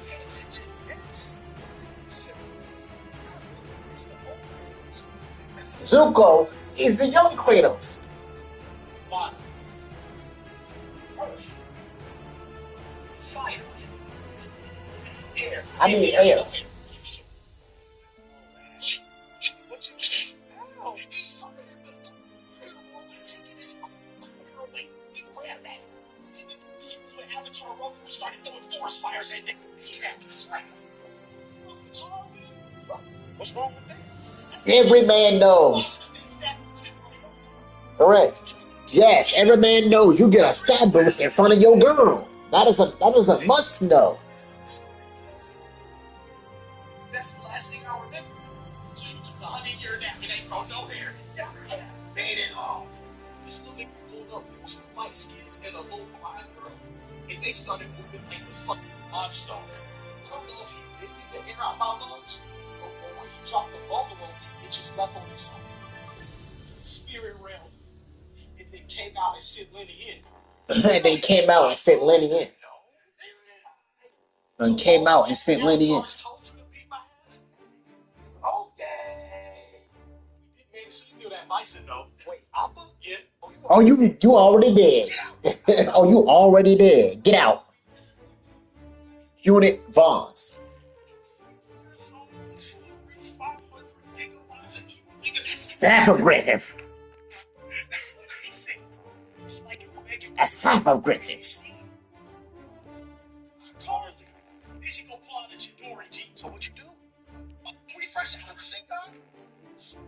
Pay attention, yes. It's the old Zuko is the young Kratos. Water. Earth. Fire. Air. I mean air. What you say? Oh, Avatar Roku started throwing forest fires at niggas. What's wrong with that? Every man knows. Correct. Yes, every man knows you get a stab boost in front of your girl. That is a must know. That's the last thing I remember. So you took a 100-year nap and ain't grown no hair. Yeah, fade it off. This little nigga pulled up with 2 light skins and a little blonde girl, and they started moving like the fucking monster. I don't know if he bit the air out my lungs, or when he dropped the bolo on me, it just left on his own. To the spirit realm, and then came out and sent Lenny in. And they came out and sent Lenny in. And came out and sent Lenny in. Okay. We did manage to steal that bison though. Wait, Appa? Yeah. Oh, you already did. Oh, you already did. Get out. Unit Vons. Hypogriff. That's hypogriffs. Carly, did you go pawn the Chidori, G? So what you do? Pretty fresh out of the sink, dog. So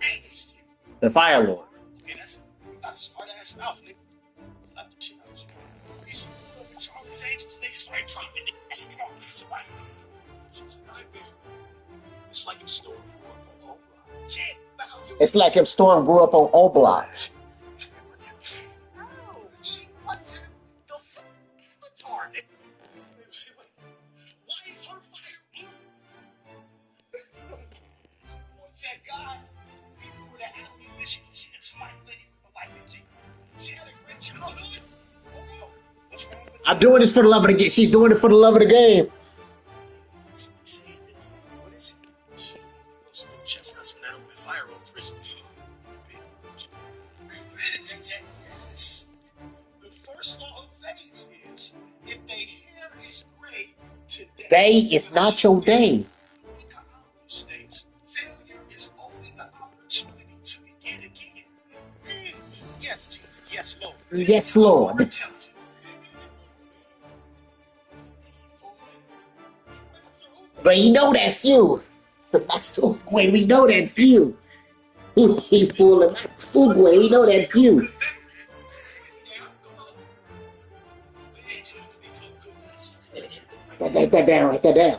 ace. The Fire Lord. Okay, that's you got a smart ass mouth, nigga. Slap the shit out of you. Pretty soon over Charlie's Angels, they started dropping it. That's Carly's right. She's a nightmare. It's like a story. It's like if Storm grew up on O Block. She wants the avatar. Why is her fire blue? What's that guy? People were the alley mission. She had spiked Liddy with the lightning. She had a great childhood. What's wrong with I'm doing this for the love of the game. She's doing it for the love of the game. what is it? She was chestnuts from that open fire on Christmas. The first law of Vegas is if their hair is gray today, Day is not your day. States failure is only the opportunity to begin again. Yes, Jesus. Yes, Lord. Yes, Lord. But you know that's you. That's Tugway. We know that's you. You keep fooling my Tugway. We know that's you. Write that down. Write that down.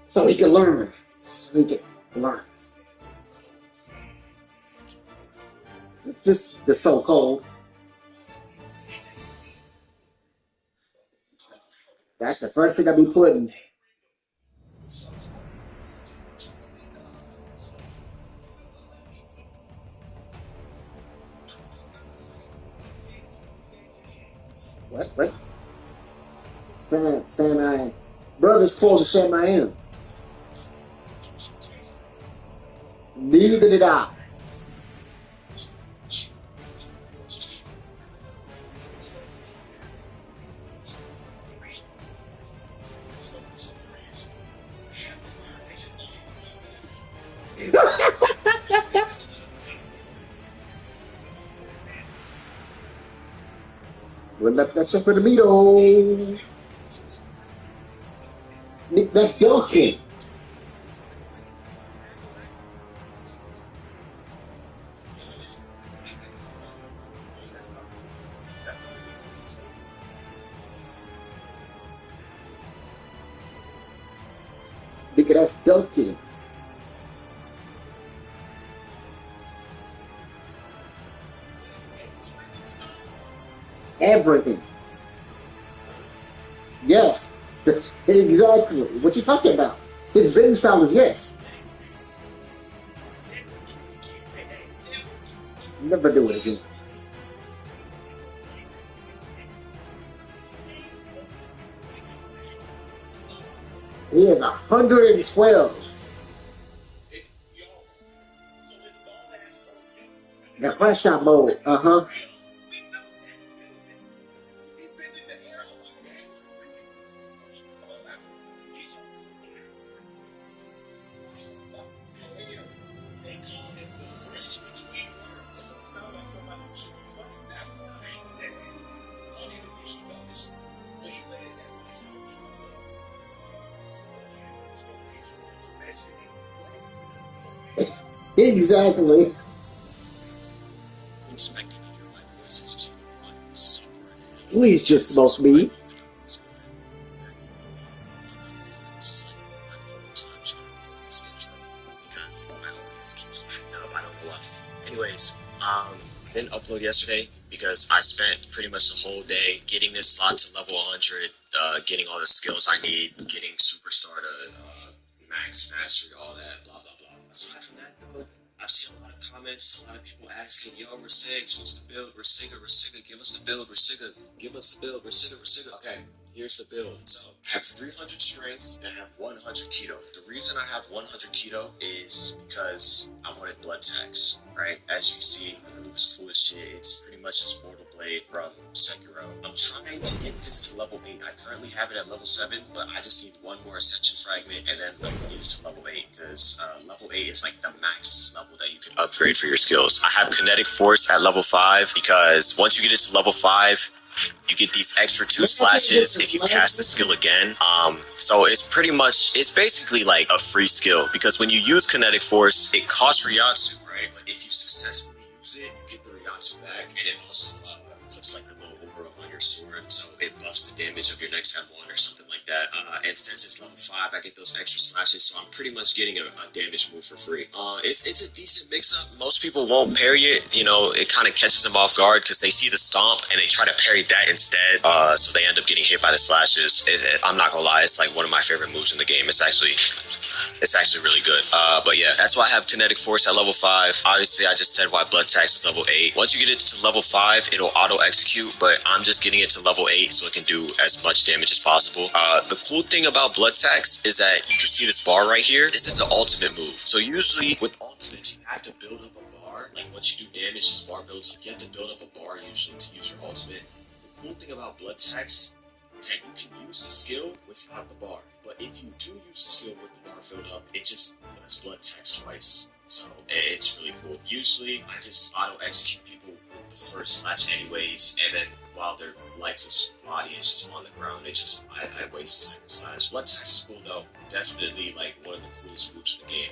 So he can learn. So he can learn. This is so cold. That's the first thing I be putting. What? Sam I brothers called to Sam I am. Neither did I. Run back that shit for the Beetle. Nick, that's Duncan. Nigga, that's Duncan. Everything. Yes. Exactly. What you talking about? His venue style is yes. Never do it again. He is 112. The crash shot mode. Uh-huh. Exactly. Please just smoke me. Anyways, I didn't upload yesterday because I spent pretty much the whole day getting this slot to level 100, getting all the skills I need, getting superstar to max mastery, all that, blah blah blah. Aside from that, though, I've seen a lot of comments, a lot of people asking, "Yo, Resigs, what's the build? Resiga, give us the build. Resiga, give us the build. Resiga." Okay, here's the build. So I have 300 strength and I have 100 keto. The reason I have 100 keto is because I wanted blood tax, right? As you see, the move is cool as shit. It's pretty much just Mortal Blade from Sekiro. I'm trying to get this to level 8. I currently have it at level 7, but I just need one more Ascension Fragment and then get it to level 8, because level 8 is like the max level that you can upgrade for your skills. I have Kinetic Force at level 5 because once you get it to level 5, you get these extra 2 slashes if you cast the skill again. So it's basically like a free skill, because when you use Kinetic Force, it costs Ryatsu, right? But if you successfully use it, you get the Ryatsu back, and it also puts like the little overall on your sword, so it buffs the damage of your next M1 or something like that. And since it's level 5, I get those extra slashes, so I'm pretty much getting a damage move for free. It's a decent mix-up. Most people won't parry it, it kind of catches them off guard because they see the stomp and they try to parry that instead, so they end up getting hit by the slashes. I'm not gonna lie, it's like one of my favorite moves in the game. It's actually really good. But yeah, that's why I have Kinetic Force at level 5. Obviously, I just said why Blood Tax is level 8. Once you get it to level 5, it'll auto-execute, but I'm just getting it to level 8 so it can do as much damage as possible. The cool thing about Blood Tax is that you can see this bar right here. This is the ultimate move. So usually with ultimates, you have to build up a bar. Like once you do damage, this bar builds up. You have to build up a bar usually to use your ultimate. The cool thing about Blood Tax is that you can use the skill without the bar. But if you do use the skill with the bar filled up, it just does Blood Tax twice. So it's really cool. Usually, I just auto-execute people with the first slash anyways, and then while their lifeless body is just on the ground, I waste the second slash. Blood Tax is cool though. Definitely like one of the coolest moves in the game.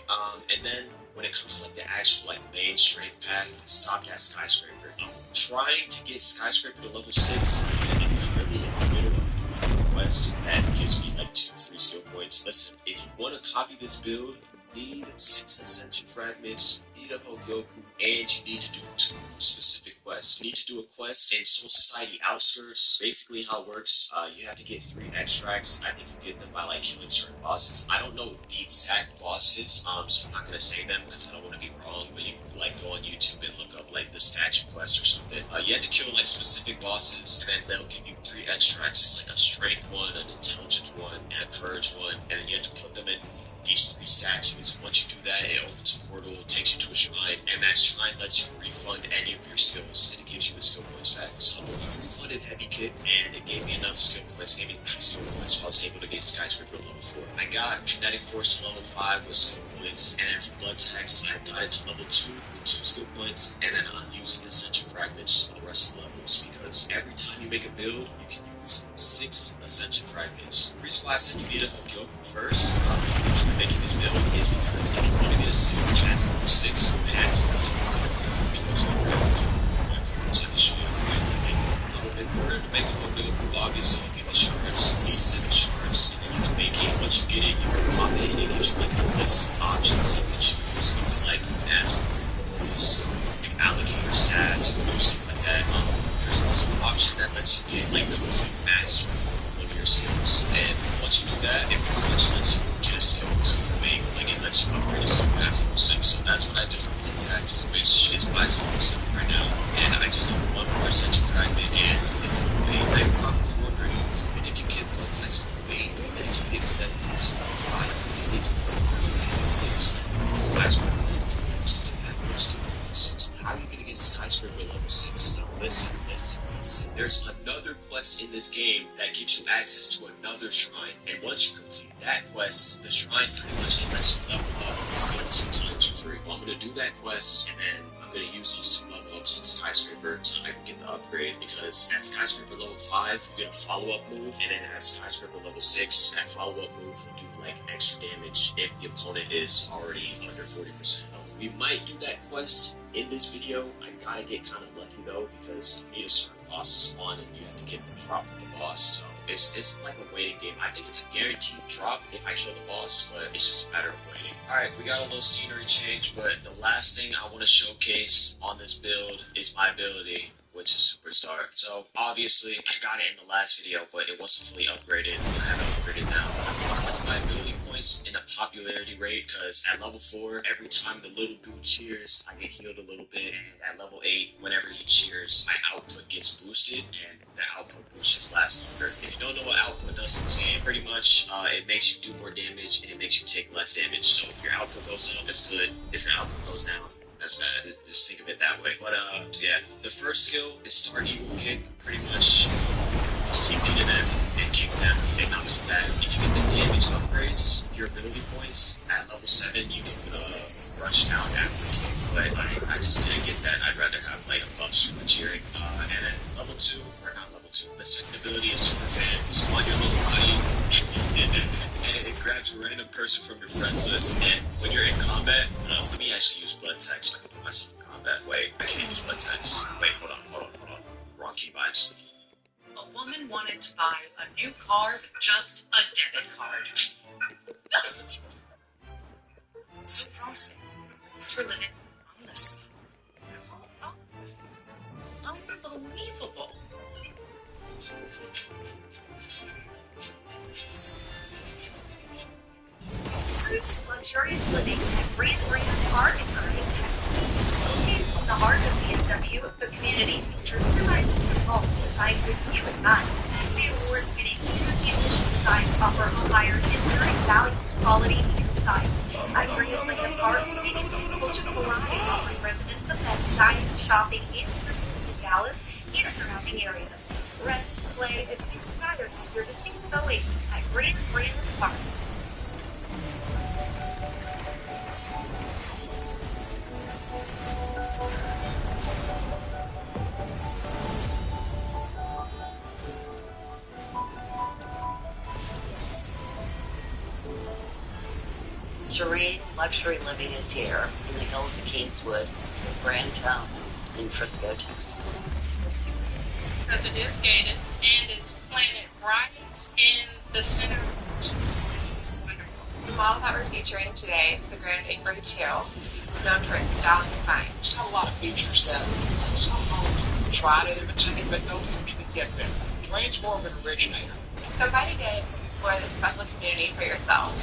And then when it comes to like the actual like main strength path, stop at Skyscraper. I'm trying to get Skyscraper to level 6, and I'm currently in the middle of quest that gives me like 2 free skill points. Listen, if you want to copy this build, you need 6 Ascension Fragments, you need a Hogyoku, and you need to do 2 specific quests. You need to do a quest in Soul Society Outskirts. Basically how it works, you have to get 3 extracts. I think you get them by like killing certain bosses. I don't know the exact bosses, so I'm not going to say them because I don't want to be wrong, but you can like go on YouTube and look up like the statue quest or something. You have to kill like specific bosses, and then they'll give you 3 extracts. It's like a strength one, an intelligence one, and a courage one, and then you have to put them in each 3 statues. Once you do that, it opens a portal, takes you to a shrine, and that shrine lets you refund any of your skills, and it gives you the skill points back. So I refunded Heavy Kick, and it gave me enough skill points, gave me max skill points, so I was able to get Skyscraper level 4. I got Kinetic Force level 5 with skill points, and then for Blood Tax, I got it to level 2 with 2 skill points, and then I'm using Ascension Fragments for the rest of the level. most because every time you make a build, you can use 6 Ascension Fragments. The reason why I said you need to hook Yoku first, before making this build, is because if you want to get a suit past level 6, you have to in order to make a Yoku, obviously you get the shards, you need 7 shards, and then you can make it. Once you get it, you can pop it, and it gives you like a list of options you can choose. You can ask for rules, you can allocate your stats, do stuff like that. There's also an option that lets you get like complete mastery of one of your skills, and once you do that, it pretty much lets you get a skill to make, like it lets you upgrade a skill past level 6. So that's what I did for Blitzex, which is why it's level 7 right now. And I just need one more Ascension Fragment, and it's level 8. I'm probably wondering, even if you get Blitzex level 8, and if you get that first level 5, you need to Skyscraper level 6. How are you gonna get Skyscraper level 6? Now listen. There's another quest in this game that gives you access to another shrine, and once you complete that quest, the shrine pretty much lets you level up the skills 2 times for free. Well, I'm gonna do that quest, and then I'm gonna use these 2 level ups in Skyscraper so I can get the upgrade, because at Skyscraper level 5, you get a follow-up move, and then at Skyscraper level 6, that follow-up move will do like extra damage if the opponent is already under 40% health. We might do that quest in this video. I gotta get kind of lucky though, because you need a certain boss to spawn and you have to get the drop from the boss. So it's like a waiting game. I think it's a guaranteed drop if I kill the boss, but it's just a matter of waiting. Alright, we got a little scenery change, but the last thing I want to showcase on this build is my ability, which is Superstar. So obviously I got it in the last video, but it wasn't fully upgraded. I have it upgraded now. My ability points in a popularity rate, because at level 4, every time the little dude cheers, I get healed a little bit, and at level 8, whenever he cheers, my output gets boosted, and the output boost just lasts longer. If you don't know what output does in this game, pretty much it makes you do more damage, and it makes you take less damage. So if your output goes up, it's good. If your output goes down, that's bad. Just think of it that way. But yeah, the first skill is Star Eagle Kick. Pretty much just TP to them and kick them. It knocks them back. If you get the damage upgrades, your ability points at level 7, you can rush down after the kick. But I just didn't get that. I'd rather have like a buff super cheering. And then level 2, or not level 2. The second ability is Super Fan. You spawn your little buddy, and it grabs a random person from your friends list. And when you're in combat, let me actually use Blitzex so I can put myself in combat. Wait, I can't use Blitzex. Wait, hold on. Wrong keybinds. A woman wanted to buy a new car with just a debit card. So frosty. Thanks for living on this. Unbelievable. Luxurious living at Grand Park in Irving, Texas. Located in the heart of DFW, the community features realized homes designed with you in mind. The award-winning energy-efficient designs offer a higher enduring value, quality, and style. At Grand Park, the incredible variety offering residents the best dining, shopping, and entertainment in Dallas and surrounding areas. Rest, play, and new designers with your distinct oasis at Grand Park. Serene luxury living is here in the hills of Kingswood, Grand Town in Frisco, Texas. Because it is gated and it's planted right in the center. Wonderful. The model that we're featuring today is the Grand Acreage Hill, known for its styling design. It's got a lot of features that some homes try to imitate, but don't usually get there. Dwayne's more of an originator. So by today, explore this special community for yourself.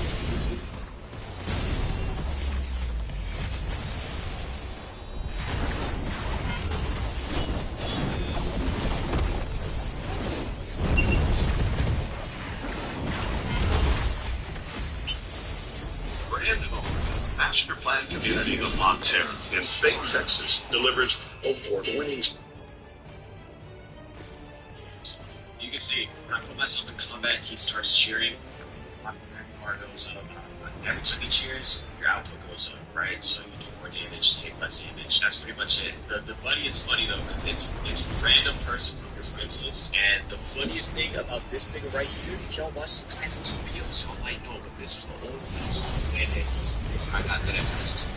Master Plan Community of Montana in Fayette, Texas, delivers award-winning. You can see, when I put myself in combat, he starts cheering. My bar goes up. Every time he cheers, your output goes up, right? So you do more damage, take less damage. That's pretty much it. The buddy is funny though, 'cause it's a random person from your friends list, and the funniest thing about this nigga right here, if y'all watch the Kansas videos, y'all might know, but this is the old videos. And I got that at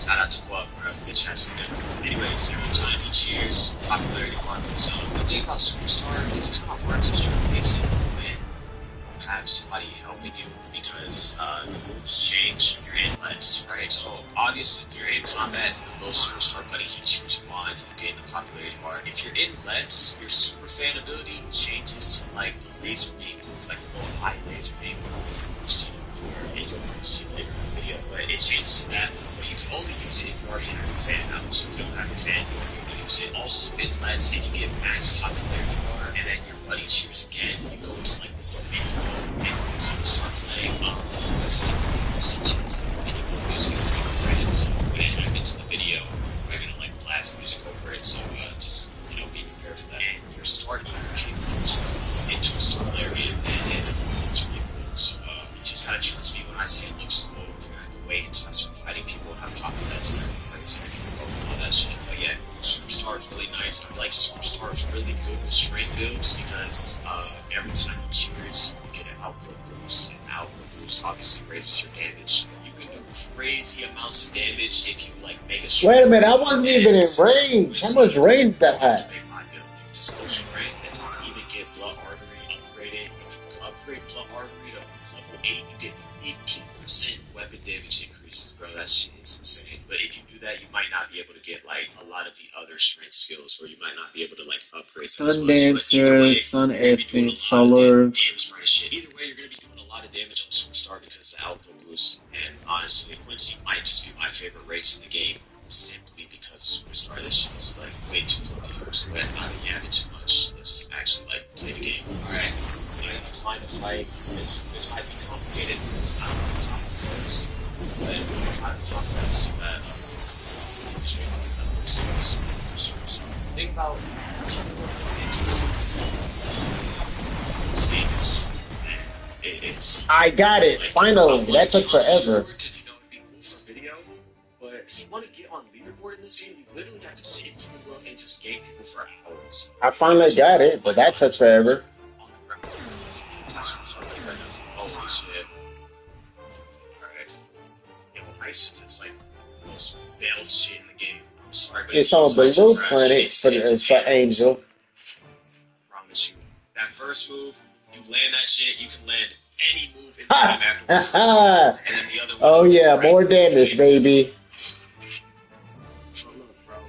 shout out to Guap, bro. Bitch has to do. Anyways, every time he cheers, popularity bar goes up. The thing about Superstar, it's kind of hard to showcase it when you have somebody helping you, because the moves change. You're in LEDs, right? So obviously you're in combat, the low Superstar buddy hits you to one, and you gain the popularity bar. If you're in LEDs, your super fan ability changes to like laser beam, like a little high laser beam. You've seen before, and you'll see later in the video, but it changes to that. But you can only use it if you already have a fan now. So if you don't have a fan, you won't be able to use it. Also in LEDs, if you get max popularity bar, and then your buddy cheers again, you go to like this mini mode, and you start playing sometimes the video music is kind of red, so we didn't have into the video. We're gonna like blast music over it, so just be prepared for that. And you're starting into a star area, and it's really cool. So you just gotta trust me when I say it looks cool. You're gonna have to wait until I start fighting people and have populace and all that shit. But yeah, Superstar is really nice. I feel like Superstar is really good with straight builds because every time he cheers, you get an output boost, and output boost obviously raises your damage. You can do crazy amounts of damage if you like make a straight. Wait a minute, I wasn't even in range. How much range that had? Just go straight and even get blood artery upgraded. If you upgrade blood artery to level 8, you get 18% weapon damage increases, bro. That shit is insane. But if you do that, you might not be able to get like a lot of the other strength skills, or you might not be able to like upgrade them as much. Sundancer, Sun Essence, Solar. Either way, you're gonna be doing a lot of damage on Superstar because of the output boost. And honestly, Quincy might just be my favorite race in the game simply because of Superstar. This shit is like way too fun to use. But not yapping too much. Let's actually like play the game. Alright, I'm gonna find a fight. This might be complicated because I don't know how to first. But I'm talking about that. Think about it's. I got it. Finally, that took forever. But if you want to get on leaderboard in this game, you literally have to save people and just game people for hours. I finally got it, but that took forever. Holy shit. Alright. ISIS is like the most bailed shit in the game. I'm sorry, but It's on Blue Planet for Angel. I promise you. That first move, you land that shit, you can land any move in the game afterwards. And then the other Oh yeah, more damage, baby.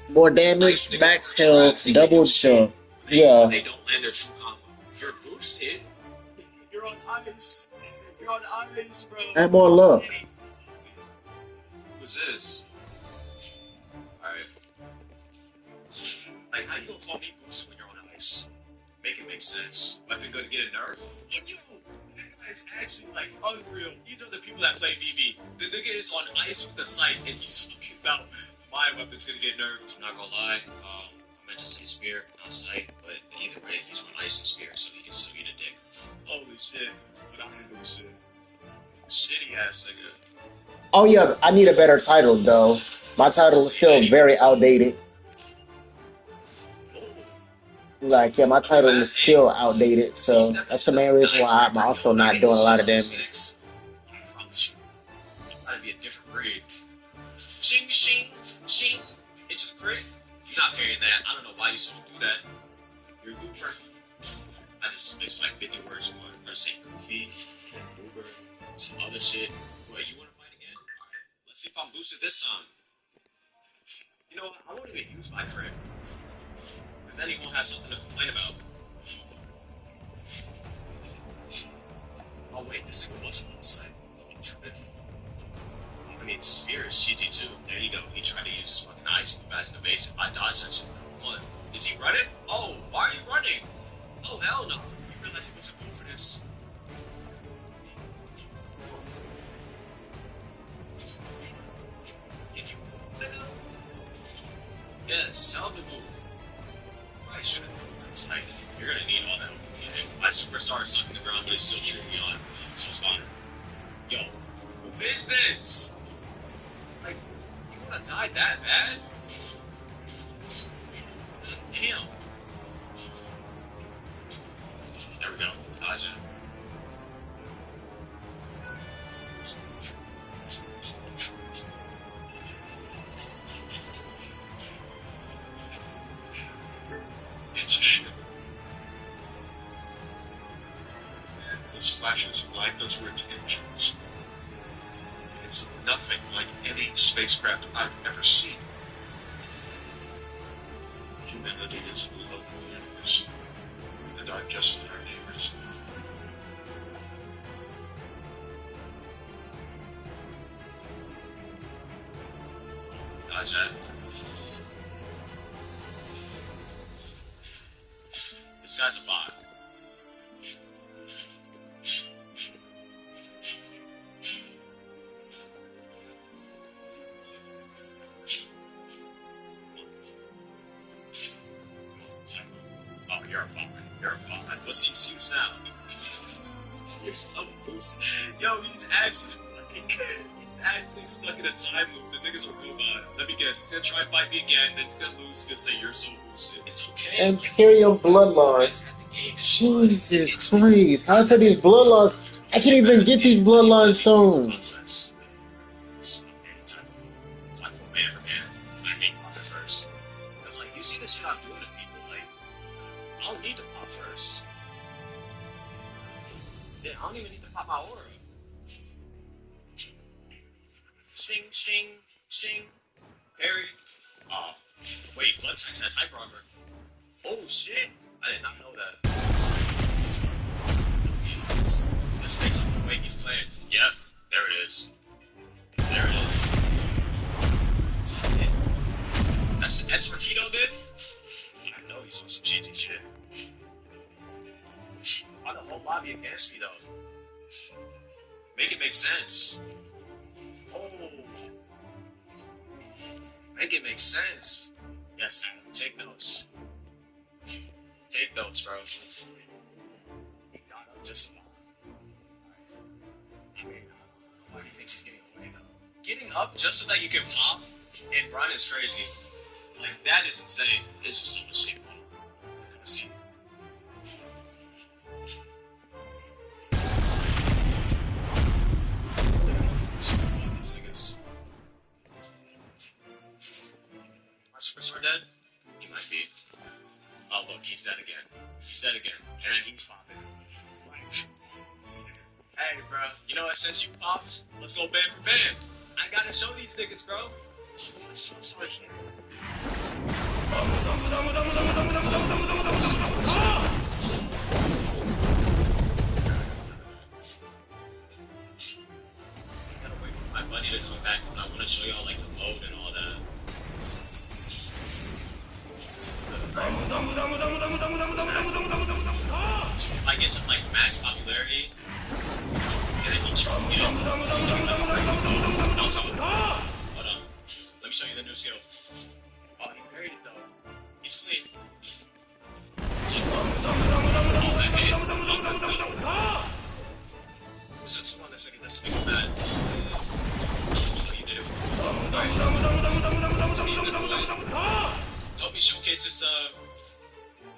More damage, max health, double jump. Yeah. They don't land their true combo. You're boosted. You're on ice. You're on ice, bro. And more luck. Who's this? Alright. Like, how you gonna call me boost when you're on ice? Make it make sense. Weapon gonna get a nerf? What you? That guy's actually like unreal. These are the people that play BB. The nigga is on ice with the sight, and he's talking about my weapon's gonna get nerfed. Not gonna lie, I meant to say spear, not sight, but either way, he's on ice and spear, so he can still get a dick. Holy shit, but I'm gonna do shit. Shitty ass nigga. Oh yeah, I need a better title though. My title is still very outdated. Like, yeah, my title is still outdated, so that's the main reason why I'm also not doing a lot of damage. I promise you, you gotta be a different breed. Shing, shing, shing. It's a crit. You're not parrying that. I don't know why you still do that. You're a goober. I just mixed like 50 words in one. I'm saying goofy, goober, some other shit. What, you wanna fight again? Alright, let's see if I'm boosted this time. You know what? I won't even use my crit. Because then he won't have something to complain about. Oh wait, this nigga wasn't on the side. I mean, Spear is GG too. There you go. He tried to use his fucking ice to bash the base. I dodged that shit. What? Is he running? Oh, why are you running? Oh, hell no. You realize he wasn't going for this. If you move, nigga? Yes, tell him to move. I shouldn't move, because, like, you're gonna need all the help you get. My superstar is stuck in the ground, but it's still cheering me on. So it's fine. Yo, who is this? Like, you gotta die that bad? Damn. There we go. Dodge it. It's a ship. And those flashes of light, those were its engines. It's nothing like any spacecraft I've ever seen. Humanity is a local universe, and I'm just their neighbors. Dodge that. This guy's a bot. Oh, you're a bot. You're a bot. What's these use now? You're so loose. Yo, he's actually stuck in a time loop. The niggas are real bad. Let me guess. He's gonna try and fight me again, then he's gonna lose. He's gonna say you're so boosted. It's okay. Imperial Bloodlines. Jesus Christ. How for these Bloodlines? I can't even get these Bloodline stones. I hate popping first. Because, like, you see the shit I'm doing to people, like, I don't need to pop first. Yeah, I don't even need to pop my aura. Sing, sing, sing. Parry. Oh, wait, Blood Sex has Hyper Armor. Oh, shit. I did not know that. Just based on the way he's playing. Yep, there it is. There it is. That's what Keto did? I know he's on some cheesy shit. Why the whole lobby against me, though? Make it make sense. Oh. Make it make sense. Yes, Adam, take notes. Take notes, bro. He got up just about. I mean, why do you think he's getting away, though? Getting up just so that you can pop and run is crazy. Like, that is insane. It's just so much shit. I couldn't see. These niggas. My superstar dead? He might be. Oh, look, he's dead again. He's dead again. And he's popping. Hey, bro. You know what? Since you pops, let's go band for band. I gotta show these niggas, bro. Sorry. Gotta wait for my buddy to come back because I want to show y'all like the mode and all that. If I get to like max popularity, and then he choked me up, like a crazy mode. No, someone. Hold on. Let me show you the new skill. Oh, he parried it though. He's asleep. Oh, that hit. Who's this one that's gonna stick with that? Oh, you did it for me. Alright. Help me showcase this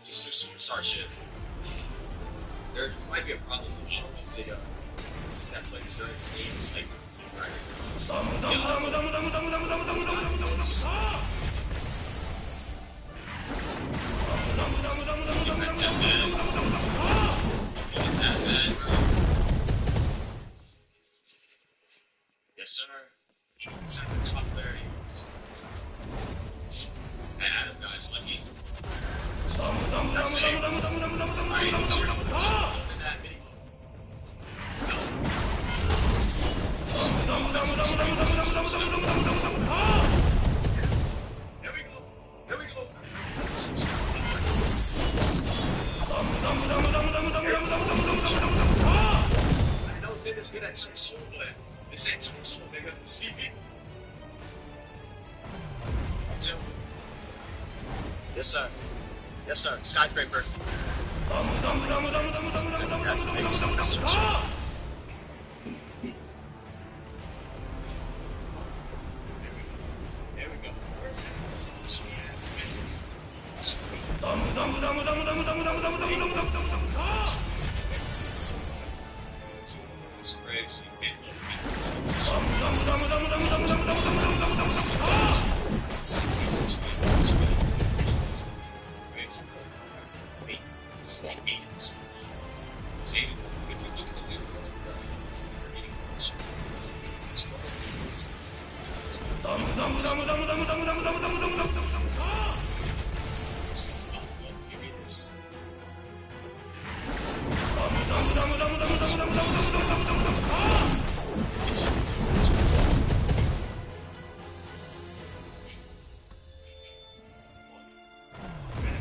new superstar shit. There might be a problem with the that plays during the games, like right. Yes, sir. Second popularity. And Adam guys, lucky. That's it. Alright, cheers for the top of that video. Here we go. Here we go. I know niggas get at some soul, but this ain't some soul, nigga. It's TV. Yes, sir. Yes, sir. Skyscraper. It's crazy.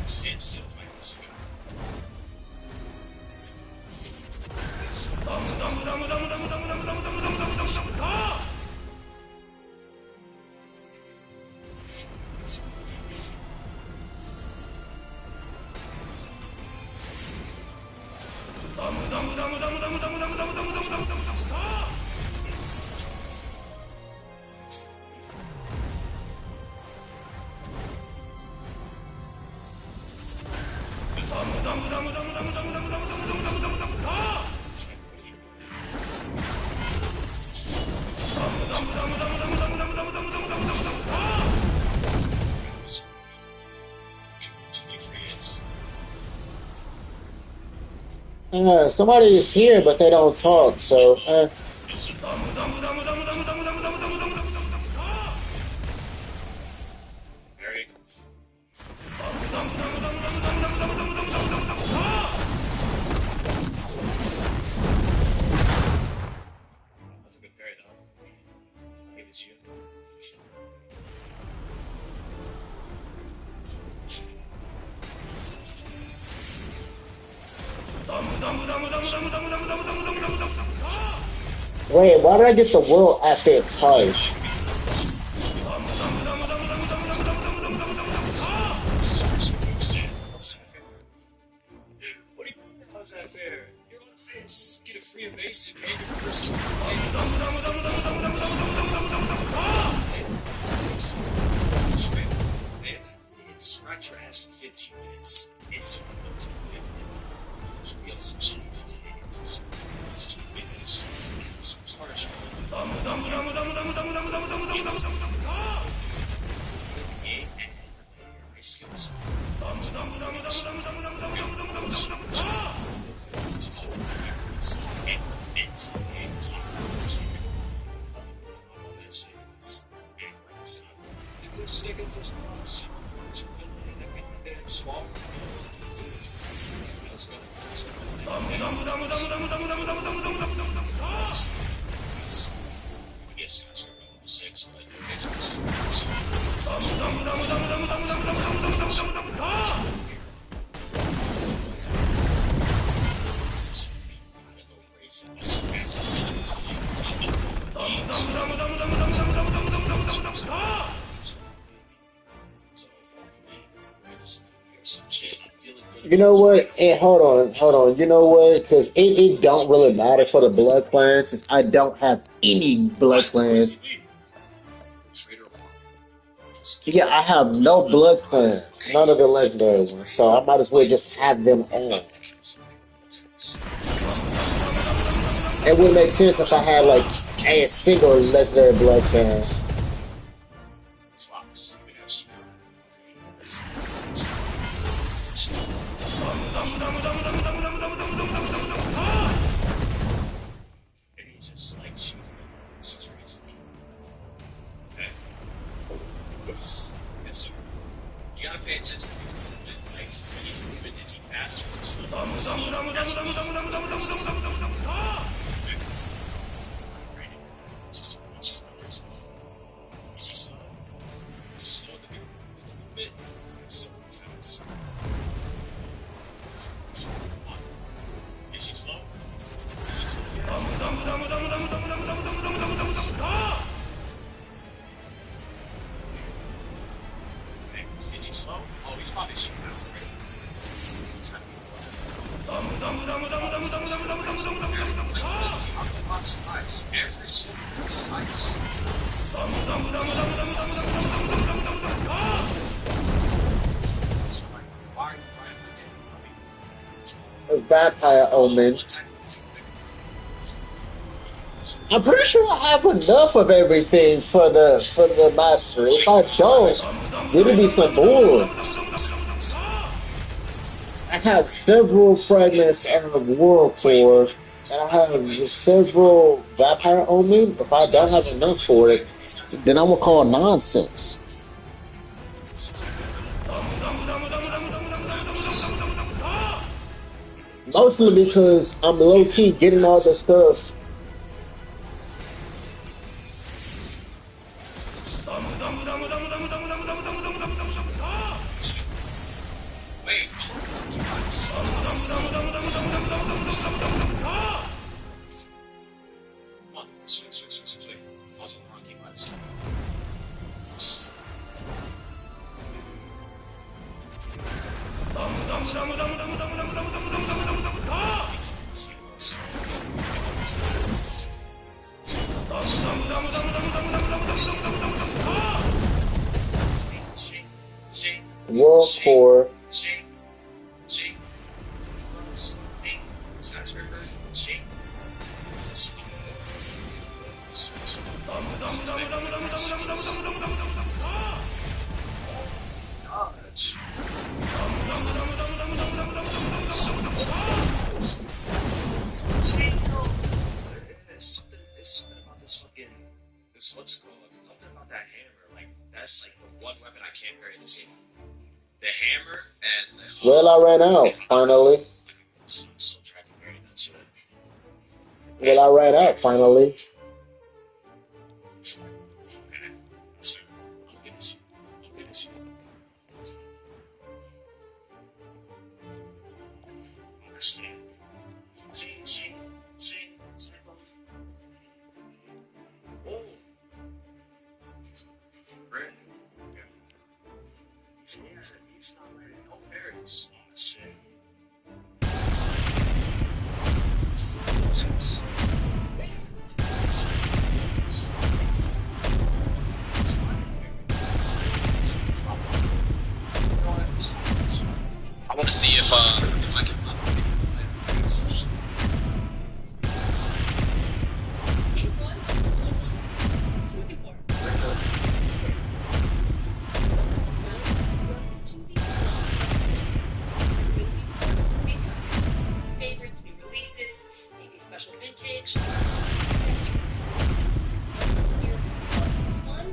Stand still if I can swim. Somebody is here, but they don't talk. So, Very that's a good parry though. I'll give it to you. wait, why did I get the world epic touch? What do you mean how's that fair? You're on ice. Get a free evasive and your first scratch your ass for 15 minutes. It's real some sheets of things. Just win this start. Skills. Yes, that's 6, but You know what? And hold on. You know what? Because it don't really matter for the blood clans, since I don't have any blood clans. Yeah, I have no blood clans, none of the legendary ones, so I might as well just have them all. It would make sense if I had like a single legendary blood clan. You gotta pay attention to these movement. Like, you need to move it. Is he faster or slower? Is he slow? Is he slow to move it? Still fast. Is he slow? Is he slow? Is he slow? Oh, he's probably shooting out already. He's gotta be ice. Every single is ice. So, like, why are Vampire Omen. I'm pretty sure I have enough of everything for the master. If I don't, it'll be some more. I have several fragments of World Core, and I have several Vampire Omen. If I don't have enough for it, then I will call nonsense. Mostly because I'm low-key getting all the stuff. World Core. Something about that hammer, like that's like the one weapon I can't carry in this game. The hammer and the Well, I ran out finally. so tracking carrying that shit. Well, I ran out finally. Okay, so I'm gonna give it to you. I'm gonna give it to you. Understand? See. Oh. Brand new. Yeah. He's not letting no berries on the shit. I want to see if I can find Favorites, new releases, maybe special vintage. This one.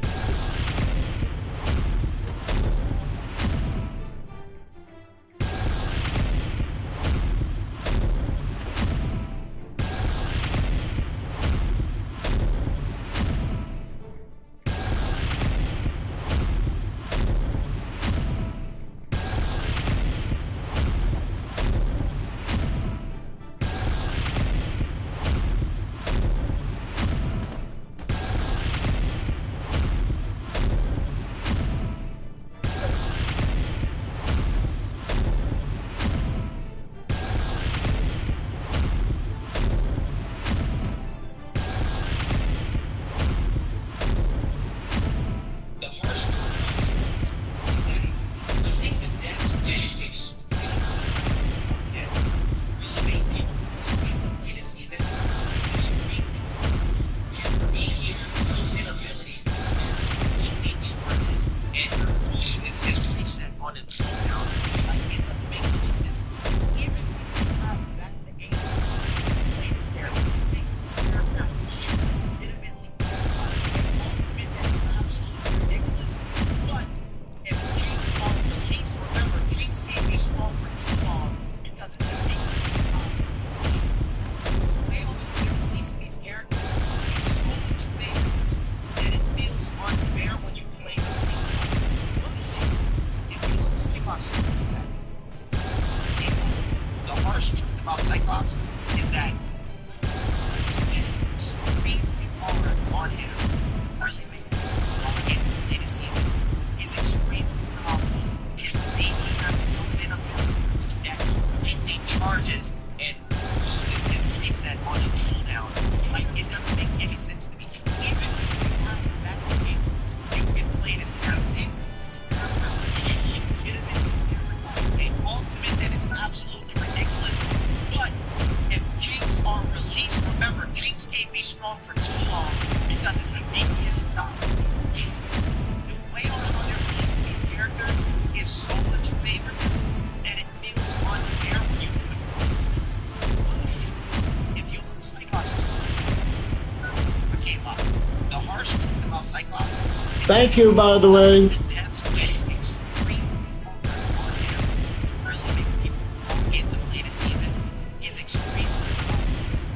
Thank you, by the way. That's when extremely hard on him to really make people get the play to season is extremely hard.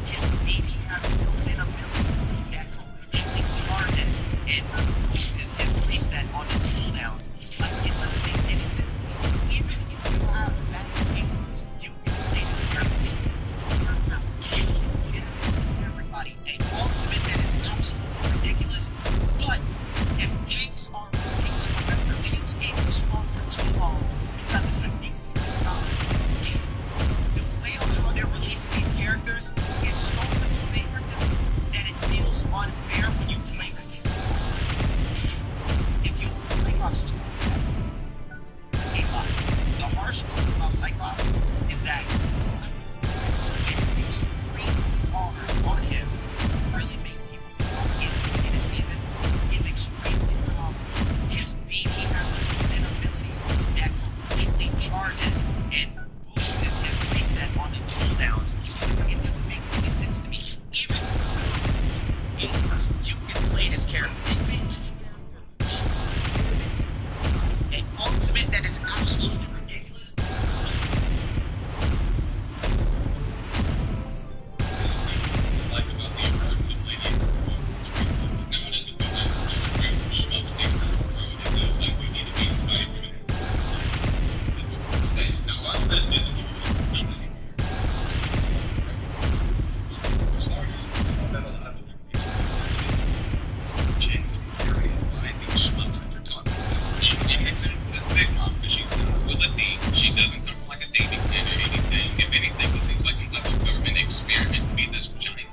His beefy have built-in ability that completely charges and pushes his reset on the cooldown. Like, it doesn't make any sense to me. Even if you have bad games, you can play this carefully. Everybody, a ultimate that is absolutely ridiculous, but if tanks are working, so remember, tanks can't respond for too long because it's a defense job. The way on how they're releasing these characters is so much favoritism that it feels unfair when you play them. If you Cyclops is the harsh truth about Cyclops is that it's extremely hard on him to really make people get into season is extremely confident. His beefy has built-in abilities that completely charges and boosts his reset on the cooldowns. It doesn't make any sense to me. Even you can play this character. An ultimate that is absolutely ridiculous. It's like about the importance of lineage. Now it doesn't feel like we're real schmucks taking out the road. It feels like we need to be somebody from it. Now, while this isn't true, I'm seeing change the area by these schmucks that you're talking about. And example is Big Mom, because she's not Willa D. She doesn't come from like a Davy Ken or anything. If anything, it seems like some type of government experiment to be this giant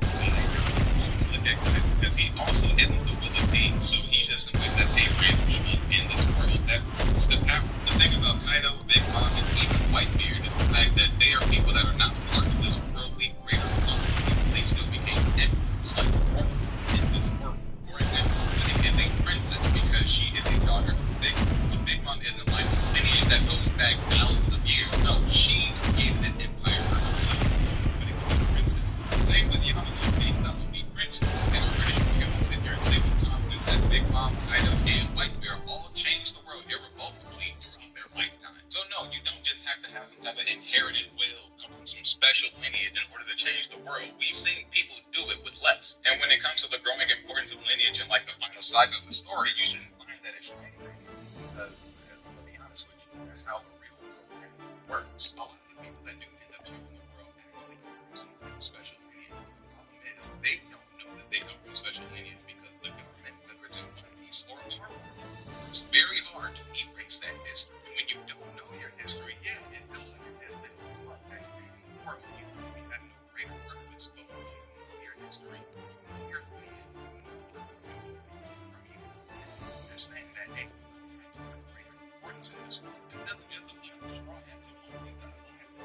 because he also isn't the Willa D. So he's just somebody that's a random schmuck in this world that rules the power. The thing about Kaido, Big Mom, and even Whitebeard is the fact that they are people that are not part of this worldly greater policy. They still became emperors, like royalty in this world. For example, Lily is a princess because she is a daughter of Big Mom. But Big Mom isn't like some lineage that goes back thousands of years. No, she created an empire for herself. But it was a princess. Same with Yamato being the only princess. And I'm pretty sure we can all sit here and say with confidence that Big Mom, Kaido, and Whitebeard all changed the world irrevocably throughout their lifetime. So no, you don't just have to have some type of inherited will, come from some special lineage in order to change the world. We've seen people do it with less. And when it comes to the growing importance of lineage and like the final saga of the story, you shouldn't find that extreme. Because, to be honest with you, that's how the real world works. A lot of the people that do end up changing the world actually come from some type of special lineage. The problem is they don't know that they come from special lineage because the government, whether it's in One Piece or our world, it's very hard to erase that history. And when you don't know your history, yeah, it feels like you're just living in one that's changing the world. You really have no greater purpose. But once you know your history, you know your lineage, you know what your lineage from you, you understand that, hey, greater importance in this world. It doesn't just apply to Straw Hats and One Piece. It applies to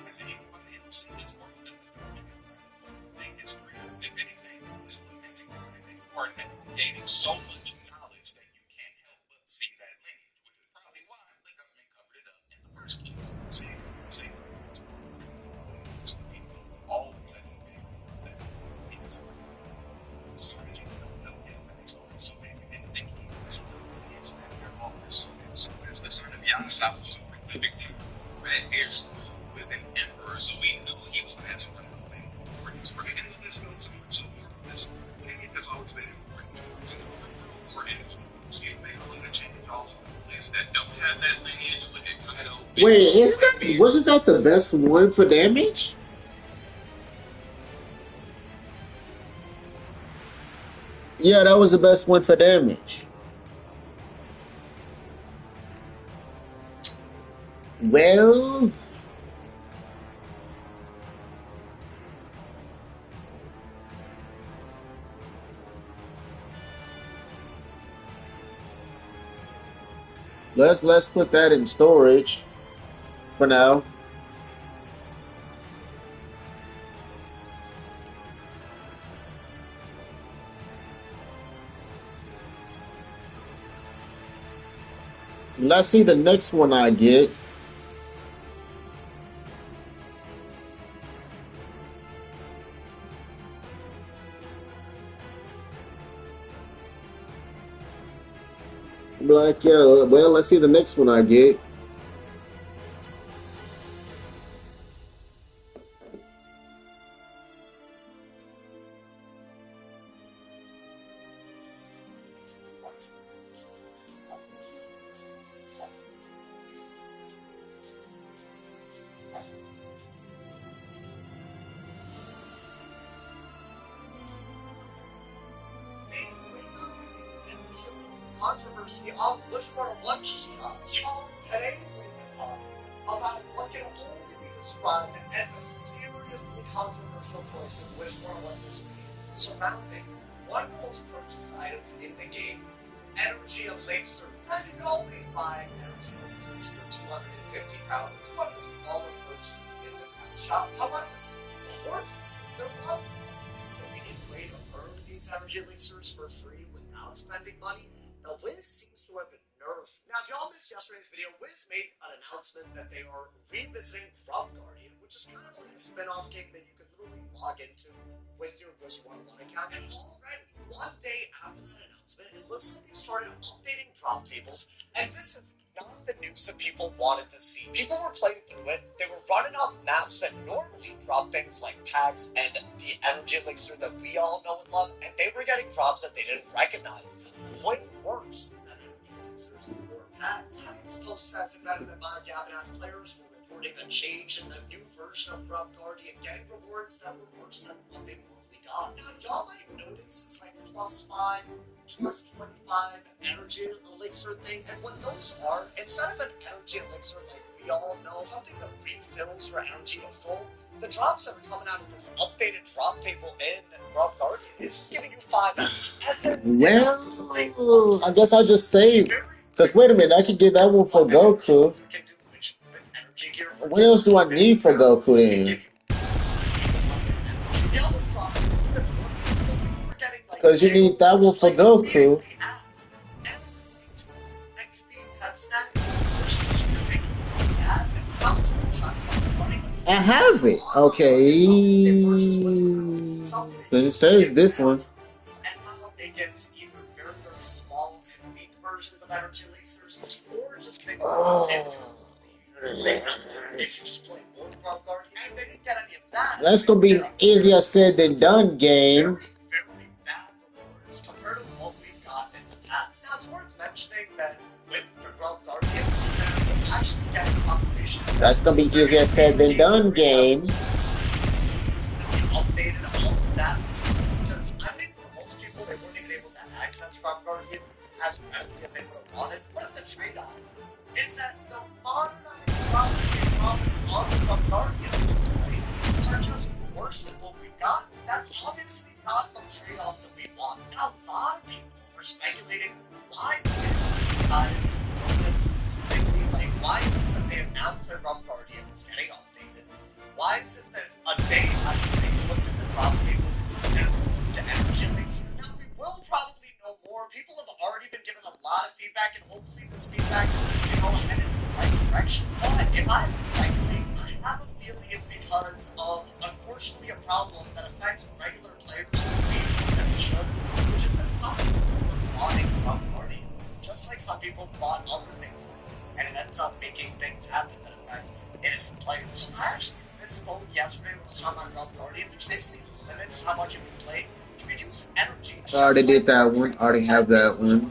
is it anybody else in this world that the government is trying to make history? If anything, it's lamenting everything or gaining so much knowledge that you can't help but see that lineage, which is probably why the government covered it up in the first place. So you can say all of that it's Sanji don't know his backstory, so maybe you didn't think he was lineage that you're all assuming. So there's the son of Yamasa was a prolific red hair school who is an emperor, so we knew he was going to have some kind of lineage importance, right? And the list goes on. So more of this lineage has always been important to the world or in the world. See, it made a lot of change all over the place that don't have that lineage. Look at Kaido. Wait, wasn't that the best one for damage? Yeah, that was the best one for damage. Well, let's put that in storage for now. Let's see the next one I get. Black, yeah. Well, let's see the next one I get. Controversy of which one of what just dropped. Today we're going to talk about what can only be described as a seriously controversial choice of which one of what just surrounding one of the most purchased items in the game, Energy Elixir. And you can always buy Energy Elixirs for £250. It's one of the smaller purchases in the shop. However, unfortunately, there was a way to earn these Energy Elixirs for free without spending money. Now, Wiz seems to have been nerfed. Now, if y'all missed yesterday's video, Wiz made an announcement that they are revisiting Grub Guardian, which is kind of like a spin-off game that you can literally log into with your Wiz 101 account. And already, one day after that announcement, it looks like they started updating drop tables, and this is not the news that people wanted to see. People were playing through it, they were running out maps that normally drop things like packs and the Energy Elixir that we all know and love, and they were getting drops that they didn't recognize. Way worse than Energy Elixirs or packs. These posts says it better than my Gavin-ass players were reporting a change in the new version of Grub Guardian, getting rewards that were worse than what they normally got. Now, y'all might notice it's like +5, +25 Energy Elixir thing, and what those are, instead of an Energy Elixir like we all know, something that refills your energy to full, the drops that are coming out of this updated drop table in Grub Guardian is just giving you 5 Well, I guess I'll just save. Because wait a minute, I could get that one for Goku. What else do I need for Goku then? Because you need that one for Goku. I have it. Okay. It says this one. And now they get either very, very small and weak versions of Energy Elixirs, or just big if you just play more Grub Guardian, and they didn't get any of that. That's gonna be easier said than done, game. Very bad rewards compared to what we've got in the past. Now it's worth mentioning that with the Grub Guardian, we're actually getting confirmation. That's gonna be easier said than done, game. Updated all of that, because I think for most people they weren't even able to access Grub Guardian as readily as they would have wanted. One of the trade-offs is that the modernized Grub Guardian website are just worse than what we got. That's obviously not the trade-off that we want. Now, a lot of people are speculating why Wiz decided to do this specifically. Like, why is it that they announced that Grub Guardian is getting updated? Why is it that a day after they looked at the drop tables and moved to Energy Elixir? Now, we will probably know more. People have already been given a lot of feedback, and hopefully this feedback is, headed in the right direction. But if I was speculating, I have a feeling it's because of, unfortunately, a problem that affects regular players way more than it should, which is that some people were buying Grub Guardian, just like some people bought other things, and it ends up making things happen that affect innocent players. So I actually misspoke yesterday when I was talking about Grub Guardian. There's basically limits how much you can play. You can use energy. I already did that one. I already have that one.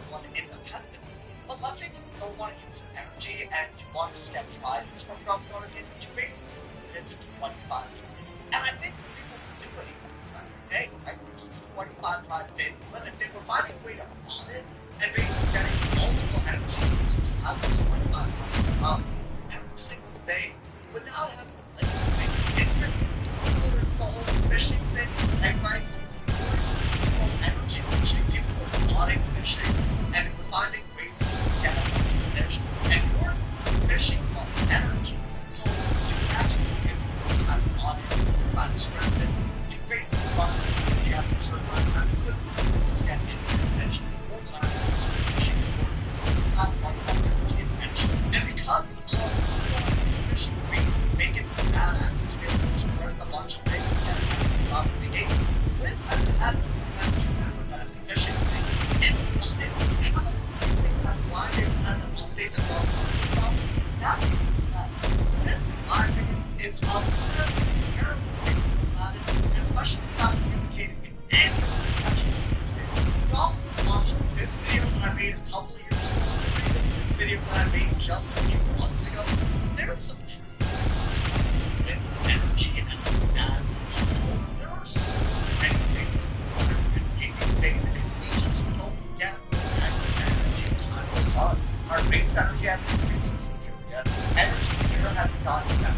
But let's say you don't want to use energy and you want to just get prizes from Grub Guardian, you basically limit it to 25 prizes. And I think people would do it every day, right? There's this 25 prize day limit. They were finding a way to run it and basically getting multiple energy users out of this 25 prizes every single day without having to play anything. It's really similar to the whole fishing thing, and right? Energy fishing, people were wanting fishing, and we're finding ways to get a bunch of fish, and more fishing costs energy. So you can actually get time on it, try to script it, you basically run it, you have to certain amount of time to do it, just get infinite fish, more time to fishing, or not one energy eventually. And because non-defense.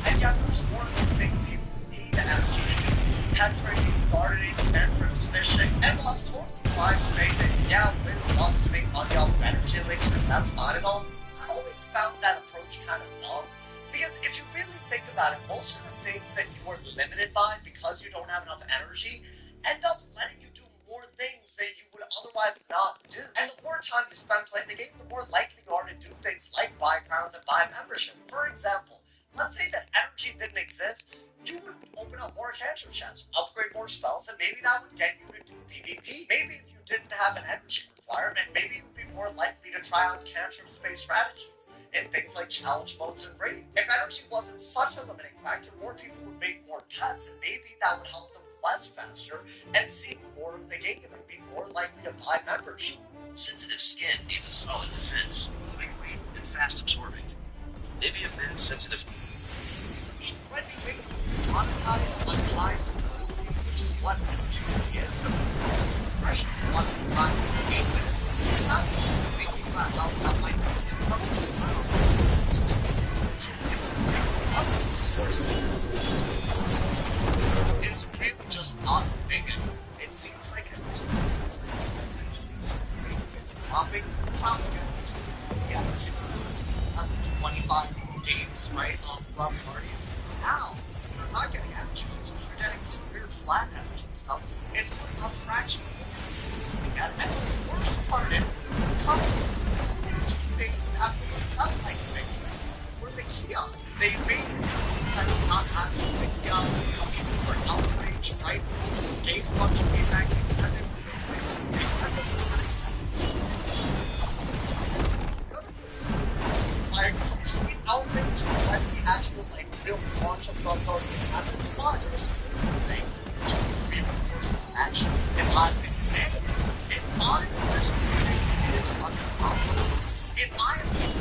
And yet there's more things you need energy to do. Pet training, gardening, cantrips, fishing, and while it's totally fine to say that, yeah, Liz wants to make money off of energy elixirs, that's fine and all, I always found that approach kind of wrong. Because if you really think about it, most of the things that you are limited by because you don't have enough energy end up letting you do more things that you would otherwise not do. And the more time you spend playing the game, the more likely you are to do things like buy crowns and buy membership. For example, let's say that energy didn't exist, you would open up more cantrip chests, upgrade more spells, and maybe that would get you to do PvP. Maybe if you didn't have an energy requirement, maybe you would be more likely to try out cantrip-based strategies in things like challenge modes and raids. If energy wasn't such a limiting factor, more people would make more pets, and maybe that would help them quest faster and see more of the game and be more likely to buy membership. Sensitive skin needs a solid defense, lightweight, and fast absorbing. Nivea Men's Sensitive. Friendly basic, monetized, untied, currency, which is what energy really is. Fresh, one time, 8 minutes. It's not making that help that might be is really just not big enough. It seems like it's dropping yeah, 25 games, right, on Rough Party. Now, you're not getting energy, so you're getting some weird flat energy stuff. It's really a fraction of what you're used to get. And the worst part is, it's coming. Two things have felt like big. Where the kiosks, they made it so sometimes not having the kiosk, you know, people were outraged, right? Game function came back, they said it was this thing. They said it was this thing. Like, complete outrage to let the actual, like, real launch of Rough Party happens. But there's a thing to reinforce action. In my opinion, in my personal opinion, it is such a problem. In my opinion,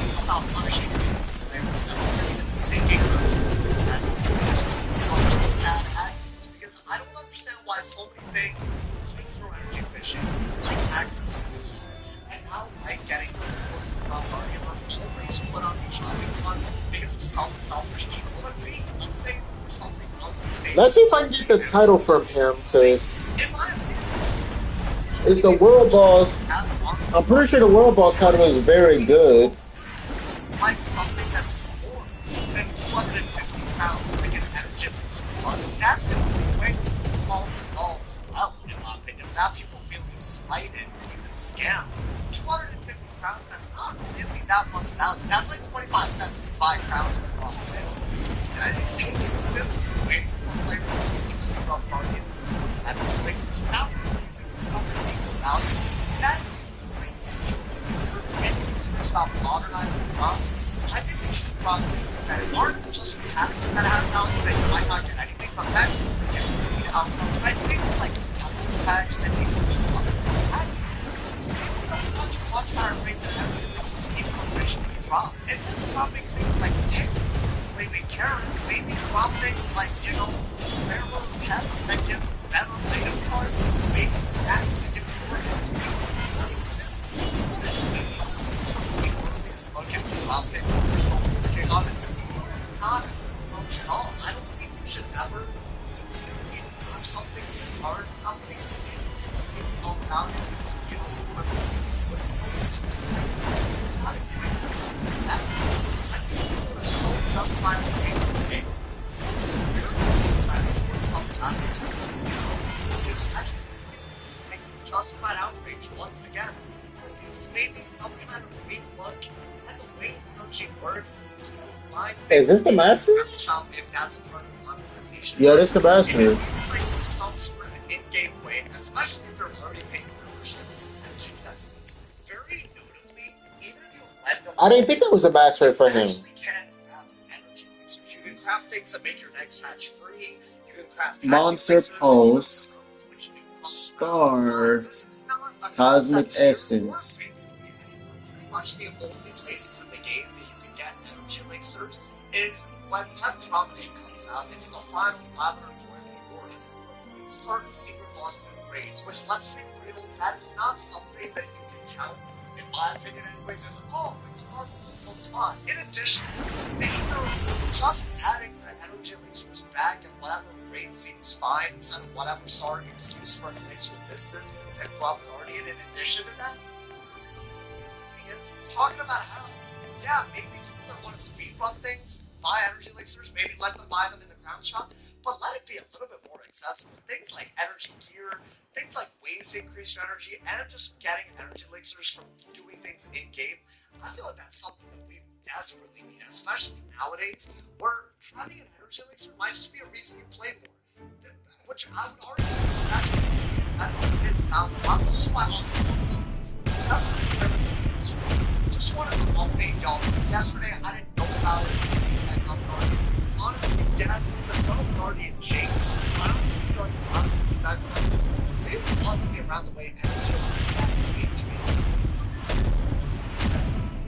it's about punishing innocent players that are even thinking about that bad attitudes. Because I don't understand why so many things, things through energy fishing, like access to this, and how like getting Rough Party always put on each other fun because of some selfish people. But we, let's say, for something unsustainable. Let's see if I can get the title from him, because In my opinion, the World Boss, I'm pretty sure the World Boss title is very good. like something that's more than 250 pounds to get energy plus. That's the only way to solve resolves well, in my opinion. Now people feel slighted and even scammed. 250 pounds, that's not really that much value. That's like 25 cents to buy crowns for on sale. And I think this way for players to use the Rough Party in the system to energy elixirs without releasing equal value. That's a great situation. And considers about modernizing the crowns, I think they should probably set it aren't just having set out value that you might not get anything from that. You need outcomes. I think like scalping tags and these other packages, people don't much higher rate than energy elixirs to keep motivation to drop. Instead of dropping things like pigs, maybe carrots, maybe drop things like, you know, rarer pets that give better item cards, maybe snacks that give more XP. Not an approach at all. I don't think you should ever succeed on something this hard. Company it's all about it. You know, that I think people are so justified with the game. Comes out of this, there's actually like justified outrage once again. This may be some kind of relook at the way energy works. Is this the master? If that's a part of the monetization. Yeah, this the master. It feels like there's some sort of in-game way, especially if you're already paying membership and successes. Very notably, either you lend them. I didn't think that was a master for him. You can craft energy elixirs. You can craft things that make your next match free. You can craft Monster Pulse, Star, Cosmic Essence. Pretty much the only places in the game that you can get energy elixirs is when Pep's Dominate comes out. It's the final laboratory reward. Certain secret bosses and raids, which let's be real, that's not something that you can count in my opinion anyways, as always, Marvel so fun. In addition, just adding the energy elixirs back and whatever rate seems fine instead of whatever sorry excuse for an elixir this is and Rob Guardian in addition to that. Is talking about how, yeah, maybe people that want to speedrun things, buy energy elixirs, maybe let them buy them in the crown shop, but let it be a little bit more accessible. Things like energy gear, things like ways to increase your energy, and just getting energy elixirs from doing things in-game. I feel like that's something that we desperately need, especially nowadays, where having an energy elixir might just be a reason you play more. Which I would argue is actually something that is now a lot. This is why all this nonsense. Just wanted to update y'all because yesterday I didn't know about it. And Guardian. Honestly, yes, it's a Double Guardian change. I honestly feel like I'm going to be back on this. Maybe it's fun to be around the way energy is between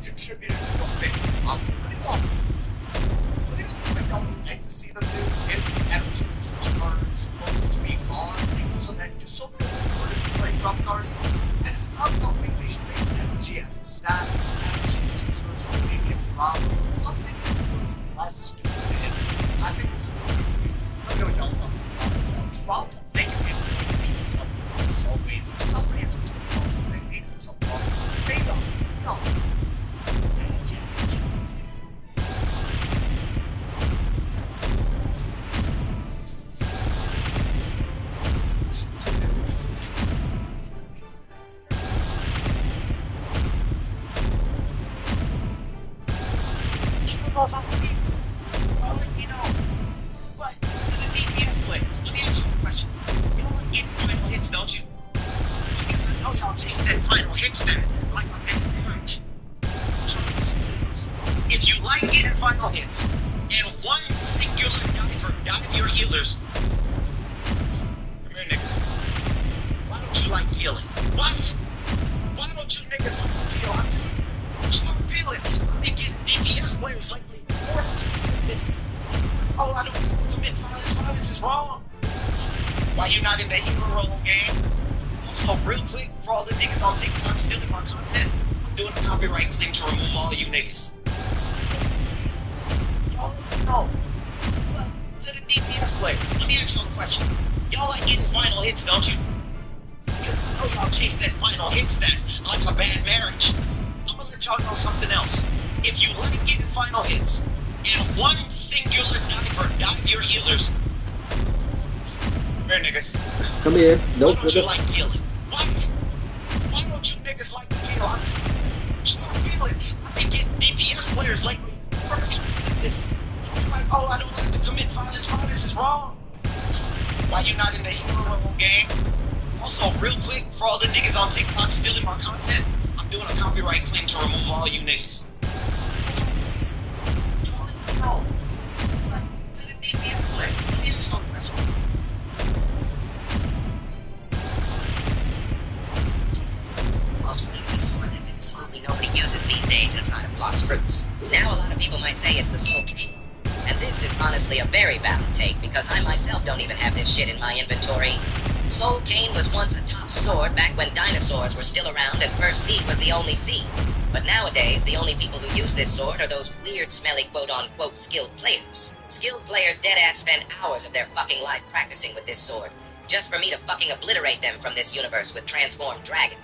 contributed to a big pretty well. Please I would like to see them do if energy elixirs are supposed to be gone, so that you so good to play Rob Guardian. And I don't think they should make energy as a stat, energy elixirs as maybe a problem, something that feels less stupid. And I think it's a let me know what y'all thought. Rob, they can do something as always. If somebody has a total awesome thing, they do something wrong. Stay awesome, stay awesome. Goes on to these. Well, you know, but to the DPS players, let me ask you a question. You don't like getting final hits, don't you? Because I know y'all chase that final hit stat like a bad marriage. If you like getting final hits, and one singular diver dive your healers, come here, niggas. Why don't you like healing? Why don't you niggas like to heal? I'm telling you, I'm feeling. I've been getting DPS players lately. This. Oh, I don't commit violence. Violence is wrong. Why you not in the hero role game? Also, real quick, for all the niggas on TikTok stealing my content, I'm doing a copyright claim to remove all you niggas. Y'all know. But to the DPS players, let me ask y'all a question. Y'all like getting final hits, don't you? Because I know y'all chase that final hit stat like a bad marriage. I'm gonna let y'all know something else. If you like getting final hits, and one singular diver dive your healers. Come here, nigga. Come here. Nope. Why don't you like healing? Why don't you niggas like to heal? I'm feeling. I've been getting DPS players lately. This. You're like, oh, I don't like to commit violence. Violence is wrong. Why you not in the hero role game? Also, real quick, for all the niggas on TikTok stealing my content, I'm doing a copyright claim to remove all you niggas. No. To the DPS player, let me ask you a question. Most of the sword that absolutely nobody uses these days inside of Blox Fruits. Now a lot of people might say it's the Soul Cane. And this is honestly a very valid take, because I myself don't even have this shit in my inventory. Soul Cane was once a top sword back when dinosaurs were still around and First Seed was the only seed. But nowadays, the only people who use this sword are those weird, smelly, quote-unquote skilled players. Skilled players deadass spend hours of their fucking life practicing with this sword, just for me to fucking obliterate them from this universe with Transformed Dragon.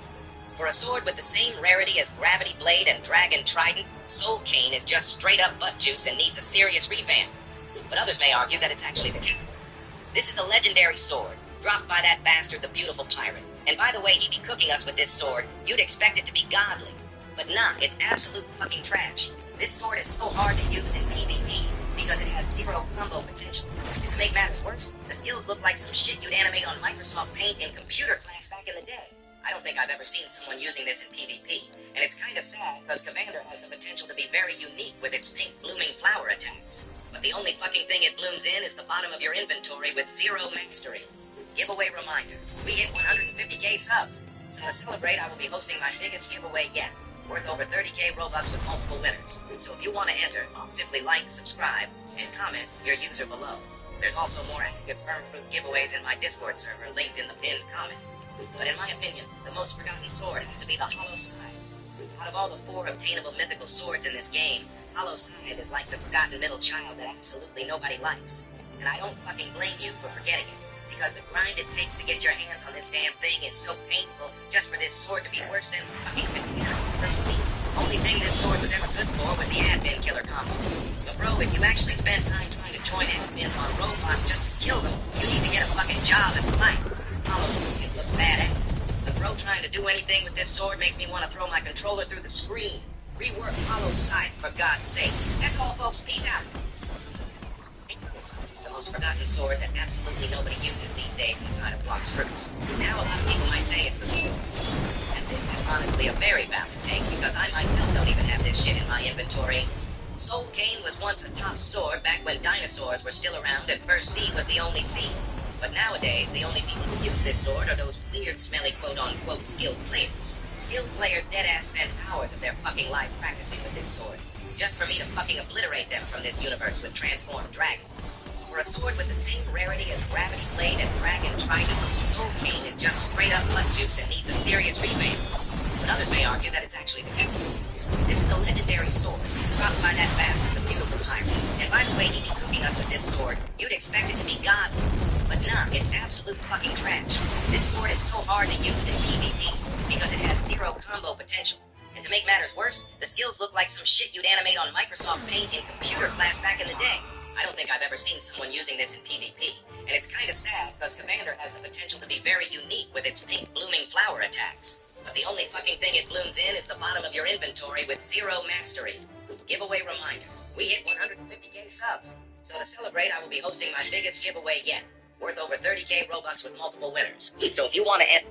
For a sword with the same rarity as Gravity Blade and Dragon Trident, Soul Cane is just straight-up butt juice and needs a serious revamp. But others may argue that it's actually the case. This is a legendary sword, dropped by that bastard, the Beautiful Pirate. And by the way he be cooking us with this sword, you'd expect it to be godly. But nah, it's absolute fucking trash. This sword is so hard to use in PvP because it has zero combo potential. To make matters worse, the skills look like some shit you'd animate on Microsoft Paint in computer class back in the day. I don't think I've ever seen someone using this in PvP, and it's kinda sad because Commander has the potential to be very unique with its pink blooming flower attacks. But the only fucking thing it blooms in is the bottom of your inventory with zero mastery. Giveaway reminder, we hit 150k subs, so to celebrate I will be hosting my biggest giveaway yet, worth over 30k Robux with multiple winners. So if you want to enter, simply like, subscribe, and comment your user below. There's also more active Firm Fruit giveaways in my Discord server linked in the pinned comment. But in my opinion, the most forgotten sword has to be the Hollow Scythe. Out of all the 4 obtainable mythical swords in this game, Hollow Scythe is like the forgotten middle child that absolutely nobody likes. And I don't fucking blame you for forgetting it, because the grind it takes to get your hands on this damn thing is so painful just for this sword to be worse than fucking Katana First Sea. Only thing this sword was ever good for was the admin killer combo. But bro, if you actually spend time trying to join admins on Roblox just to kill them, you need to get a fucking job in life. Hollow Scythe looks badass. The bro trying to do anything with this sword makes me want to throw my controller through the screen. Rework Hollow Scythe, for God's sake. That's all, folks. Peace out. The most forgotten sword that absolutely nobody uses these days inside of Blox Fruits. Now a lot of people might say it's the sword. And this is honestly a very valid take, because I myself don't even have this shit in my inventory. Soul Cane was once a top sword back when dinosaurs were still around and First Sea was the only sea. But nowadays, the only people who use this sword are those weird, smelly, quote-unquote skilled players. Skilled players dead-ass spend hours of their fucking life practicing with this sword, just for me to fucking obliterate them from this universe with Transformed Dragon. For a sword with the same rarity as Gravity Blade and Dragon Trident, Soul Cane is just straight-up butt juice and needs a serious revamp. But others may argue that it's actually the case. This is a legendary sword, dropped by that bastard, the Beautiful Pirate. And by the way he'd be cooking us with this sword, you'd expect it to be godly. But nah, it's absolute fucking trash. This sword is so hard to use in PvP because it has 0 combo potential. And to make matters worse, the skills look like some shit you'd animate on Microsoft Paint in computer class back in the day. I don't think I've ever seen someone using this in PvP. And it's kind of sad because Commander has the potential to be very unique with its pink blooming flower attacks. But the only fucking thing it blooms in is the bottom of your inventory with 0 mastery. Giveaway reminder, we hit 150k subs. So to celebrate, I will be hosting my biggest giveaway yet, worth over 30k Robux with multiple winners. So if you want to enter...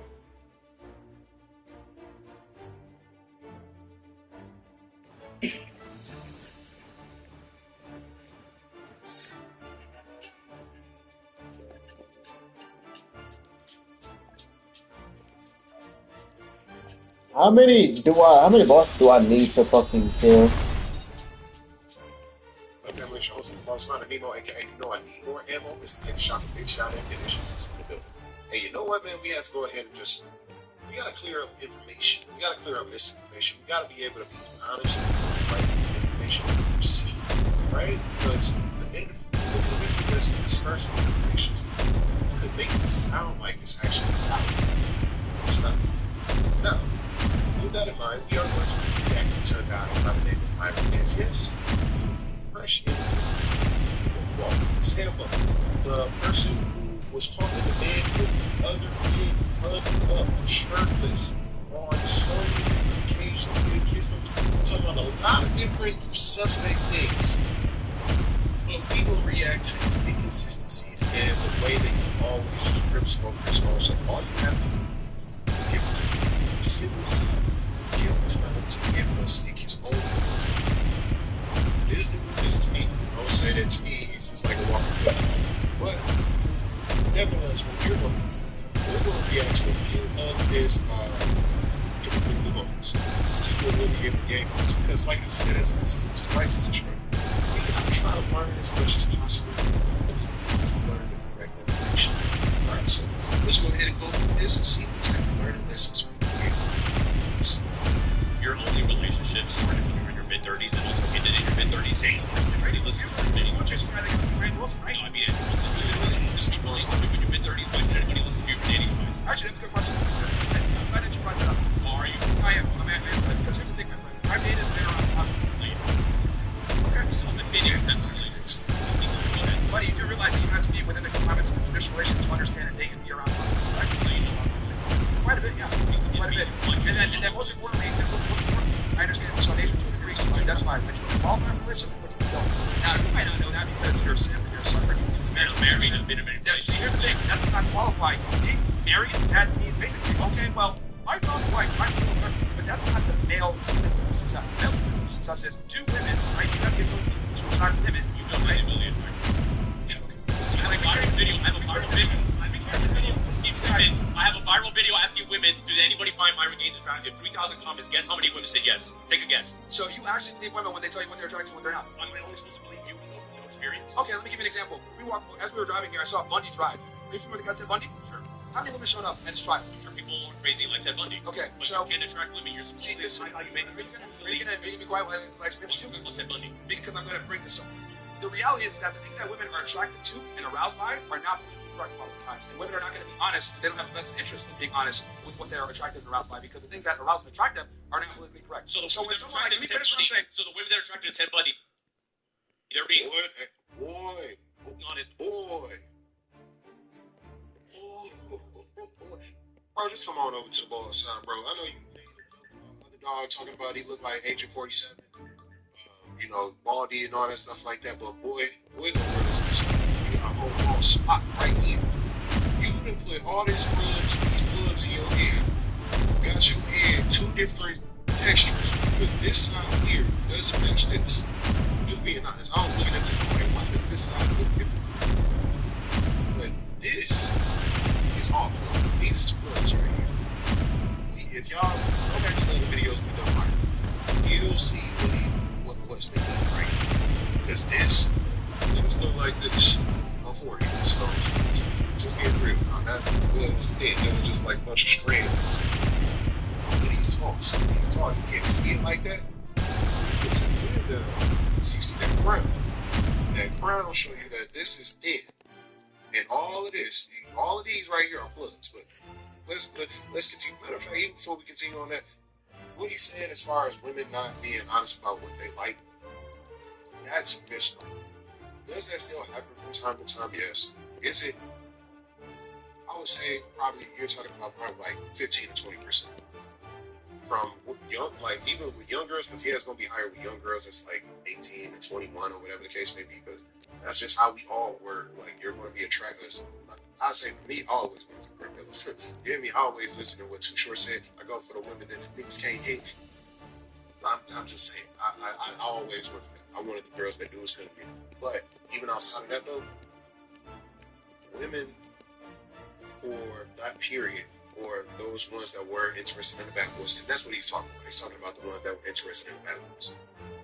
How many bosses do I need to fucking kill? Okay, I'm gonna show some boss on Nemo, aka you know I need more ammo is to take a shot with big shot ammunitions in the building. Hey, you know what, man? We have to go ahead and we gotta clear up information. We gotta clear up misinformation. We gotta be able to be honest and right information we receive, right? Because the individual this first information could make it sound like it's actually not. It's not. No. With that in mind, we are going to be reacting to a guy by the name of Myron Gaines. Yes, fresh in the example, the person who was talking to man with the other being hugged up, shirtless, on so many different occasions. We're talking about a lot of different suspect things. But we will react to his inconsistencies and the way that he always just rips focus on. So all you have to do is give it to him. Just give it to him. Give it to him to be able to stick his own words in. This dude is to me. Don't say that to me. He's just like a walking dog. But nevertheless, we're going to react to a few of his individual moments. See what we'll be able to gain. Because, like I said, as I said, it's a license instrument. We gotta try to learn as much as possible to learn the correct information. Alright, so let's go ahead and go through this and see what type of learning lessons we can get. Your only relationships are when you're in your mid-30s and also in your mid-30s. Hey, ready? Let's get ready. You want to try to get Randy Wilson, right? No, I mean, just be really in your mid-30s. Why did anybody listen to you for dating advice? Actually, that's a good question. Why did you bring that up? How are you? I am. I'm at because here's the thing, my friend. I've dated been around. Okay. So the dating but you do realize that you have to be within the confines of a traditional relationship to understand and date and be around. Right? Quite a bit, yeah. Quite a bit. And then most importantly, I understand this on Asian to a degree, so I identify which will involve in a relationship and which will don't. Now, you might not know that because you're a simp and you're a suffering. Married and been married. See, here's the thing. That does not qualify. Being married, that means basically, okay, well, I found a wife, I'm cool with her, but that's not the male statistic of success. The male statistic of success is 2 women, right? You have the ability to attract women. You know my ability to yeah, okay. So I have a viral video. I have a viral video. I have a viral video asking women, did anybody find Myron Gaines attractive? 3,000 comments. Guess how many women said yes? Take a guess. So you actually believe women when they tell you what they're attracted to and what they're not? I'm only supposed to believe you with no experience. Okay, let me give you an example. As we were driving here, I saw Bundy Drive. Are you familiar with the guy Ted Bundy? Sure. How many women showed up and tried? Sure, people are crazy like Ted Bundy. Okay, But so you can't attract women. You're supposed to. this. How you make Are you gonna be quiet while I explain this to you? Ted Bundy. Because I'm gonna bring this up. The reality is that the things that women are attracted to and aroused by are not politically correct a lot of the times. And women are not going to be honest. They don't have a vested interest in being honest with what they're attracted and aroused by, because the things that arouse and attract them are not politically correct. So when women that someone, are let me attracted finish to what I'm Ted saying. So the women that are attracted to Ted Bundy, they're being Boy. honest. Boy. Bro, just come on over to the ball sign, bro. I know you underdog talking about he looked like Agent 47. You know, baldy and all that stuff like that. But boy, the world is this. You got a whole ball spot right here. You done put all these plugs in your ear. Got your ear two different textures. Because this side here doesn't match this. Just being honest. I was looking at this like, why does this side look different? But this is all plugs. These is plugs right here. If y'all go back to the other videos we done, right, you'll see what's been done right here. Because this things look like this before here. So just get real. Now that was thin. It was just like a bunch of strands. But he's tall. So he's tall. You can't see it like that. It's a bit down. So you see that crown. That crown will show you that this is thin. And all of this, all of these right here are plugs. But let's continue. Matter of fact, even before we continue on that, what he's saying as far as women not being honest about what they like, that's misleading. Does that still happen from time to time? Yes. Is it? I would say probably you're talking about probably like 15 to 20%. From young, like even with young girls, because it's going to be higher with young girls. It's like 18 to 21 or whatever the case may be. Because that's just how we all were. Like you're going to be attracted. I say for me, always. You hear me? Always listen to what Too Short said. I go for the women that the niggas can't hit. I'm just saying. I always went for that. I wanted the girls that do was going to be. But even outside of that though, women for that period, or those ones that were interested in the backwoods, and that's what he's talking about. He's talking about the ones that were interested in the backwoods.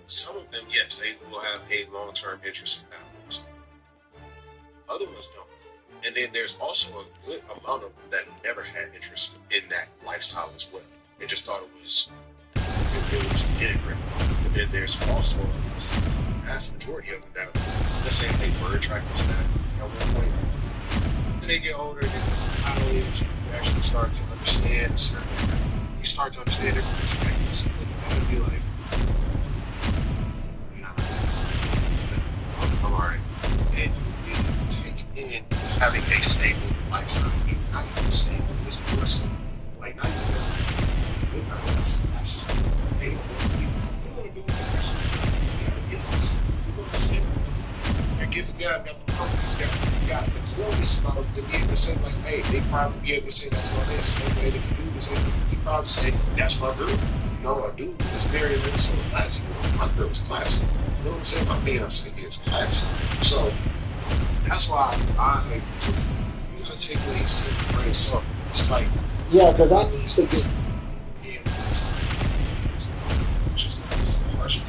Some of them, yes, they will have a long-term interest in the backwoods. Other ones don't. And then there's also a good amount of them that never had interest in that lifestyle as well. They just thought it was just integrated. But then there's also a vast majority of them that, let's say, they were attracted to that at one point. When they get older, they go to college, you actually start to understand certain, you start to understand different perspectives. And be like, I'm alright. And you really take in having a stable lifestyle. Not even stable, it's more so. Like, not even that's they don't want to be. They want to do what they're saying. You gotta get some. You want to say, like, if a guy got the pump, he's got the clothes about to be able to say, like, hey, they probably be able to say that's my man. Same way the dude is able to probably say, that's my girl. You know, a dude is very sort of classy. My girl is classy. You know what I'm saying? My fiance is classy. So, that's why I just, you gotta take what he's saying with a grain of salt. It's like, yeah, because I need to get. Just harsh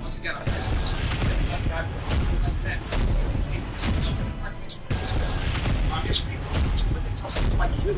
Once again, I'm just like you.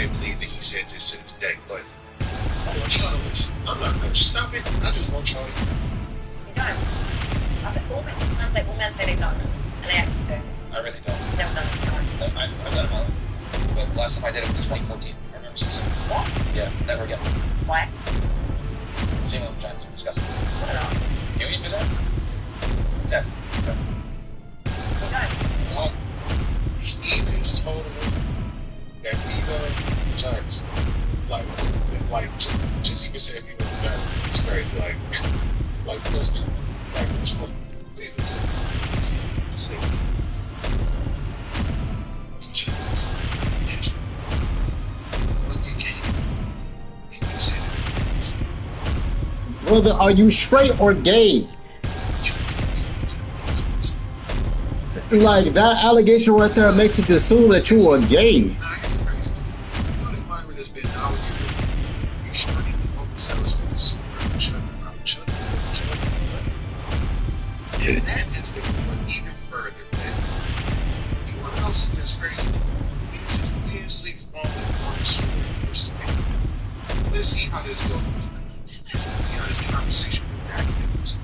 can't believe that he said this to him today, but I want y'all to listen. I'm not going to stop it. I just want y'all to hear. Like women say they don't know. And I actually do. I really don't. Never done it. I've done it all. But last time I did it was 2014. I remember something. What? Yeah, never again. Why? Female vaginas are disgusting. Not at all. You even do that? Yeah. He even told him that female vaginas, like just even saying female vaginas, it's crazy. Like which one? Please listen. Jesus. Yes. Look, you can't say this. Brother, are you straight or gay? Like, that allegation right there makes it assume that you are gay. And that has been going even further. You want to know something that's crazy? He's just continuously falling on the sword of spirit. Let's see how this goes. Let's see how this conversation goes.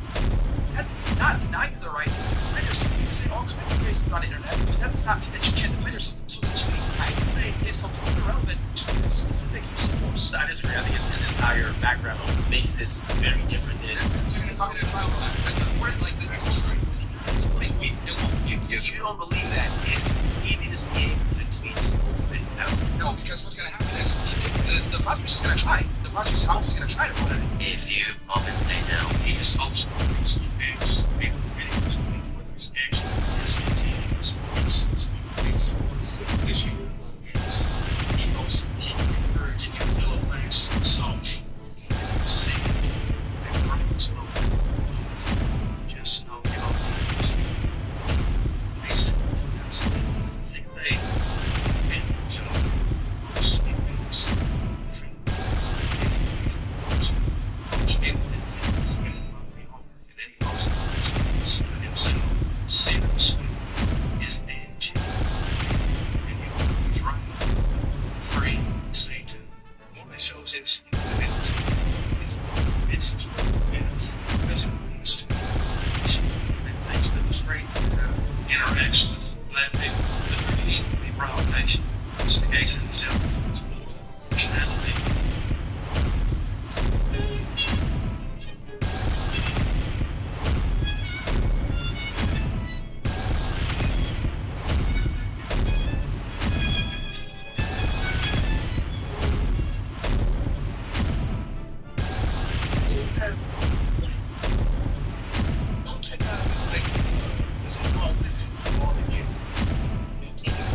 That does not deny you the right to defend yourself. You can say all kinds of things on the internet, but that does not mean that you can't defend yourself. So the tweet, I hate to say, is completely irrelevant to the specific use of force. I disagree. I think his entire background makes this very different than you don't believe that it's easy to see between ultimate no, because what's going to happen is the prosecution's going to try. The prosecution's office is going to try to put it. If you open stay down, he is also makes X videos whether it's actually is containing sports issue is he also keep encouraging your fellow players to assault. Say it and right to just know you don't need to listen to them so they and to most things is dead too. And he's right. Free, stay tuned. One that shows his ability, his business, and as it relates to and things to illustrate interaction with black people that could easily be provocation. It's the case in itself. It's functionality. Don't take out like this is all again.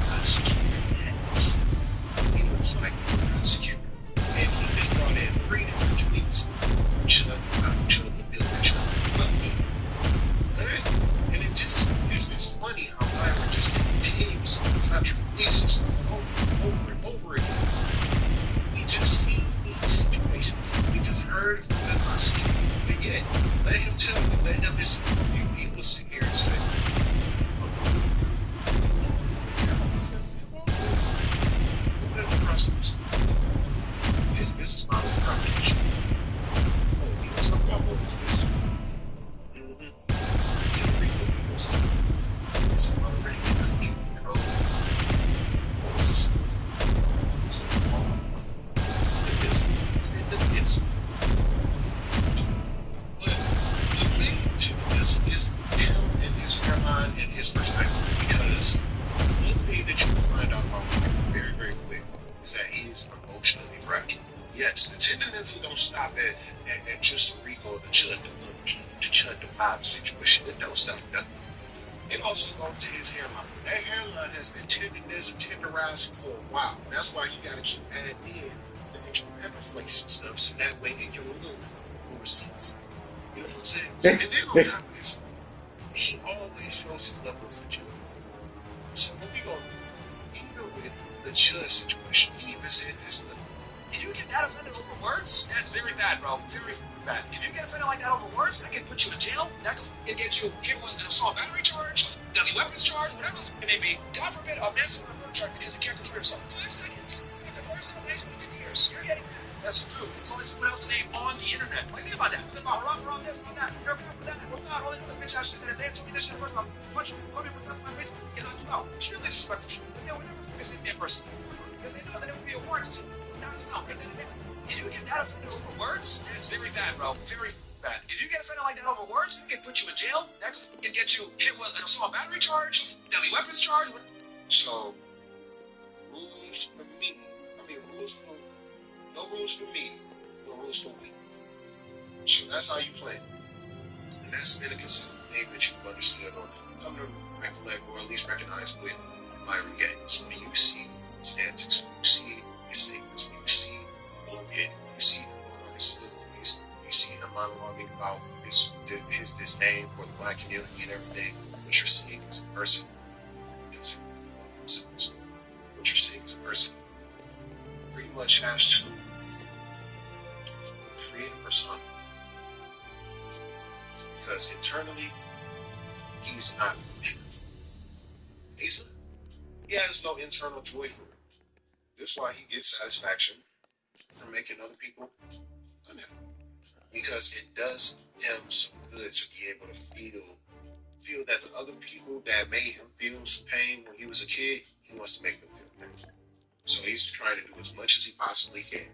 Prosecutor has. He looks like a prosecutor. And he just brought in 3 different tweets from Chuck the Bill Chuck. Alright. And it just it's funny how Byron just continues to contradict himself over and over again. We just see these situations. We just heard from the prosecutor. But yet, let him tell you, let him misinform you. He will sit here and say, what are the prosecutions? His business model is provocation. Oh, he was talking about what is this? It's already been controlled. It's but the thing to this is him and his hairline and his perspective, because one thing that you can find out about him very, very quick is that he is emotionally fragile. Yes, the tenderness don't stop at just Rico, the Chud the Bob situation. It don't stop nothing. It also goes to his hairline. That hairline has been tenderizing for a while. That's why you gotta keep adding in the extra pepper flakes and stuff, so that way it can remove receipts. You know what I'm saying? And then on top of this, he always shows his level of fragility. So when we go, even with the Chud situation, he even said this stuff. If you get that offended over words, that's very bad, bro. Very bad. If you get offended like that over words, that can put you in jail. That can get you hit with an assault battery charge, deadly weapons charge, whatever it may be. God forbid, a massive murder charge because you can't control yourself. 5 seconds. You can control yourself. Next 50 years, you're getting mad. That's true. You're calling someone else's name on the internet. Like, think about that. Think about Haram, this, about that. You're account for that. What's not all this other bitch ass shit that they told me this shit first off. Punch you, come here, put my face, get knocked you out. Extremely disrespectful shit. But they would never fucking see me in person. Because they know that it would be a warrant to knock you out. Did you get that offended over words? It's very bad, bro. Very bad. If you get offended like that over words, that can put you in jail. That can get you hit with an assault battery charge, deadly weapons charge. So, rules for me. I mean, no rules for me, no rules for we. So that's how you play. And that's been a consistent thing that you've understood or come to recollect or at least recognize with Myron Gaines. When you see his antics, you see his statements, you see it, you see his soliloquies, you see him monologuing about his disdain for the black community and everything. What you're seeing as a person is what you're seeing as a person pretty much has to create a persona. Because internally, he has no internal joy for it. That's why he gets satisfaction from making other people unhappy. Because it does him some good to be able to feel that the other people that made him feel some pain when he was a kid, he wants to make them feel pain. So he's trying to do as much as he possibly can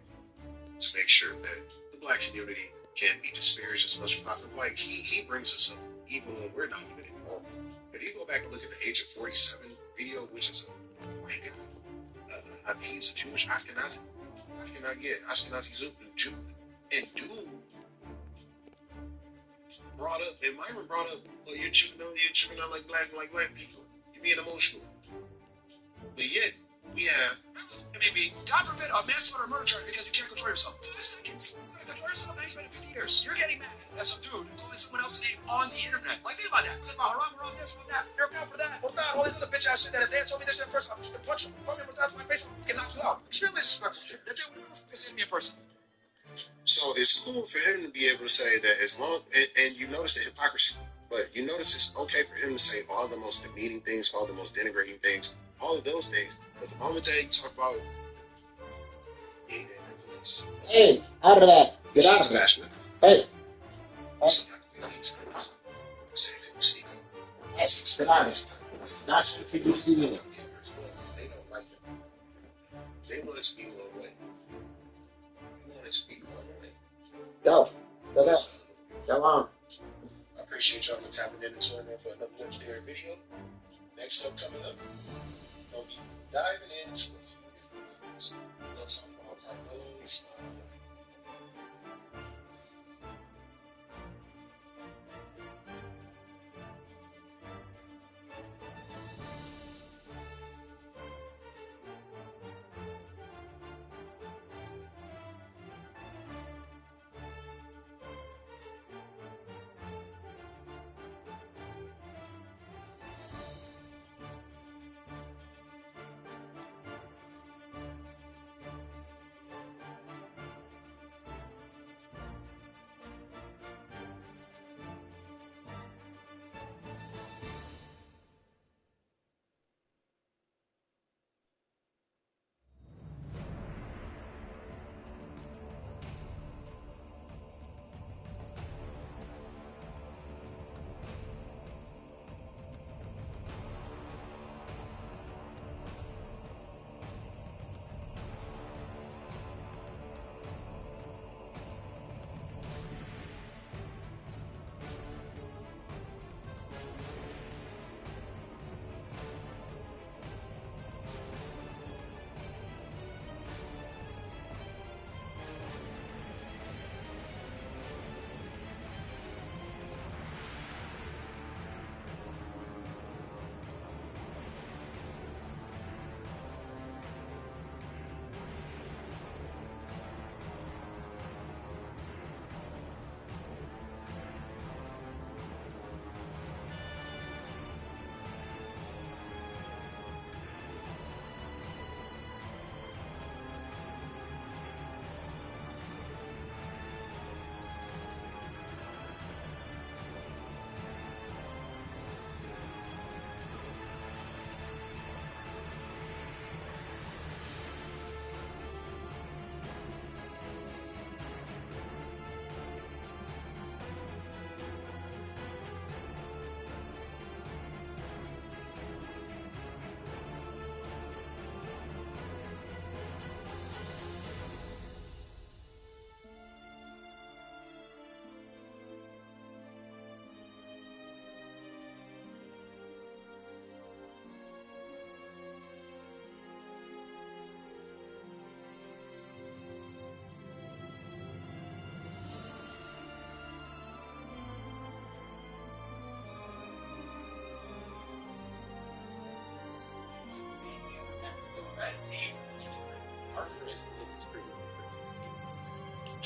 to make sure that the black community can be disparaged as much as possible. Like, he brings us up even when we're not even involved. If you go back and look at the Age of 47 video, which is he's a Jewish Ashkenazi. Ashkenazi Jew. And dude brought up, and Myron brought up, well, you're tripping out like black people. You're being emotional. But yet, we have maybe, God forbid, a manslaughter or murder charge because you can't control yourself. 5 seconds. You can't control yourself. Now you spent 50 years. You're getting mad. That's a dude calling someone else's name on the internet. Like, think about that. Think about Haram, this, about that. You're account for that. What's that? All these other bitch ass shit that if they had told me this shit in person, I'm just gonna punch them. Come here, what's that? My face, I can knock you out. Extremely disrespectful shit. That they would never fucking say to me in person. So it's cool for him to be able to say that as long, and you notice the hypocrisy, but you notice it's okay for him to say all the most demeaning things, all the most denigrating things, all of those things, but the moment that he talk about hey, out of that. Get out of that. Hey. Get out of it. It's not for you to see it. They don't like that. They want to speak one way. You want to speak one way. Go on. I appreciate y'all for tapping in and tuning in for another legendary video. Next up, coming up, we'll be diving into a few different things. We're going to talk about Carmelo's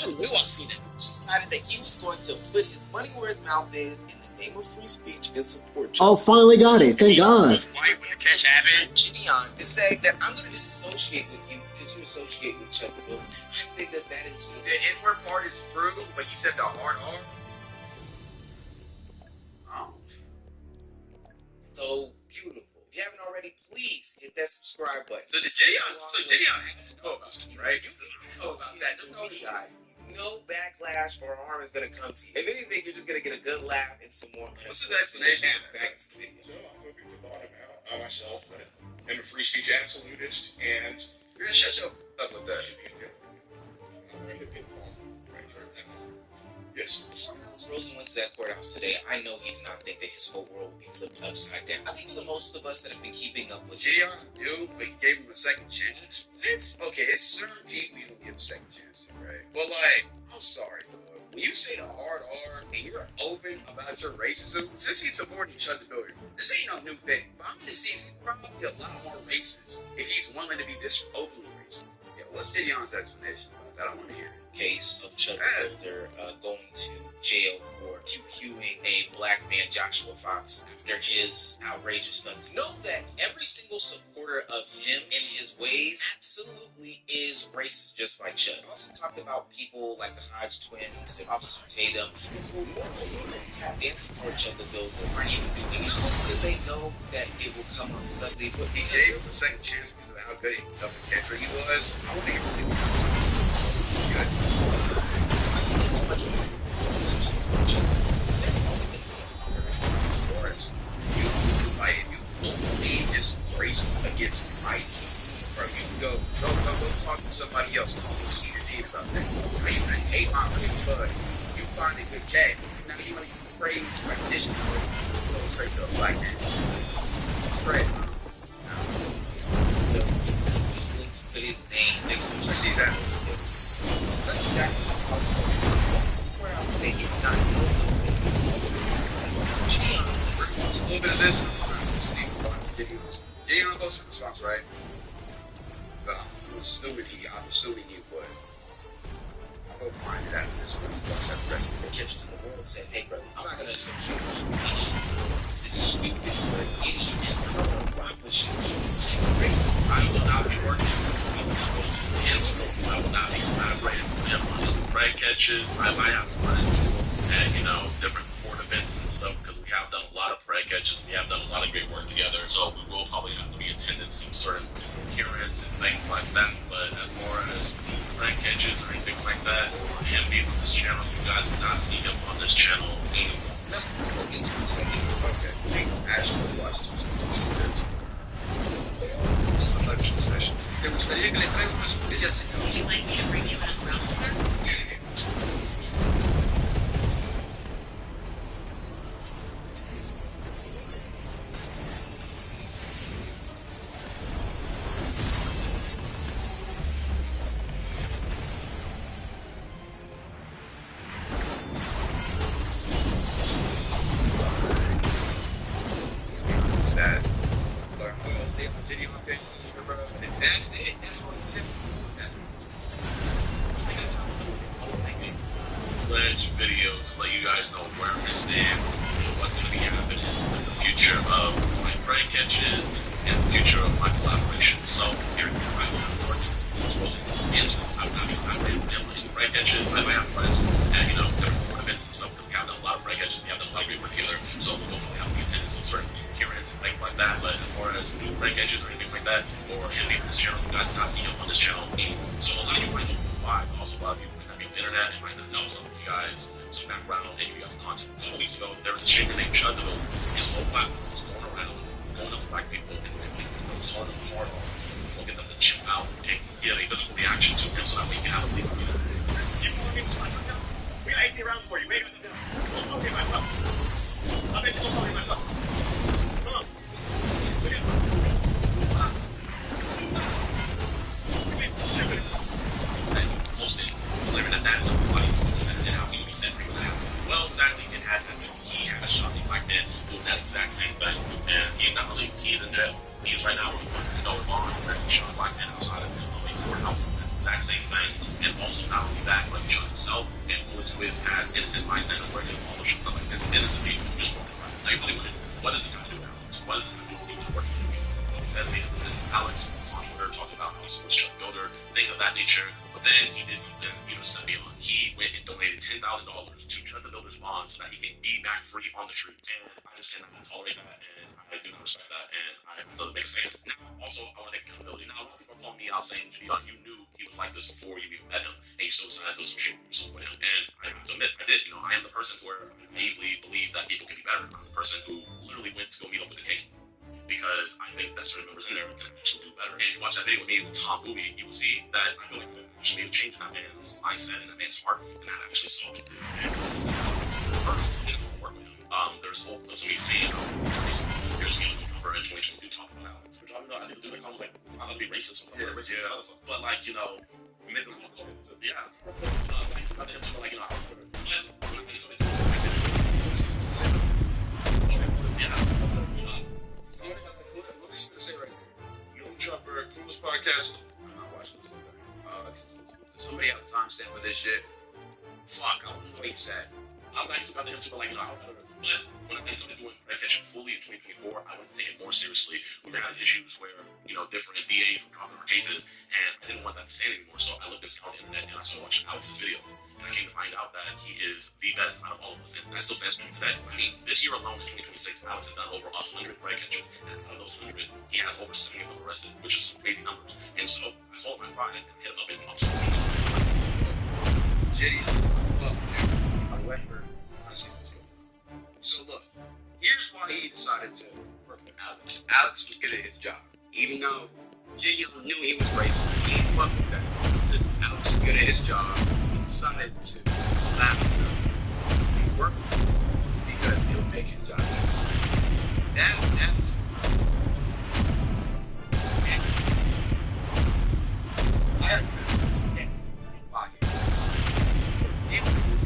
You knew I seen it. Decided that he was going to put his money where his mouth is in the name of free speech and support. Oh, finally got it. Thank God. Why when the catch happened? Gideon is saying that I'm going to disassociate with you because you associate with Chuck the Builder. I think that is The N-word part is true, but you said the hard R. Oh. So beautiful. If you haven't already, please hit that subscribe button. So Gideon had to know about it, right? You know about that. There's no guys. No backlash or harm is going to come to you. If anything, you're just going to get a good laugh and some more. What's his explanation? Back to the video. So I'm hoping to bottom out. I myself am a free speech absolutist, and You're gonna shut your up with that. Yes. Before Alex Rosen went to that courthouse today, I know he did not think that his whole world would be flipped upside down. I think for most of us that have been keeping up with Gideon knew, but he gave him a second chance. It's okay. It's certain people you don't give a second chance to, right? But like, I'm sorry, dog. When you say the hard R and you're open about your racism, since he's supporting Chuck the Builder, this ain't no new thing. Behind the scenes, he's probably a lot more racist if he's willing to be this openly racist. Yeah, what's Gideon's explanation about that? I want to hear it. Case of Chuck the Builder going to jail for QQing a black man, Joshua Fox, after his outrageous stunts. Know that every single supporter of him and his ways absolutely is racist, just like Chuck. I also talked about people like the Hodge twins and Officer Tatum, people who normally tap dancing for Chuck the Builder aren't even doing it because they know that it will come up suddenly. But He gave him a second chance because of how good of a catcher he was. I want to hear what he was. Good. Forrest, you openly just race against right. Bro, you can go talk to somebody else. Go see your deed about that. I used to hate my big bud. You find a good cat. Now you want to praise practitioner. Go straight to a black man. Straight. Put his name next to I see that. That's exactly how it's going. Where else they get not a little bit of this. Gideon goes for the songs, right? But I'm assuming I'm assuming he would. I'll go find it after this one. The catches in the world said, hey brother, I'm not gonna associate with you. This is stupid, but any and rock with you. I will not be working. I will not be collaborating with him on his prey catches. I might have to run into him at, different court events and stuff because we have done a lot of prey catches. We have done a lot of great work together. So we will probably have to be attending some certain hearings and things like that. But as far as the prey catches or anything like that, or him being on this channel, you guys will not see him on this channel anymore. Let's go into a second. Okay. We actually watched this election session. ¿Te gustaría que le traiga una sombrilla al señor? Would you like me to bring you an umbrella, sir? That's what it's in. Pledge videos to let you guys know where we stand and what's going to be happening in the future of my prank catches and the future of my collaboration. So here I will have working and I'm not even any prank catches. I might have friends and different events and stuff because we have done a lot of prank catches. We have done a lot of great work together. So we'll have to be attending some certain hearings and things like that. But as far as new prank catches or anything like that, or him being on this channel, you guys not see him on this channel. So a lot of you might know why, but also a lot of you might not be on the internet and might not know some of you guys, some background, and you guys content. A couple weeks ago, there was a shaker named Chuck the Builder. His whole platform was going around, going up to black people and calling them hard on. We'll get them to chill out and get a physical reaction to him so that we can have a legal meeting. You want me to try something else? We got 18 rounds for you. Maybe nothing else. I'll get myself. I'll bet you go get myself. Come on. Look at living at that, and how he said for that. Well, exactly, it has happened. He had a shot like that, doing that exact same thing, and he not only he's in jail, he's right now with $1 bond, shot like that outside of the courthouse. exact same thing. And also not only that, but Chuck himself influenced as innocent bystanders where they all shows up like this innocent people just walking around. Like, what does this have to do with Alex? What does this have to do with people working here? Said Alex on Twitter talking about how he supports Chuck Builder, things of that nature. But then he did something, set beyond. He went and donated $10,000 to Chuck the Builder's bond so that he can be back free on the streets. And I just cannot tolerate that, and I do not respect that, and I feel the big stand. Now, also, I want to take accountability. Now, a lot of people are calling me out saying, you knew he was like this before you even met him, and you still decided to do some shit with him. And I have to admit, I did. I am the person where I naively believe that people can be better. I'm the person who literally went to go meet up with the cake. Because I think that certain members in there can actually do better. And if you watch that video with me with Tom Booby, you will see that I feel like I actually made a change in that man's mindset and that man's heart, and that actually saw me. And first, I didn't work with him. There's whole clips of me saying, here's me for in 2022 talking about Alex. Which I don't know, I think the dude was like, I'm gonna be racist or something. But like, mental yeah. I think it's like, What is you gonna say right there? Young Jumper, coolest podcast. I'm not watching this. Somebody have a timestamp with this shit. Fuck, I don't know what he said. I'm not about to answer, but when I think something doing Redcatcher fully in 2024, I would take it more seriously. We were having issues where, different DAs were dropping our cases, and I didn't want that to stand anymore. So I looked on the internet and I started watching Alex's videos. And I came to find out that he is the best out of all of us, and that still stands true today. I mean, this year alone in 2026, Alex has done over 100 Redcatchers, and out of those 100, he has over 70 of them arrested, which is some crazy numbers. And so I swallowed my pride and hit him up in Jitty, fuck, dude. However, I see what's going on. So look, here's why he decided to work with Alex. Alex was good at his job. Even though Jitty knew he was racist, he didn't fuck with that. So Alex was good at his job. He decided to laugh at him and work with him because it'll make his job easier. That's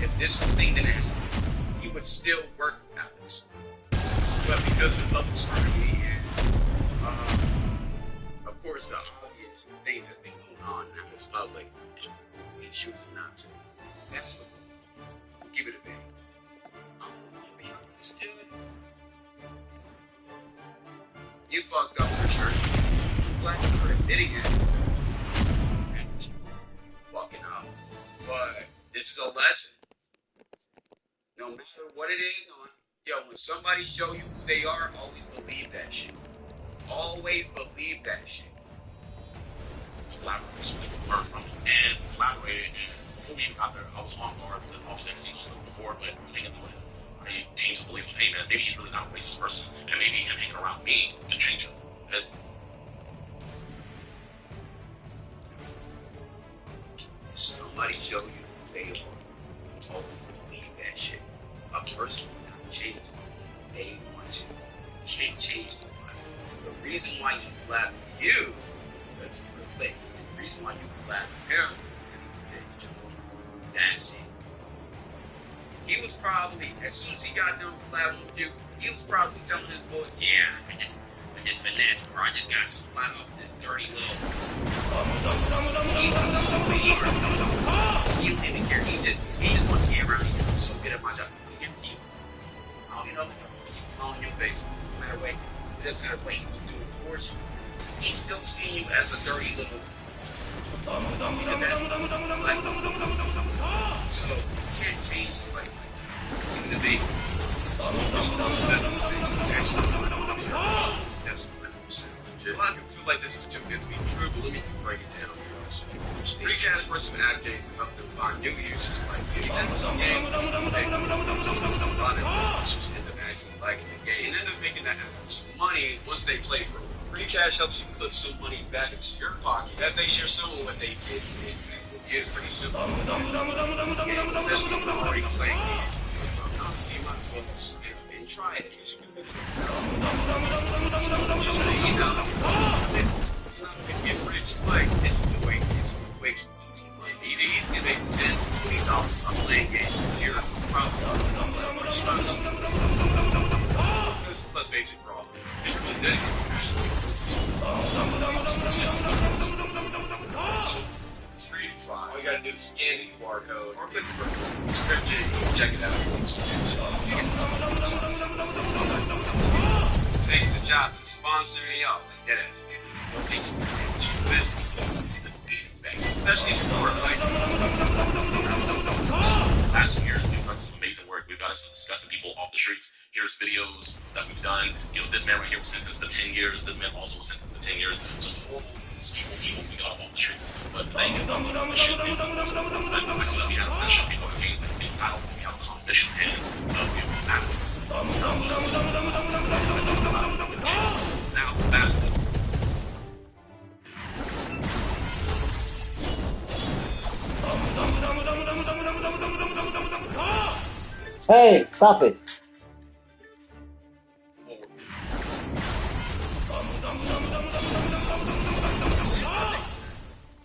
if this whole thing didn't happen, he would still work with Alex. But because of the public scrutiny and, of course, the obvious things that have been going on now it's public, he chooses not to. That's what we'll give it a bang. Be honest, dude. You fucked up for sure. I'm glad you're admitting it. Fucking up. But this is a lesson. No matter what it is, when somebody show you who they are, always believe that shit. Always believe that shit. Collaborated, so they could learn from it and collaborated. And before we even got there, I was on guard because obviously I hadn't seen those stuff before, but hanging out with him, I came to believe, hey man, maybe he's really not a racist person, and maybe him hanging around me can change him. Somebody show you who they are. Always believe that shit. A person cannot change because they want to. Can't change nobody. The reason why he laughed at you, because you were late. The reason why you laughed at him, is that's it. He was probably, as soon as he got done laughing with you, he was probably telling his boys, yeah, I just finessed, or I just got splat off this dirty little. He's so stupid. He don't even care. He just wants to get around. He's so good at my job. I don't know. He's on your face. No matter what. It doesn't matter what he was doing towards you. He's still seeing you as a dirty little. Because that's like. So you can't change somebody like that. Even if they. That's 100%. A lot of people feel like this is too good to be true, but let me break it down. Recast works with ad games to help them find new users like you. It's in some games, a lot of users end up actually liking the game and end up making that some money once they play for it. Free cash helps you put some money back into your pocket as they share some of what they did. It's pretty simple. Especially when you're already playing games. Honestly, you might as well and try it. It's good. Just so you know, it's not going to get rich. Like, this is the way, it's quick, easy money. He's going to make $10 to $20 on playing games a year. Let's face it, raw. It's really dedicated. So, do is scan the QR code or click the description. Check it out. Today's a job to sponsor y'all. Like that ass. No thanks. This is the easy thing. Especially if you're like. Last year, we've done some amazing work. We've gotten some disgusting people off the streets. Here's videos that we've done. You know, this man right here was sentenced to 10 years. This man also was sentenced to 10 years. So horrible people we got off the streets. But the thing is, the shit we done most of the time, I see that we have a bunch of people that came and I don't think we have a competition and we have now, fast forward. Hey, stop it.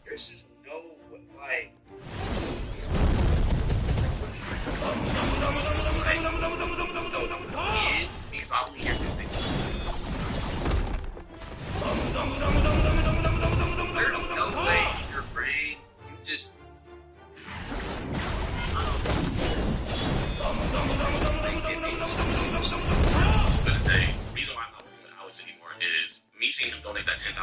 There's just no, like... Because I only hear good things. There's no way in your brain, you just... The reason why I'm not working with Alex anymore is me seeing him donate that $10,000.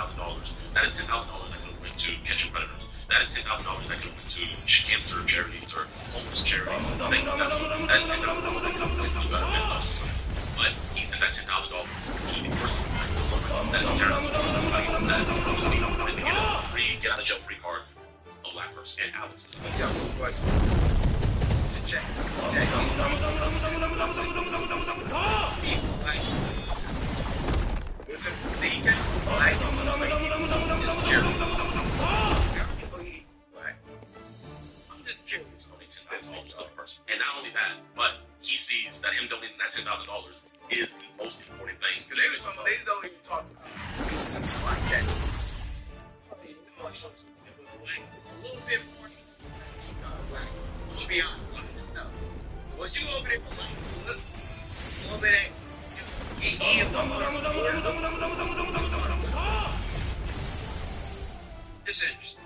That is $10,000 that could have went to catching predators. That is $10,000 that could have went to cancer charities or homeless charities. That is $10,000 that could have went to betterment of society. But he sent that $10,000 to the person like the slumber. That is terrible. Somebody that is supposed to be able to get a free, get out of jail free card. A black person and Alex is Yeah, like... To check. Was it vegan? Like, just curious. I'm just curious. That's almost the person. And not only that, but he sees that him donating that $10,000 is the most important thing. Because they don't even talk about things like that. A little bit more. We'll be honest. Was you over there for like a little bit of It's interesting.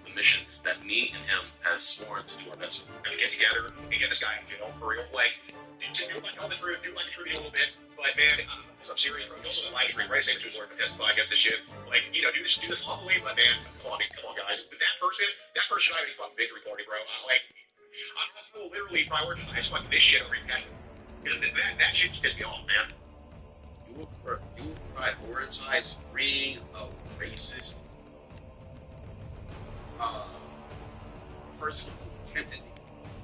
The mission that me and him has sworn to do our best. We're gonna get together and get this guy in jail for real. Like, to do like all the truth, do like the truth a little bit. But man, I'm serious, bro. You also the live stream, right? Say the truth, testify against this shit. Like, you know, do this lawfully. But man, come on, guys. With that person should have any fucking victory party, bro. Like, I'm will literally prioritize fucking this shit over passion. Because that shit just pisses me off, man. You prioritize freeing a racist person who attempted to be a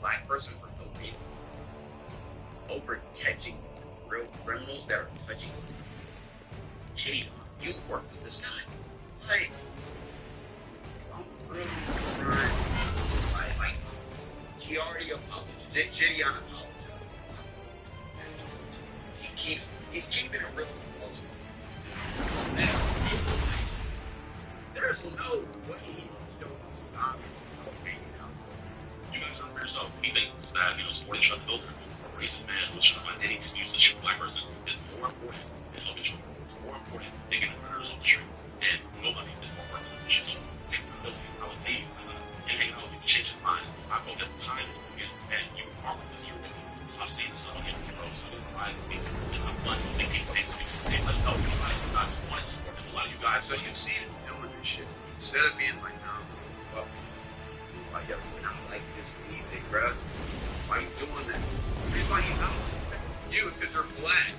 black person for no reason over catching real criminals that are touching Kitty. You work with this guy. Like, I'm really concerned. Like, he already apologized. Gideon apologized. He's keeping it real close. Man, it's like, there's no way he's showing signs of hanging out. You guys remember yourself. He thinks that, supporting Shut the Builder, a racist man who's trying to find any excuse to shoot a black person, is more important than helping children. It's more important than getting predators off the streets. And nobody is more important than this. So, I was made him hanging out with me to change his mind. I told him time and time again, and you are with this year with me. Stop seeing stuff on him, stop provide with me. It's not fun. They people hate me. They let know you guys. You guys want to support them. A lot of you guys. So you see him doing this shit. Instead of being like, nah, fuck. Like, yo, I don't like this big, bro. Why are you doing that? He's like, no. You, it's because you're black.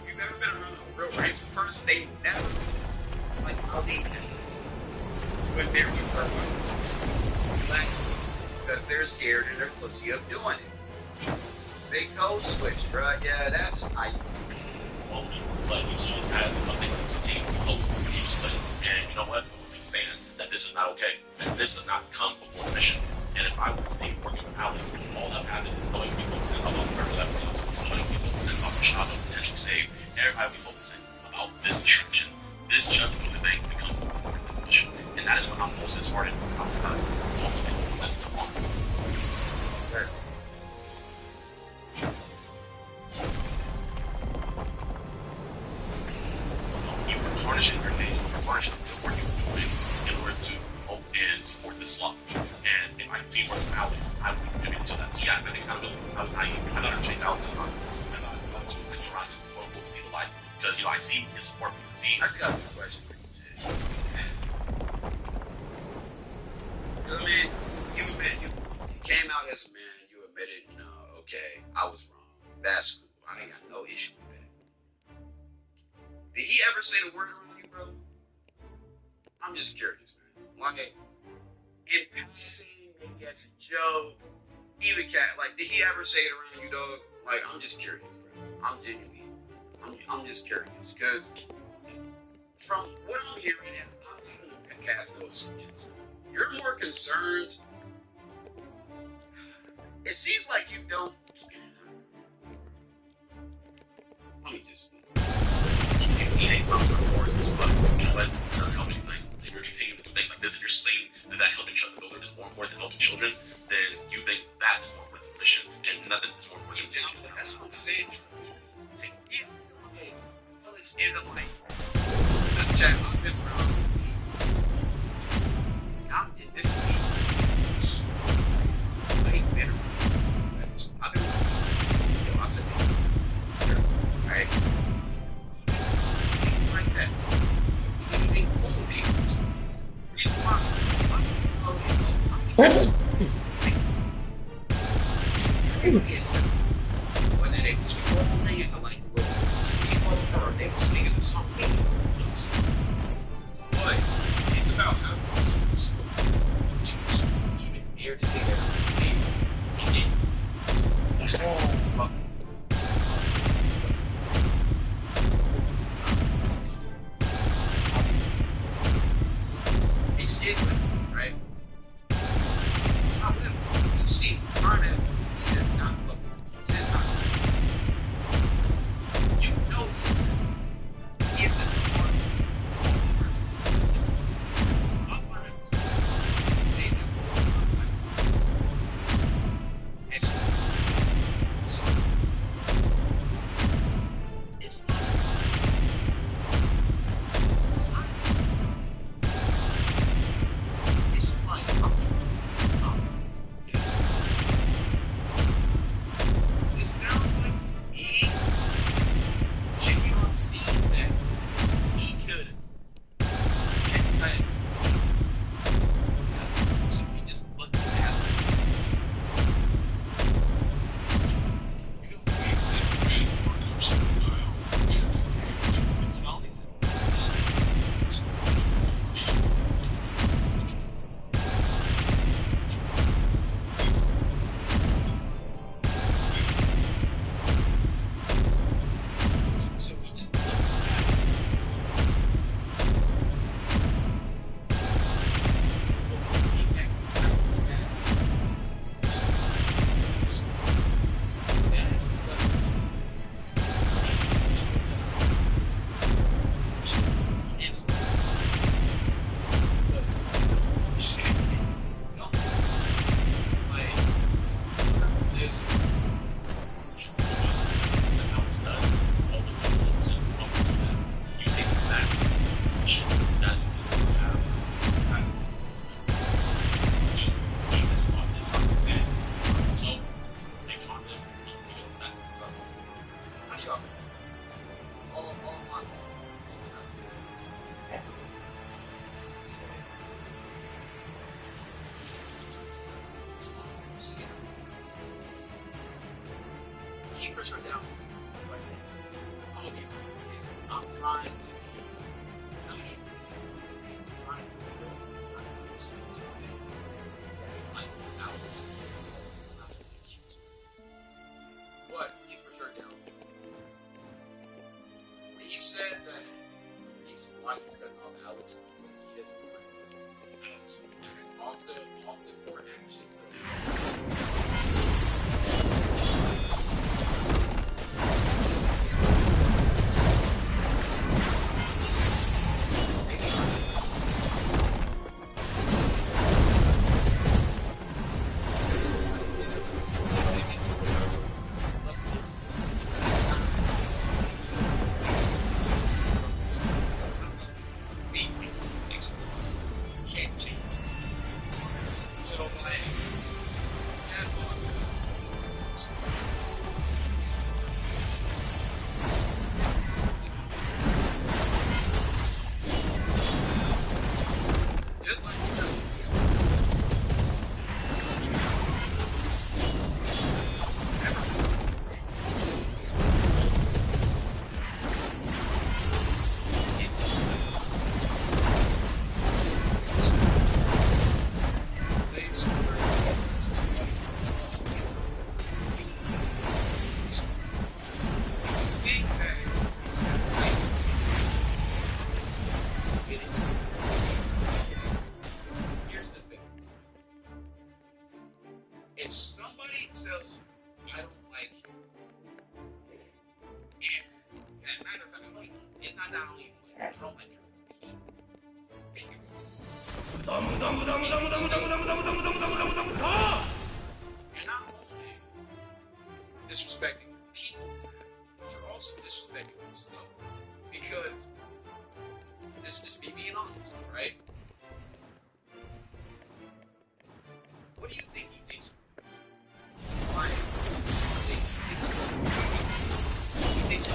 You've never been around a real racist person. They never, like, how they act when they're with black because they're scared and they're pussy of doing it. They code switch, bro. Yeah, that's how you. But you still have something to team close to you study. And you know what? We understand that this is not okay. That this does not come before the mission. And if I were a team working with Alex, all that happened is going to be focusing about whatever that was. Going to be focusing about the child of potentially saved. Everybody will be focusing about this destruction. This just the thing becomes more important than the mission. And that is what I'm most disheartened about tonight. It's also this is the one. You were tarnishing your name, you're tarnishing the work you're doing in order to promote and support this law. And if I guess, man, you admitted, you know, okay, I was wrong. That's cool. I ain't got no issue with that. Did he ever say the word around you, bro? I'm just curious, man. Like, in passing, maybe as a joke, even cat, like, did he ever say it around you, dog? Like, I'm just curious, bro. I'm genuinely, I'm just curious, because from what I'm hearing, and I'm telling you, cast no assumptions. You're more concerned. It seems like you don't. Let me just. He ain't from the wars, but you know what? Helping, like, if you're continuing to do things like this, if you're saying that helping shut the builder is more important than helping children, then you think that is more important than the mission, and nothing is more important than children. That's what I'm saying. Yeah, okay. Well, it isn't like this chat. I've been around. I'm in this week. I ain't been around. I've been around. Yo, I'm saying, right? Like that. Anything cool, dude. Reason why. Whether they was scrolling or like a little sleepover or they was singing the song. But it's about how to even dare to say that he did. Oh, it just is, right? You see, Arnett, he does not look. He does not look. You know he is a He said that he's why he's cutting off Alex because he doesn't want Alex off the board If somebody tells you, I don't like you, and matter of fact, it's not that I don't even like you, I don't like you. You're not only disrespecting people, but you're also disrespecting yourself. Because, this is me being honest, right? What do you think he thinks? Why? He thinks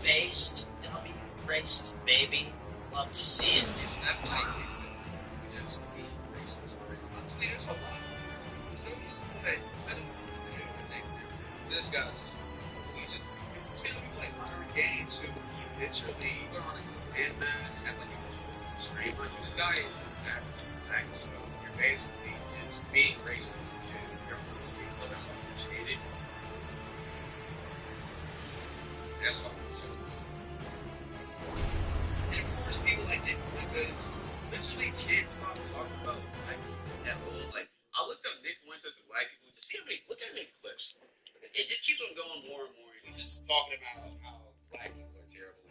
Based, dummy, racist, baby. Love to see it. That's why he thinks that it's just being racist. Honestly, there's a lot. Hey, I don't think this guy just, he's just, you know, people like Hunter Gaines who literally put on a landmass, act like he was really extreme. Like, this guy is that, so you're basically just being racist to everyone seeing other understated. That's all. And of course, people like Nick Fuentes, literally can't stop talking about black people at all. Like, I looked up Nick Fuentes and black people to see how many, look at how many clips. It just keeps on going more and more. He's just talking about how black people are terrible.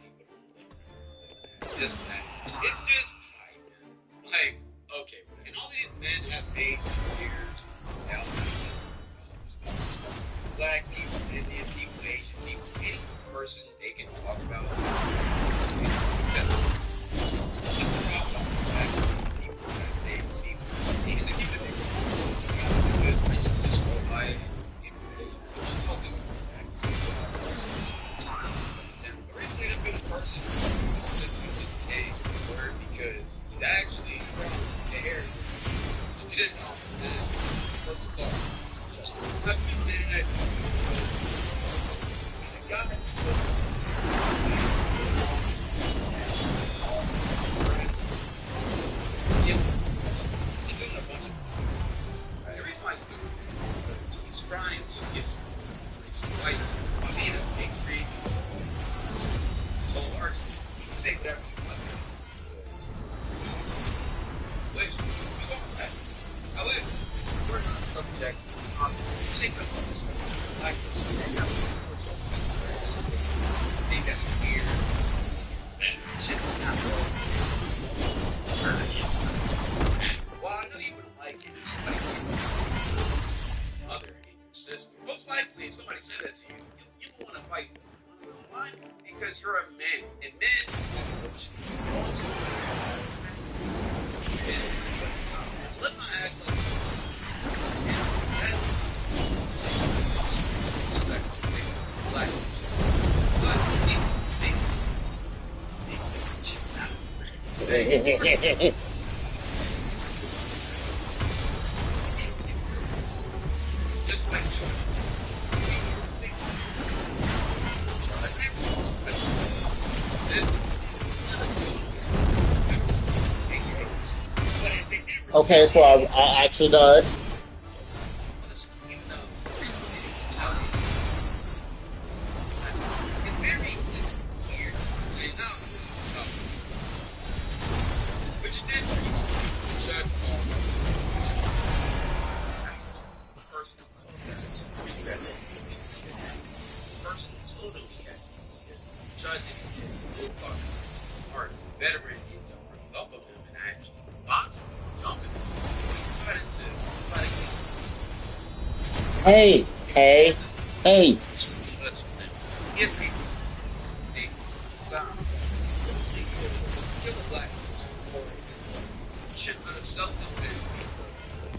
Just that. It's just hype, man. Like, okay, and all these men have made years out black people, Indian people, Asian people, any person they can talk about. Just talk about black people that they see. Even the people that they somehow do this, I just go by it. The reason they didn't put a person simply with a word because he's actually the hair. He didn't know. Purple thought. He's a guy. He's doing a bunch of the reason why he's doing it is he's trying to get some white. I mean, a big tree is so large, you can say whatever you want to. Which, we won't do that. However, we're not subject to constantly say something like this. I think that's weird. And shit's not well. Well, I know you wouldn't like it if somebody came up with your mother and your sister. Most likely, if somebody said that to you, you don't want to fight them. Why? Because you're a man, and men also Let's not act like just like Okay, so I actually died. veteran didn't up of him and actually boxing, jumping. He decided to fight Hey, hey, hey. Let's yes, he kill a black person for shit out of self-defense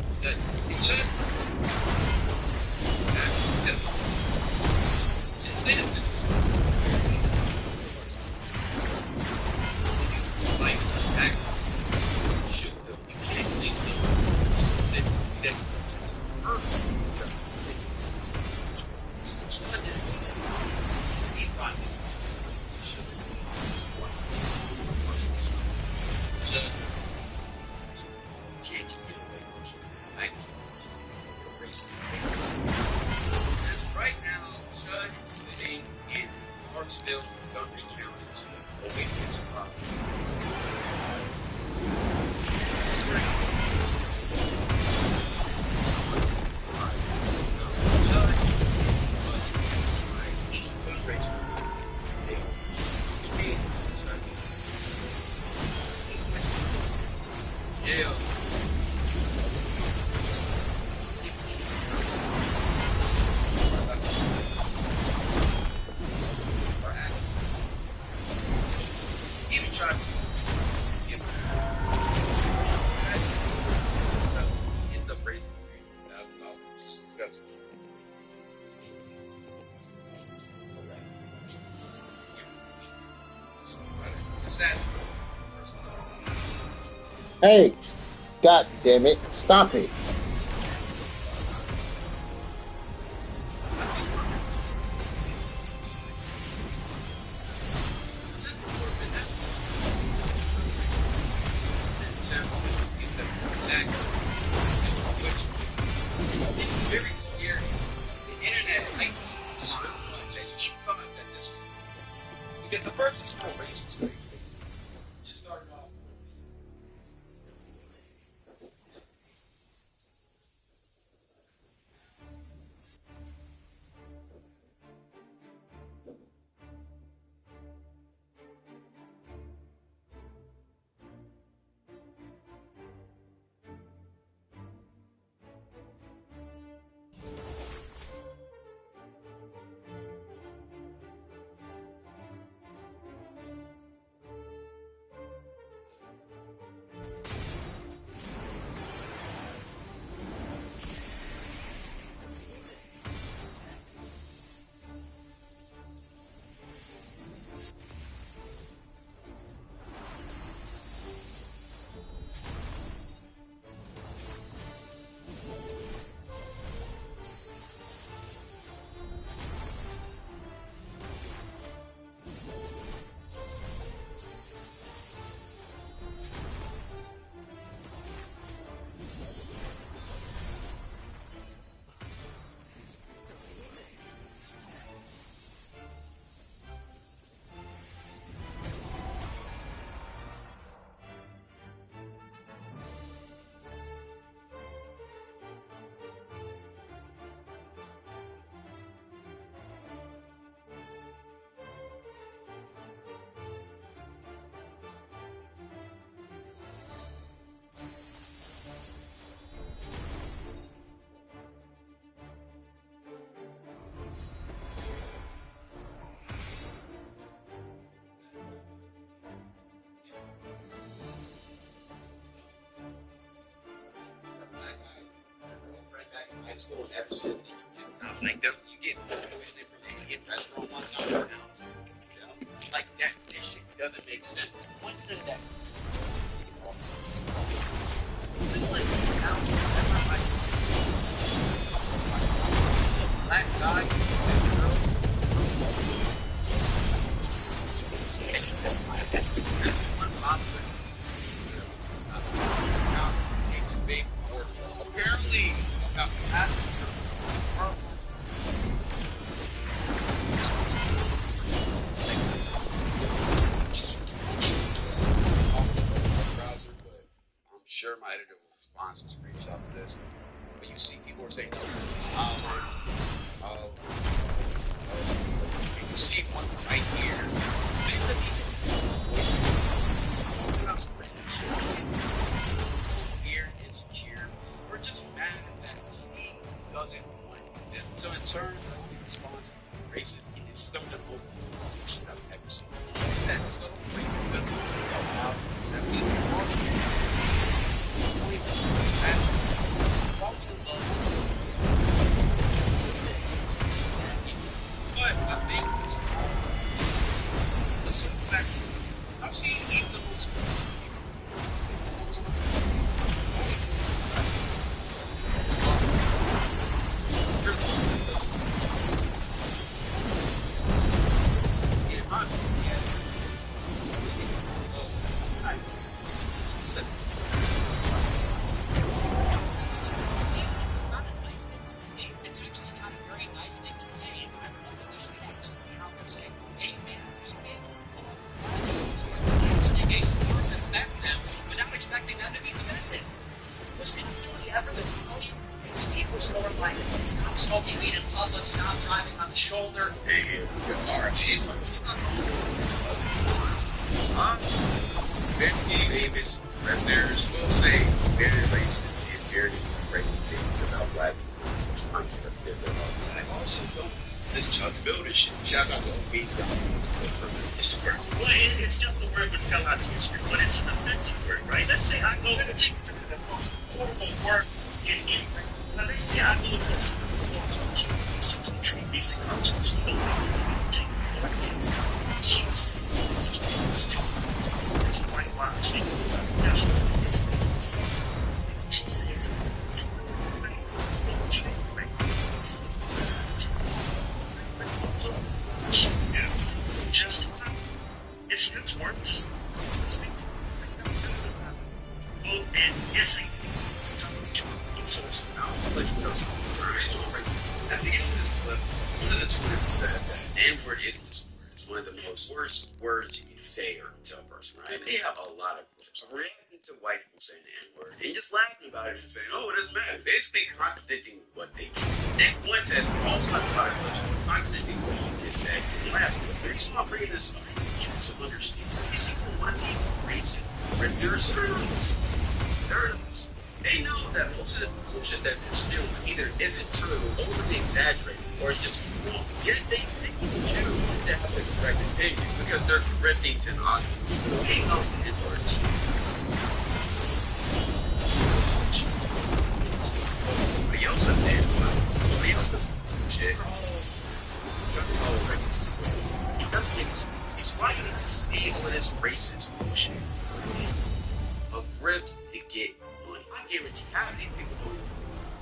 because said he should. Since then, it's like attack, shoot them. You can't leave someone. That's perfect. Right now, Judd is sitting in Marksville, Montgomery County, awaiting his trial. Yeah. Even try to end up raising just discuss. It's sad. Hey, God damn it, stop it. Very scary. The internet hates you so much that you should thought that this was because the person's so racist. Right? You started off. high school and ever since then you just not like them. You get put away from Indian restaurant one time or else. Like that shit doesn't make sense. When did that? It's like now everyone likes some black guy and girl. That's one popular. Apparently, about half of your browser, but I'm sure my editor will respond some screenshots to this. But you see people are saying, you see one right here. Here, insecure. We're just mad that he doesn't want it. So in turn, the only response to racist is some of the most shit I've ever seen. That's so racist stuff out 70 but I think it's the simple fact I've seen even the most expecting them to be offended. Was it really ever the emotion? These people more like stop smoking weed in public, stop driving on the shoulder. Hey, Ben Davis, Red Bears will say very racist and very racist things about black people. I also don't this Chuck Builder shit. Shouts out to Beats guys. It's the word. Well, it's just the word would tell out the history, but it's an offensive word, right? Let's say I go to the most horrible word in English. Now, let's say I go to this country, music cultures, you know, it's quite wild. She says, just it's his words. Oh, and yes, at the end of this clip, one of the tweeters said that N-word isn't a word. It's one of the most worst words you can say or tell a person, right? And they have a lot of reacting to white people saying the N-word and just laughing about it and saying, oh, it doesn't matter. Basically contradicting what they just said. Nick Fuentes also contradicting what he just said in the last clip. The reason why I'm bringing this up is to understand. You see, one of these racists, there's journalists. They know that most of the bullshit that they're spewing either isn't true, overly exaggerated, or it's just wrong. Yet they think you to have the correct opinion because they're drifting to an audience. He knows the N-word. Somebody else said that. Somebody else does shit. It doesn't make sense. It's why you need to see all of this racist bullshit. A grift to get money. I guarantee how many people do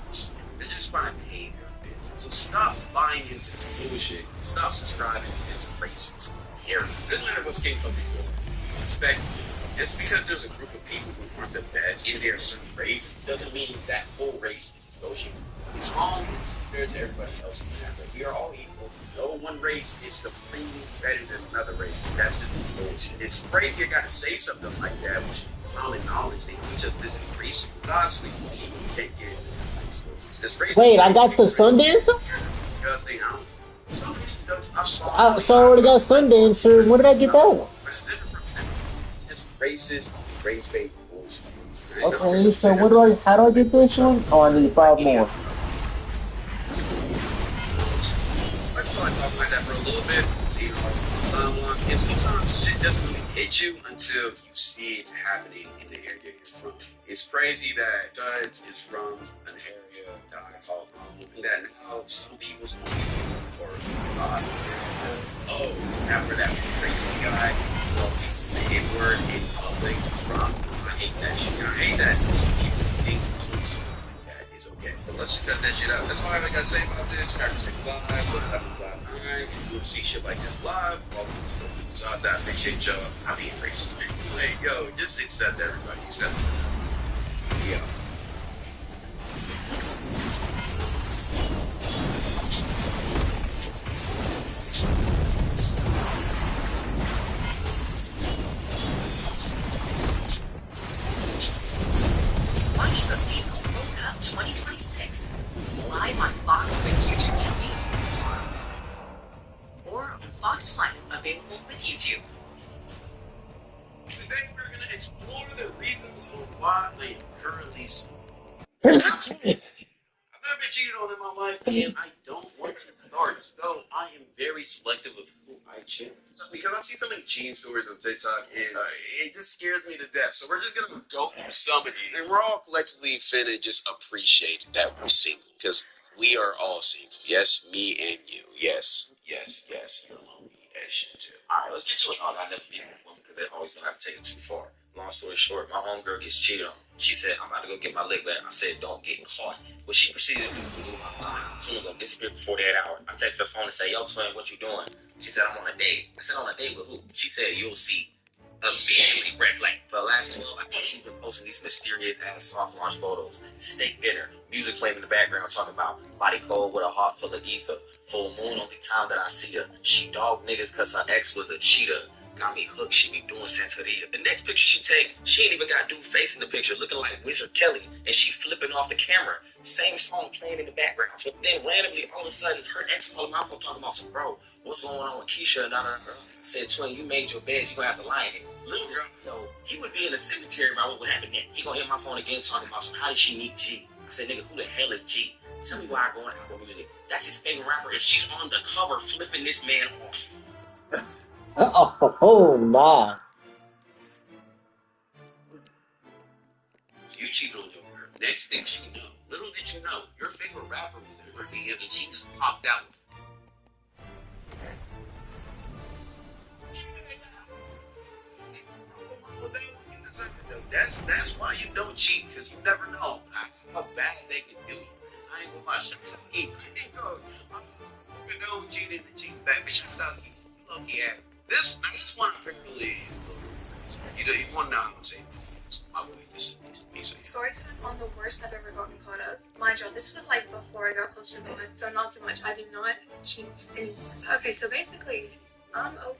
this? They're just trying to pay their bills. So stop buying into this bullshit. Stop subscribing to this racist area. It doesn't matter what skin color you expect. Just because there's a group of people who aren't the best in their certain race doesn't mean that whole race is exposure. It's wrong compared to everybody else in that way. We are all equal. No one race is supremely better than another race. That's just bullshit. It's crazy I gotta say something like that, which is common knowledge. They teach us this in race. Obviously, people can't get it in high school. This race. Wait, I got the Sundancer? Because they don't. Some races don't. So I already got Sundancer. Where did I get that one? But it's different from that. It's racist, race-based bullshit. Okay, so how do I get this one? Oh, I need 5 more. I just want to talk about that for a little bit. see it all the time. And sometimes shit doesn't really hit you until you see it happening in the area you're from. It's crazy that Judge is from an area that I call home, and that now some people's or after that racist guy, the N-word in public, I hate that shit. I hate that some people think that is okay. But let's just cut that shit out. That's all I gotta say about this. Hacker 6 Live, but 1159. If you want to see shit like this live, welcome to the so I appreciate y'all. I'm being racist. Hey, yo, just accept everybody. Accept it. Yeah. Watch the People World Cup 2026 live on Fox with YouTube TV or on Fox One, available with YouTube. Today we're going to explore the reasons of why I am currently I've never been cheated on in my life, and I don't want to start. So I am very selective of who I choose. Because I see so many cheating stories on TikTok, and it just scares me to death. So we're just going to go through some of these. And we're all collectively finna just appreciate that we're single. Because we are all single. Yes, me and you. Yes, yes, yes. You're lonely as shit too. Alright, let's get to it. I never been with a woman because they always don't have to take it too far. Long story short, my homegirl gets cheated on. She said, I'm about to go get my lick back. I said, don't get caught. What she proceeded to do was blew my mind. Someone gonna disappear for 48 hours. I text her phone and say, yo, twin, what you doing? She said, I'm on a date. I said, on a date with who? She said, you'll see. Immediately red flag. For the last 12, I think she's been posting these mysterious ass soft launch photos. Steak dinner. Music playing in the background talking about body cold with a heart full of ether. Full moon only time that I see her. She dog niggas cause her ex was a cheater. Got me hooked, she be doing Santeria. The next picture she take, she ain't even got dude face in the picture, looking like Wizard Kelly, and she flipping off the camera. Same song playing in the background. So then randomly, all of a sudden, her ex called my phone talking about some, bro, what's going on with Keisha? I said, twin, you made your beds, you gonna have to lie in it. Little girl, yo, he would be in the cemetery about what would happen then. He gonna hit my phone again talking about some, how did she meet G? I said, nigga, who the hell is G? Tell me why I go on Apple Music. That's his favorite rapper, and she's on the cover flipping this man off. Oh my. You cheated on your girl. Next thing she knew, little did you know, your favorite rapper was in her DM and she just popped out. That's why you don't cheat, because you never know how bad they can do you. I ain't gonna lie, shots out you. You know cheating and cheating back, but shots out you. You lucky ass. This one apparently is you want to know how I'm saying. My boy, this is me. Story time on the worst I've ever gotten caught up. Mind you, this was like before I got close to God, so not so much. I do not cheat anymore. Okay, so basically, I'm over.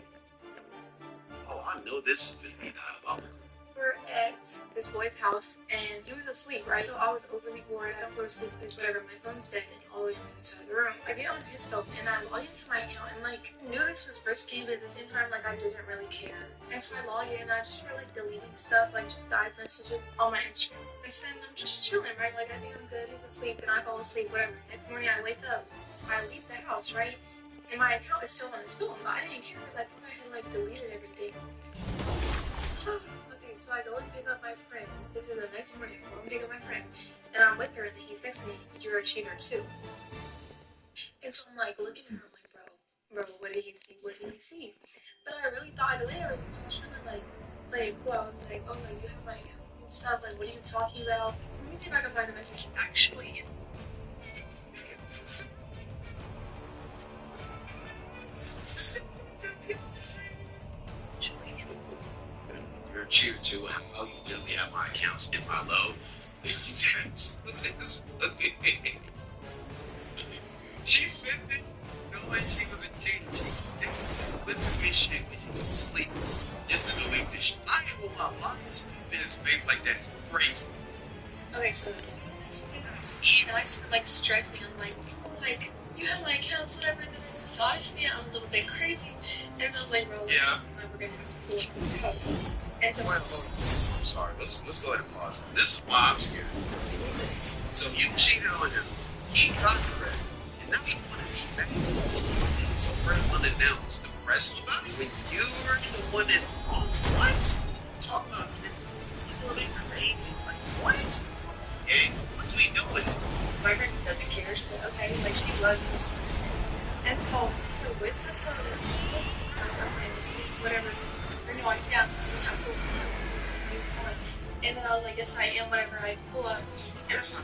Oh, I know this is gonna be diabolical. We're at this boy's house, and he was asleep, right? So I was overly bored. I don't go to sleep because whatever my phone's dead and all the way inside the room. I get on his phone and I log into my account and like I knew this was risky, but at the same time like I didn't really care. And so I log in and I just start like deleting stuff, like just guys messages on my Instagram. And then I'm just chilling, right? Like I think I'm good. He's asleep and I fall asleep, whatever. Next morning I wake up, so I leave the house, right? And my account is still on his phone, but I didn't care because I thought I had like deleted everything. So I go and pick up my friend. This is the next morning. I go and pick up my friend. And I'm with her, and then he texts me, you're a cheater too. And so I'm like looking at her, I'm like, bro, what did he see? What did he see? But I really thought I deleted everything. So I was trying to like play it cool. I was like, oh, like, you have my account and stuff. Like, what are you talking about? Let me see if I can find the message actually. You're a cheater too. How you literally have my accounts in my low? She said this knowing she was a cheater. She with me shit when she was asleep. Just to delete this shit. I ain't gonna lie. This face like that is crazy. Okay, so and I started like stressing. I'm like, you have my accounts, whatever. So obviously I'm a little bit crazy. And so I was like, bro, yeah. We're gonna have to pull up. And so I'm sorry. Let's go ahead and pause. This is why I'm scared. So you cheated on him. He caught the red. And now he wanted to be back. It's unannounced. The wrestling about it when you're the one that what? Talk about this little crazy. Like what? Hey, what do we do with it? My friend doesn't care. She's like, okay, like she loves him. And so with the photo, whatever. Or no, I said, yeah, I'm cool. And then I was like, yes, I am. Whenever I pull up, and it's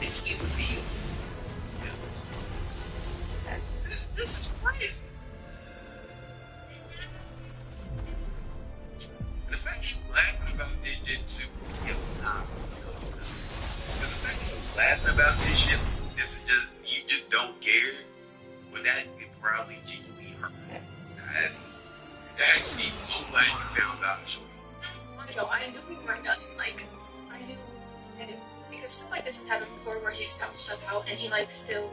if he would be this is crazy. And the fact you laughing about this shit too, because the fact you laughing about this shit, this is just you just don't care. But that could probably genuinely hurt. That's even. I'm glad you found out. I knew we weren't done. Like, I knew. Because stuff like this has happened before where he's found stuff out and he, like, still.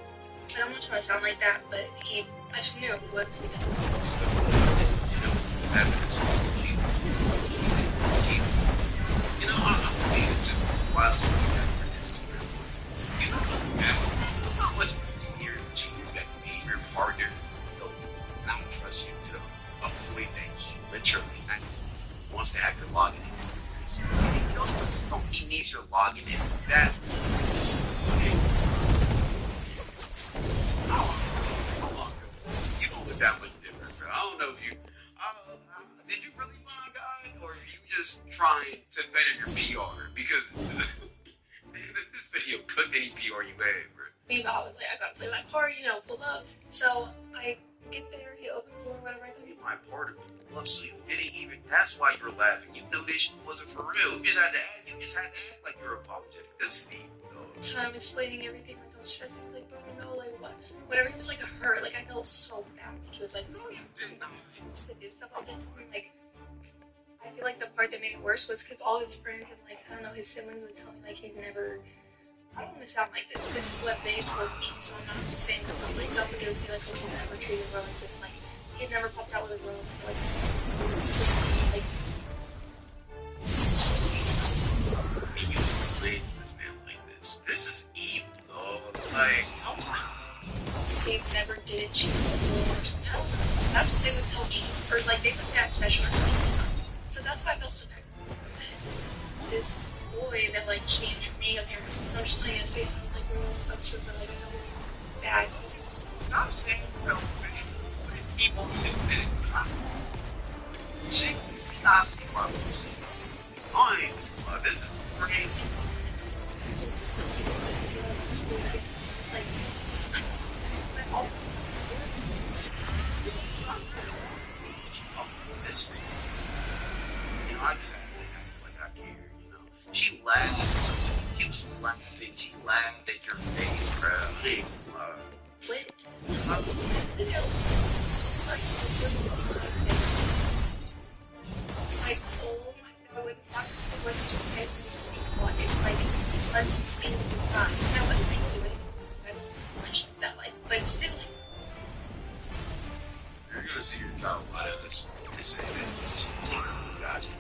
I'm not trying to sound like that, but I just knew it wasn't. You know, I believe it's a wild story for Instagram. You know how much fear you got to be your partner to not trust you to a point that he literally wants to have your login in. He needs your login in. That. How long ago? You don't look that much different, bro. I don't know if you. Did you really mind God, or are you just trying to better your PR? Because this video cooked any PR you had, bro. Meanwhile, I was like, I gotta play my part, pull up. So I get there, he opens the door, whatever. I You my part of pull up, so you didn't even. That's why you're laughing. You knew this shit wasn't for real. You just had to act like you're apologetic. This is Steve. So I'm explaining everything, like I was stressing, like, bro, no, like what? Whenever he was like hurt, like I felt so bad. Like, he was like, no, you did not. He used to do stuff like this. Like, I feel like the part that made it worse was because all his friends and like I don't know, his siblings would tell me like he's never. I don't want to sound like this. This is what they told me, so I'm not saying this. Like some would say like, oh, he's never treated her like this. Like he'd never popped out with a girl until like like. He used to relate this man like this. This is evil, dog. Like, he never did cheat before. That's what they would tell me, or like they would say I'm special. So that's why I felt so bad. This boy that like changed me apparently. I'm just playing his face and I was like, I'm so like I know this is bad. I'm saying people do that. Jeez, I see what I'm saying. This is crazy. It's like this is, I just have to act like I care, She laughed. She was laughing. She laughed at your face, bro. Hey, wait. Like, oh my god, it's like, let's be able to cry. Now, let's make to it. I don't mention that, like, but still, like, you're gonna see your child a lot of this. This is just guys.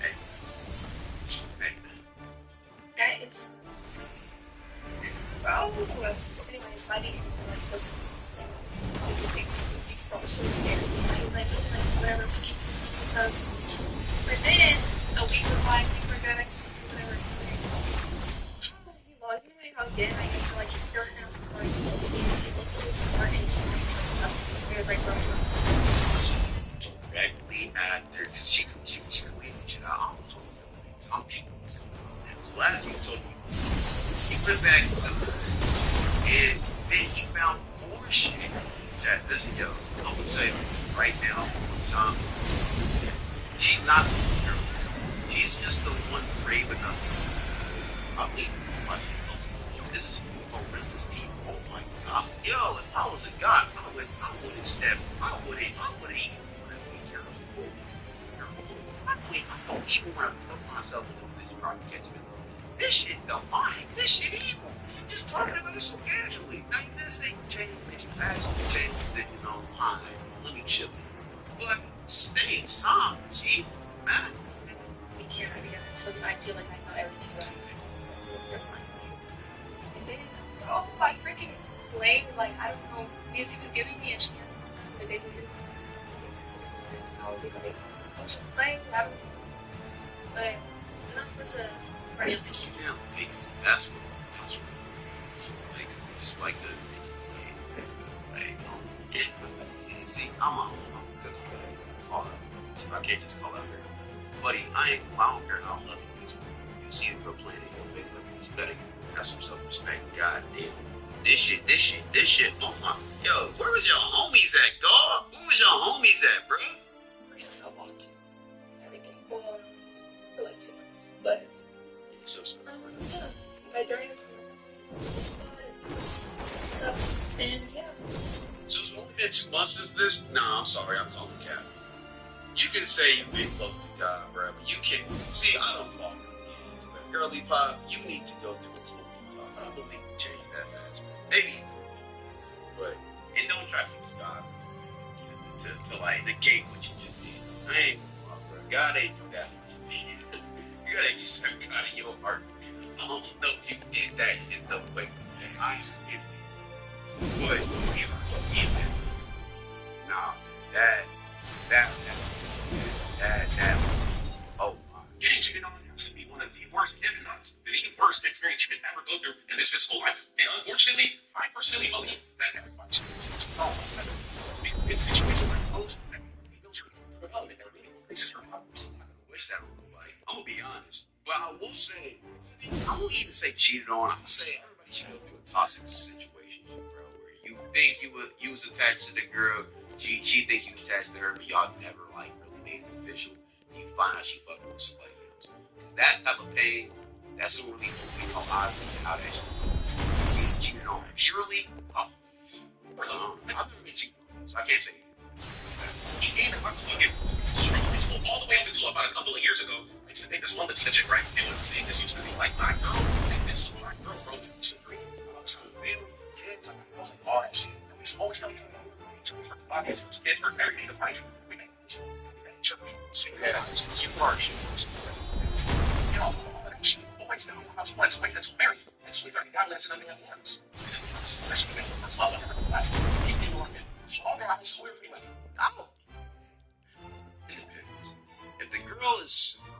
Hey. That is. Oh, anyway, my name is whatever. But then a week went by, we were gonna whatever. He lost anyway. How again? I guess so. Like he still had his money. He was like, directly after, because she cleaned shit out. Some people, glad you told me. He went back and some of this, and then he found more shit that doesn't go. I would say right now, she's not the girl. She's just the one brave enough to probably this is horrendous people. Oh my god. Yo, if I was a god, I wouldn't step. I wouldn't even I felt evil when I put myself in a position where I can catch me. This shit don't mind. This shit evil. You're just talking about it so casually. Now this ain't changing this actually changes that hi, let me chill. But stay inside, jeez, man. We can't be together until I feel like I know everything about Blaine, like, I don't know, because he was giving me a chance the day that he was I would be like, I should play, I don't know. But I'm not supposed to write on my shit. Yeah, like, basketball. Like, just like the like, yeah. See, I'm because I'm call out. So I can't just call out her. Buddy, I don't care how I love you. You see a girl playing in your face like this, you better have some self-respect. God damn. This shit. Oh my, yo, where was your homies at, dog? Where was your homies at, bro? I want to. Everything. Well, for like 2 months. But, So sorry. Yeah. But during this stuff. And yeah. So it's only been 2 months since this? Nah, I'm sorry, I'm calling Cap. You can say you've been close to God, bro, but you can't. See, I don't fall for games, but Girly Pop, you need to go through a full talk. I don't believe you change that fast, man. Maybe you do. But, and don't try to use God to like negate what you just did. I ain't gonna lie, bro. God ain't do that. You gotta accept God in your heart. I don't know if you did that in the way. I it's but nah, that oh my. Getting cheated on has to be one of the worst, if not the worst experience you could ever go through in this physical life. And unfortunately, I personally believe that everybody should in situations like those, I'm gonna be honest, but I will say, I won't even say cheated on. I'm gonna say everybody should go through a toxic situation, bro, where you think you was attached to the girl, she think you was attached to her, but y'all never like really made it official. You find out she fucking with somebody else. Cause that type of pain, that's what really opens my eyes to how that shit being cheated on purely. I've never been cheated on, so I can't say. He gave it so from high school all the way up until about a couple of years ago. I used to think this one Latina chick, right? And was saying this used to be like my girl, and this was my girl, bro. We used to dream about some family, kids, I was like all that shit. And we used to always tell each other, kids first married me, that's my dream. We made church. So you had you harsh. You know, all that shit. Always know how she went to wait until married. And so we started got into the man once. Especially when first love and everything like that. He came over. So all that I was so weird. We went, oh. If the girl is super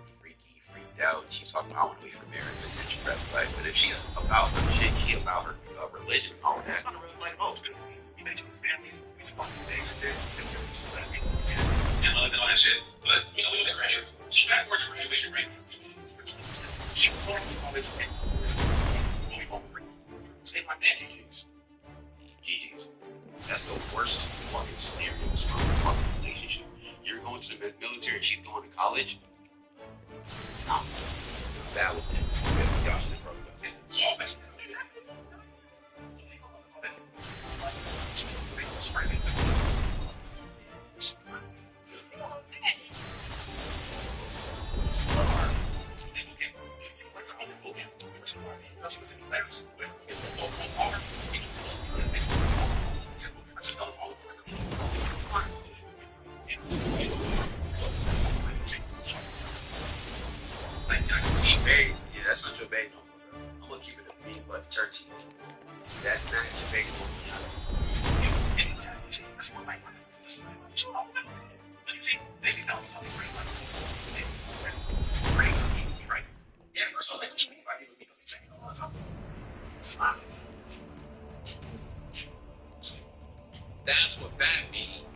freaked out, and she's talking about I want to leave her marriage, it's interesting, right? But if she's about her shit, she about her religion and all that, it's like, oh, good. You made each other's families, we support the things and all that shit. But, you know, we look at right here. She asked for graduation, right? She was going to college and we both save my pancakes. GG's. That's the worst fucking scenarios for a fucking relationship. You're going to the military, she's going to college. No. That would be Josh and broke up. Babe, yeah, that's not your babe no more, bro. I'm gonna keep it a bean but turkey. That's not your babe no more. That's what bad